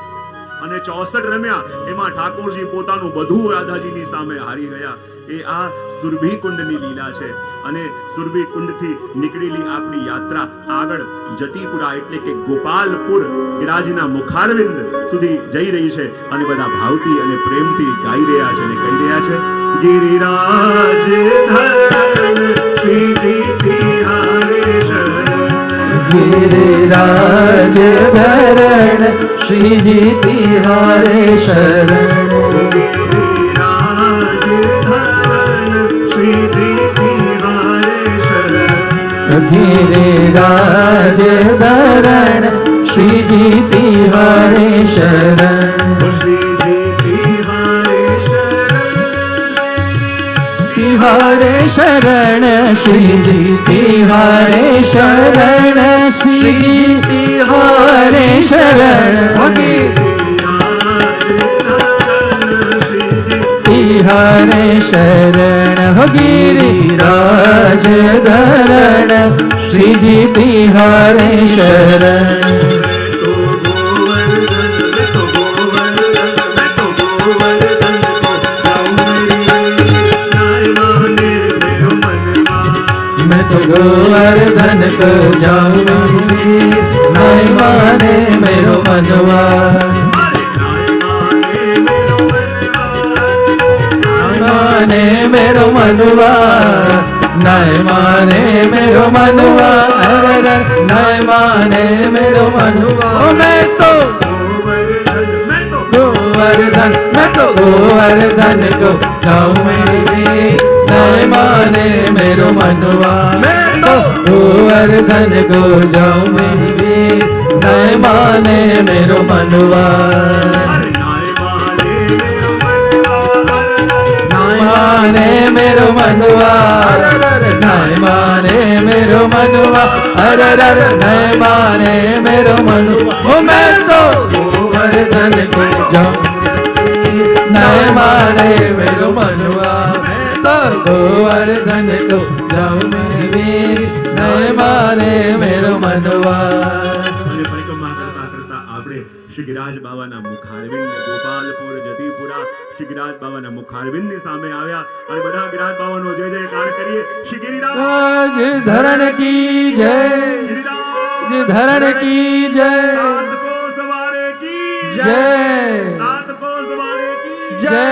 A: અને 64 રમ્યા એમાં ઠાકોરજી પોતાનું બધું રાધાજીની સામે હારી ગયા. એ આ સુરભી કુંડની લીલા છે અને સુરભી કુંડથી નીકળેલી આપણી યાત્રા આગળ જતીપુરા એટલે કે ગોપાલપુર ગિરિરાજના મુખારવિંદ સુધી જઈ રહી છે અને બધા ભાવથી અને પ્રેમથી ગાઈ રહ્યા છે અને કહી રહ્યા છે ગિરિરાજ ધરણ શ્રીજી તિહારે શરણ
B: ગિરિરાજ ધરણ શ્રીજી તિહારે શરણ ગિરિરાજ ધરણ શ્રીજી તિહારે શરણ તિહારે શરણ શ્રીજી તિહારે શરણ શ્રીજી તિહારે શરણ તિહારે શરણ હો ગિરિરાજ ધરણ શ્રીજી તિહારે શરણ मैं तो गोवर्धन को जाऊं नहीं माने मेरो मनवा माने मेरो मनवा नहीं माने मेरो मनवा अरे नहीं माने मेरो मनवा मैं तो गोवर्धन मैं तो गोवर्धन को जाऊं नहीं माने मेरो मनवा मैं तो गोवर्धन को जाऊं नहीं माने मेरो मनवा माने मेरो मनवा नहीं माने मेरो मनवा अरे नहीं माने मेरो मनवा मैं तो गोवर्धन को जाऊं नहीं माने मेरो मनवा तो गोवर्धन को जाऊं नहीं माने मेरो मनवा.
A: પરિક્રમા કરતા કરતા આપણે શ્રી ગિરિરાજ બાવાના મુખારવિંદ ગોપાલપુર જતીપુરા શ્રી ગિરિરાજ બાવાના મુખારવિંદની સામે આવ્યા અને બધા ગિરિરાજ બાવાનો જય જયકાર કરીએ. શ્રી ગિરિરાજ
B: ધરણ કી જય, ધરણ કી જય,
A: સાત કો સવારે કી
B: જય,
A: સાત કો સવારે કી
B: જય.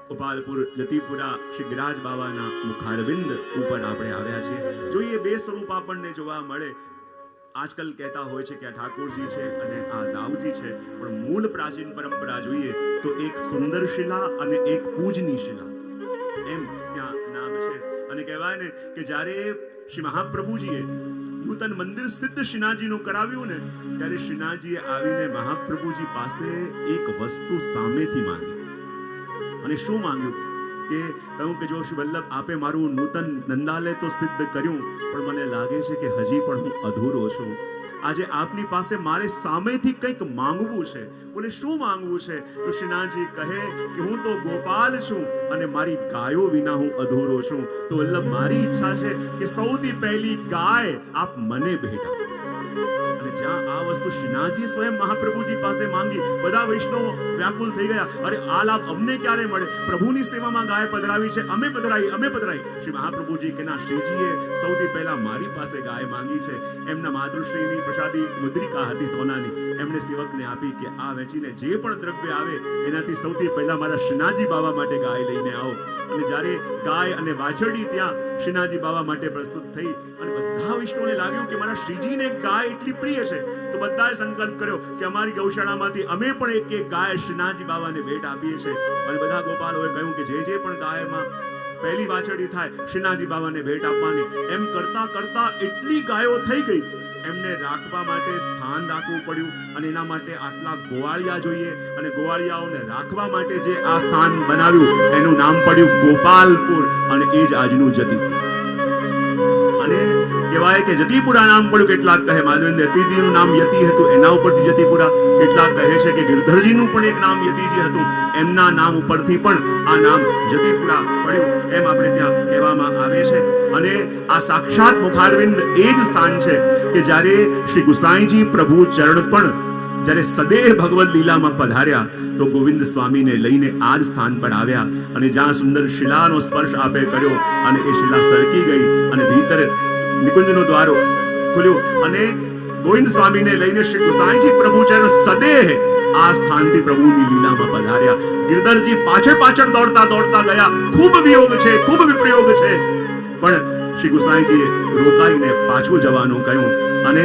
A: ગોપાલપુર જતીપુરા શ્રી ગિરિરાજ બાવાના મુખારવિંદ ઉપર આપણે આવ્યા છીએ. જોઈએ બે સ્વરૂપ આપણને જોવા મળે. આજકાલ કહેતા હોય છે કે આ ઠાકોરજી છે અને આ દાઉજી છે, પણ મૂળ પ્રાચીન પરંપરા જોઈએ તો એક સુંદર શિલા અને એક પૂજની શિલા એમ ત્યાં નામ છે. અને કહેવાય ને કે જ્યારે શ્રી મહાપ્રભુજીએ નૂતન મંદિર સિદ્ધ શ્રીનાથજીનું કરાવ્યું ને ત્યારે શ્રીનાથજીએ આવીને મહાપ્રભુજી પાસે એક વસ્તુ સામેથી માંગી અને શું માંગ્યું કે કહ્યું કે જો શ્રી વલ્લભ આપે મારું નૂતન નંદાલય તો સિદ્ધ કર્યું પણ મને લાગે છે કે હજી પણ હું અધૂરો છું. આજે આપની પાસે મારે સામેથી કંઈક માંગવું છે. બોલે શું માંગવું છે? તો શ્રીનાથજી કહે કે હું તો ગોપાલ છું અને મારી ગાયો વિના હું અધૂરો છું. તો વલ્લભ મારી ઈચ્છા છે કે સૌથી પહેલી ગાય આપ મને ભેટ આપો. અને જ્યાં આ વસ્તુ શ્રીનાથજી સ્વયં મહાપ્રભુજી પાસે માંગી, બધા વૈષ્ણવો વ્યાકુલ થઈ ગયા. અરે આ લાભ અમને ક્યારે મળે? પ્રભુની સેવામાં ગાય પધરાવી છે, અમે પધરાઈ. શ્રી મહાપ્રભુજી કે ના, શ્રીજીએ સૌથી પહેલા મારી પાસે ગાય માંગી છે. એમના માતૃશ્રીની પ્રસાદી મુદ્રિકા હતી સોનાની. એમણે સેવકને આપી કે આ વેચીને જે પણ દ્રવ્ય આવે એનાથી સૌથી પહેલા મારા શ્રીનાથજી બાવા માટે ગાય લઈને આવો. અને જ્યારે ગાય અને વાછરડી ત્યાં શ્રીનાથજી બાવા માટે પ્રસ્તુત થઈ અને બધા વિષ્ણુને લાગ્યું કે મારા શ્રીજીને ગાય એટલી પ્રિય છે, તો બધાએ સંકલ્પ કર્યો કે અમારી ગૌશાળામાંથી અમે પણ એક ગાય શ્રીનાથજી બાવાને ભેટ આપીએ છીએ. અને બધા ગોપાલોએ કહ્યું કે જે પણ ગાયમાં પહેલી વાછરડી થાય શ્રીનાથજી બાવાને ભેટ આપવાની. એમ કરતા કરતા એટલી ગાયો થઈ ગઈ, એમને રાખવા માટે સ્થાન રાખવું પડ્યું અને એના માટે આટલા ગોવાળિયા જોઈએ અને ગોવાળિયાઓને રાખવા માટે જે આ સ્થાન બનાવ્યું એનું નામ પડ્યું ગોપાલપુર અને એ જ આજનું જતી. અને કહેવાય કે જતીપુરા નામ પડ્યું. કેટલાક કહે માધવેન્દ્ર યતિજીનું નામ યતિ હતું એના ઉપરથી જતીપુરા, કેટલાક કહે છે કે ગિરધરજીનું પણ એક નામ યતિજી હતું એમના નામ ઉપરથી પણ આ નામ જતીપુરા પડ્યું, એમ આપણે ત્યાં કહેવામાં આવે છે. અને આ સાક્ષાત મુખારવિંદ એ જ સ્થાન છે કે જ્યારે શ્રી ગુસાઈજી પ્રભુ ચરણ પણ જ્યારે સદેહ ભગવદ લીલામાં પધાર્યા તો ગોવિંદ સ્વામીને લઈને આ જ સ્થાન પર આવ્યા અને જ્યાં સુંદર શિલાનો સ્પર્શ આપે કર્યો અને એ શિલા સરકી ગઈ અને ભીતર નિકુંજનો દ્વારો ખુલ્યો અને ગોવિંદ સ્વામીને લઈને શ્રી ગુસાઈજી પ્રભુ ચરણ સદેહ આ સ્થાનથી પ્રભુની લીલામાં પધાર્યા. ગિરધરજી પાછળ દોડતા દોડતા ગયા. ખૂબ વિયોગ છે, ખૂબ વિપ્રયોગ છે, પણ શ્રી ગુસાઈજીએ રોકાઈને પાછું જવાનું કહ્યું અને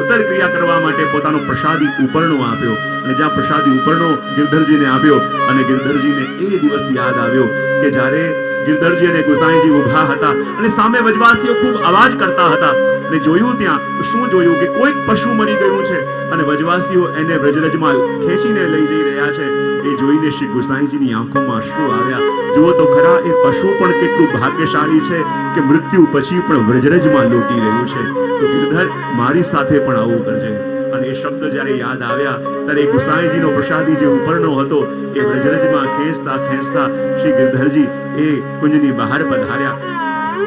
A: ઉત્તર ક્રિયા કરવા માટે પોતાનો પ્રસાદી ઉપરનો આપ્યો. અને જ્યાં પ્રસાદી ઉપરનો ગિરધરજીને આપ્યો અને ગિરધરજીને એ દિવસ યાદ આવ્યો કે જ્યારે ગિરધરજી અને ગુસાઈજી ઊભા હતા અને સામે વજવાસીઓ ખૂબ અવાજ કરતા હતા અને જોયું ત્યાં તો શું જોયું કે કોઈક પશુ મરી ગયું છે અને વજવાસીઓ એને વ્રજરજમાં ખેંચીને લઈ જઈ રહ્યા છે. એ જોઈને શ્રી ગુસાઈજીની આંખોમાં અશ્રુ આવ્યા. જુઓ તો ખરા એ પશુ પણ કેટલું ભાગ્યશાળી છે કે મૃત્યુ પછી પણ વ્રજરજમાં લોટી રહ્યું છે. તો ગિરધર મારી સાથે પણ આવું કરજે. અને એ શબ્દ જ્યારે યાદ આવ્યા ત્યારે ગુસાઈજીનો પ્રસાદી જે ઉપરનો હતો એ વ્રજરજમાં ખેંચતા ખેંચતા શ્રી ગિરધરજી એ કુંજની બહાર પધાર્યા.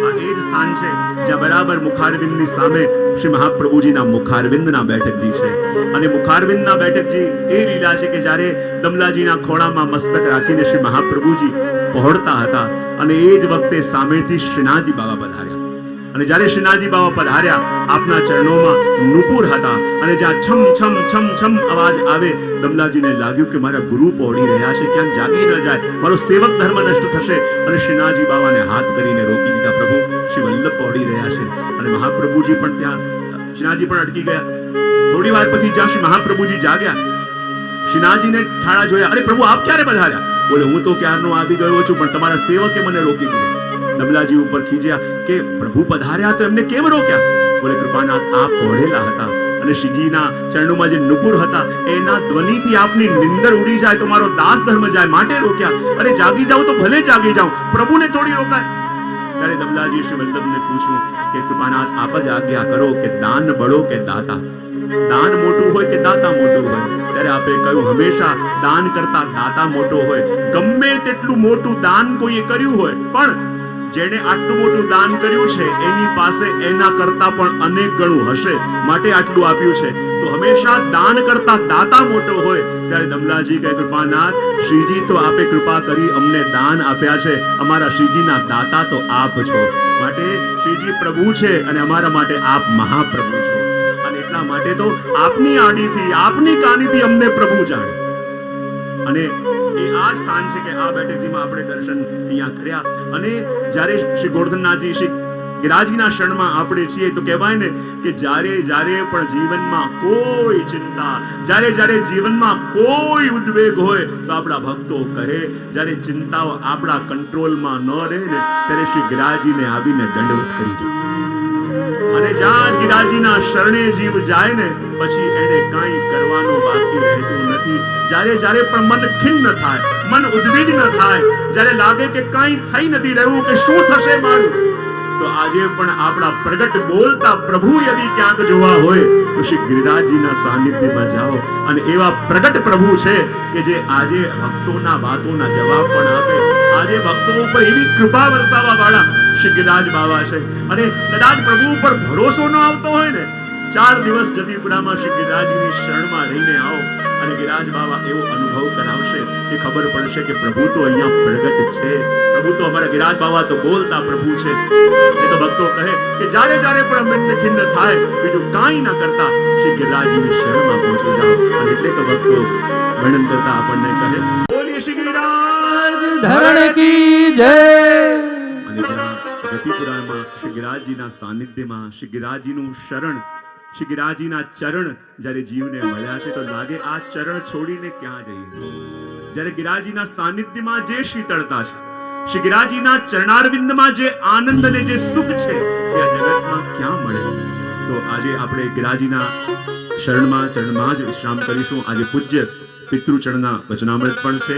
A: આ એ જ સ્થાન છે જ્યાં બરાબર મુખારવિંદની સામે શ્રી મહાપ્રભુજીના મુખારવિંદના બેઠકજી છે. અને મુખારવિંદના બેઠકજી એ લીલા છે કે જ્યારે દમલાજીના ખોળામાં મસ્તક રાખીને શ્રી મહાપ્રભુજી પહોળતા હતા અને એ જ વખતે સામેથી શ્રીનાથજી બાવા પધાર્યા. અને જ્યારે શ્રીનાથજી બાવા પધાર્યા આપના ચરણોમાં નુપુર હતા અને જ્યાં છમ છમ છમ છમ અવાજ આવે દમલાજીને લાગ્યું કે મારા ગુરુ પહોળી રહ્યા છે, ક્યાંક જાગી ન જાય, મારો સેવક ધર્મ નષ્ટ થશે. અને શ્રીનાથજી બાવાને હાથ કરીને રોકી દીધા. પ્રભુ શ્રી વલ્લભ પહોળી રહ્યા છે. અને મહાપ્રભુજી પણ ત્યાં શ્રીનાથજી પણ અટકી ગયા. થોડી વાર પછી જ્યાં શ્રી મહાપ્રભુજી જાગ્યા શ્રીનાથજીને ઠાળા જોયા. અરે પ્રભુ આપ ક્યારે પધાર્યા? બોલે હું તો ક્યારનો આવી ગયો છું પણ તમારા સેવકે મને રોકી દીધો. દમલાજી ઉપર ખીજ્યા કે પ્રભુ પધાર્યા તો એમને કેમ રોક્યા? બોલે કૃપાનાથ આપ પહોળેલા હતા અને શ્રીજીના ચરણોમાં જે નુપુર હતા એના ધ્વનિથી આપની નિંદર ઉડી જાય તો મારો દાસ ધર્મ જાય માટે રોક્યા. અરે જાગી જાઉં તો ભલે જાગી જાઉં, પ્રભુને થોડી રોકાય. ત્યારે દમલાજી શ્રી વલ્લભને પૂછ્યું કે કૃપાનાથ આપ જ આજ્ઞા કરો કે દાન બળો કે દાતા, દાન મોટું હોય કે દાતા મોટું હોય? ત્યારે આપે કહ્યું હંમેશા દાન કરતા દાતા મોટો હોય. ગમે તેટલું મોટું દાન કોઈએ કર્યું હોય પણ જેણે આટલું મોટું દાન કર્યું છે એની પાસે એના કરતા પણ અનેક ગણું હશે માટે આટલું આપ્યું છે. તો હંમેશા દાન કરતા દાતા મોટો હોય. ત્યારે દમલાજી કહે કૃપાનાથ શ્રીજી તો આપે કૃપા કરી અમને દાન આપ્યા છે, અમારા શ્રીજીના દાતા તો આપ છો. માટે શ્રીજી પ્રભુ છે અને અમારા માટે આપ મહાપ્રભુ છો. અને એટલા માટે તો આપની આડીથી આપની કાનીથી અમને પ્રભુ જાણે. અને એ આ સ્થાન છે કે આ બેઠકજીમાં આપણે દર્શન અહીંયા કર્યા. અને જ્યારે શ્રી ગોર્ધનનાથજી શ્રી ગિરાજીના શરણમાં આપણે છીએ તો કહેવાય ને કે જ્યારે પણ જીવનમાં કોઈ ચિંતા, જ્યારે જીવનમાં કોઈ ઉદ્વેગ હોય તો આપણા ભક્તો કહે જ્યારે ચિંતાઓ આપણા કંટ્રોલમાં ન રહે ને ત્યારે શ્રી ગિરાજીને આવીને દંડવત કરી દે. અને જ્યાં જ ગિરાજીના શરણે જીવ જાય ને પછી એને કાંઈ કરવાનો બાકી રહેતું નથી. જ્યારે પણ મન ખિન્ન થાય, મન ઉદ્વિગ્ન થાય, જ્યારે લાગે કે કાંઈ થઈ નથી રહ્યું કે શું થશે મારું, તો આજે પણ આપણા પ્રગટ બોલતા પ્રભુ યદી ક્યાંક જોવા હોય તો શ્રી ગિરિરાજજીના સાનિધ્યમાં જાઓ. અને એવા પ્રગટ પ્રભુ છે કે જે આજે ભક્તોના વાતોના જવાબ પણ આપે. આજે ભક્તો ઉપર એવી કૃપા વરસાવવા વાળા શ્રી ગિરિરાજ બાવા છે. અને કદાચ પ્રભુ ઉપર ભરોસો ન આવતો હોય ને 4 દિવસ જતીપુરામાં શ્રી ગિરિરાજની શરણમાં રહીને આવો અને ગિરિરાજ બાવા એવો અનુભવ કરાવશે કે ખબર પડશે કે પ્રભુ તો અહીંયા પ્રગટ છે. પ્રભુ તો અમારા ગિરાજ બાવા તો બોલતા પ્રભુ છે. એ તો ભક્તો કહે કે જ્યારે જ્યારે પણ મનને ખિન્ન થાય બીજું કાંઈ ના કરતા શ્રી ગિરિરાજની શરણમાં પહોંચી જાઓ. અને એટલે તો ભક્તો વર્ણન કરતા આપણને કહે બોલીએ શ્રી ગિરિરાજ
B: ધરણ કી જય.
A: અને ત્યાં ગતિપુરાણમાં શ્રી ગિરિરાજજીના સાનિધ્યમાં શ્રી ગિરિરાજજીનું શરણ, શ્રી ગિરિરાજજીના ચરણ જ્યારે જીવને મળ્યા છે તો લાગે આ ચરણ છોડીને ક્યાં જઈએ. જ્યારે ગિરિરાજજીના સાનિધ્યમાં જે શીતળતા છે, શ્રી ગિરિરાજજીના ચરણારવિંદમાં જે આનંદ અને જે સુખ છે એ આ જગતમાં ક્યાં મળે. તો આજે આપણે ગિરિરાજજીના શરણમાં ચરણમાં જ વિશ્રામ કરીશું. આજે પૂજ્ય પિતૃચરણના વચનામૃત પણ છે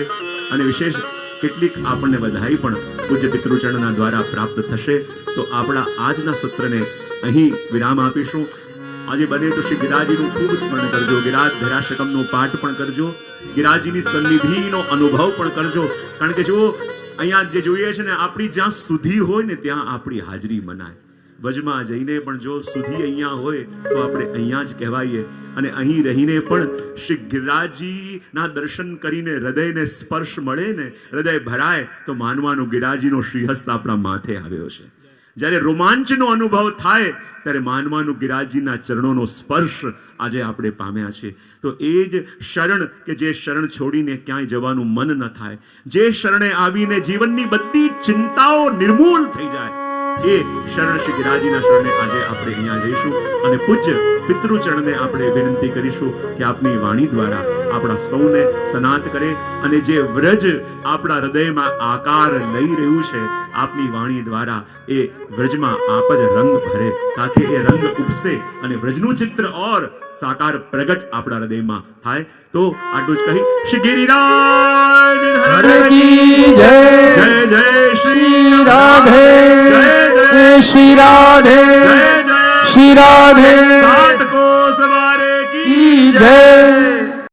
A: અને વિશેષ કેટલીક આપણને વધાઈ પણ પૂજ્ય પિતૃચરણના દ્વારા પ્રાપ્ત થશે. તો આપણા આજના સત્રને અહીં વિરામ આપીશું. આજે બને તો શ્રી ગિરિરાજજીનું ખૂબ સ્મરણ કરજો. ગિરિરાજ ધરાશકમનો પાઠ પણ કરજો. ગિરિરાજજીની સન્નિધિનો અનુભવ પણ કરજો. કારણ કે જો અહીંયા જે જોઈએ છે ને, આપણી જ્યાં સુધી હોય ને ત્યાં આપણી હાજરી મનાય. વજમાં જઈને પણ જો સુધી અહીંયા હોય તો આપણે અહીંયા જ કહેવાઈએ. અને અહીં રહીને પણ શ્રી ગિરિરાજજીના દર્શન કરીને હૃદયને સ્પર્શ મળે ને, હૃદય ભરાય તો માનવાનું ગિરિરાજજીનો શ્રીહસ્ત આપણા માથે આવ્યો છે. જ્યારે રોમાંચનો અનુભવ થાય ત્યારે માનવાનું ગિરિરાજજીના ચરણોનો સ્પર્શ આજે આપણે પામ્યા છે. તો એ જ શરણ કે જે શરણ છોડીને ક્યાંય જવાનું મન ન થાય, જે શરણે આવીને જીવનની બધી ચિંતાઓ નિર્મૂલ થઈ જાય, એ શરણ શ્રી ગિરિરાજજીના શરણે આજે આપણે અહીંયા જઈશું અને પૂજ્ય પિતૃચરણને આપણે વિનંતી કરીશું કે આપની વાણી દ્વારા આપણા સૌને સનાત કરે અને જે વ્રજ આપણા હૃદયમાં આકાર લઈ રહ્યું છે, આપની વાણી દ્વારા એ વ્રજમાં આપ જ રંગ ભરે, તાકે એ રંગ ઉપસે અને વ્રજનું ચિત્ર ઓર સાકાર પ્રગટ આપણા હૃદયમાં થાય. તો આટલું જ કહી શ્રી ગિરિરાજ
B: ધરણ કી જય.
A: જય જય
B: શ્રી રાધે,
A: જય
B: શ્રી રાધે,
A: જય જય
B: શ્રી રાધે
A: સાત કોસ વારે કી
B: કી જય.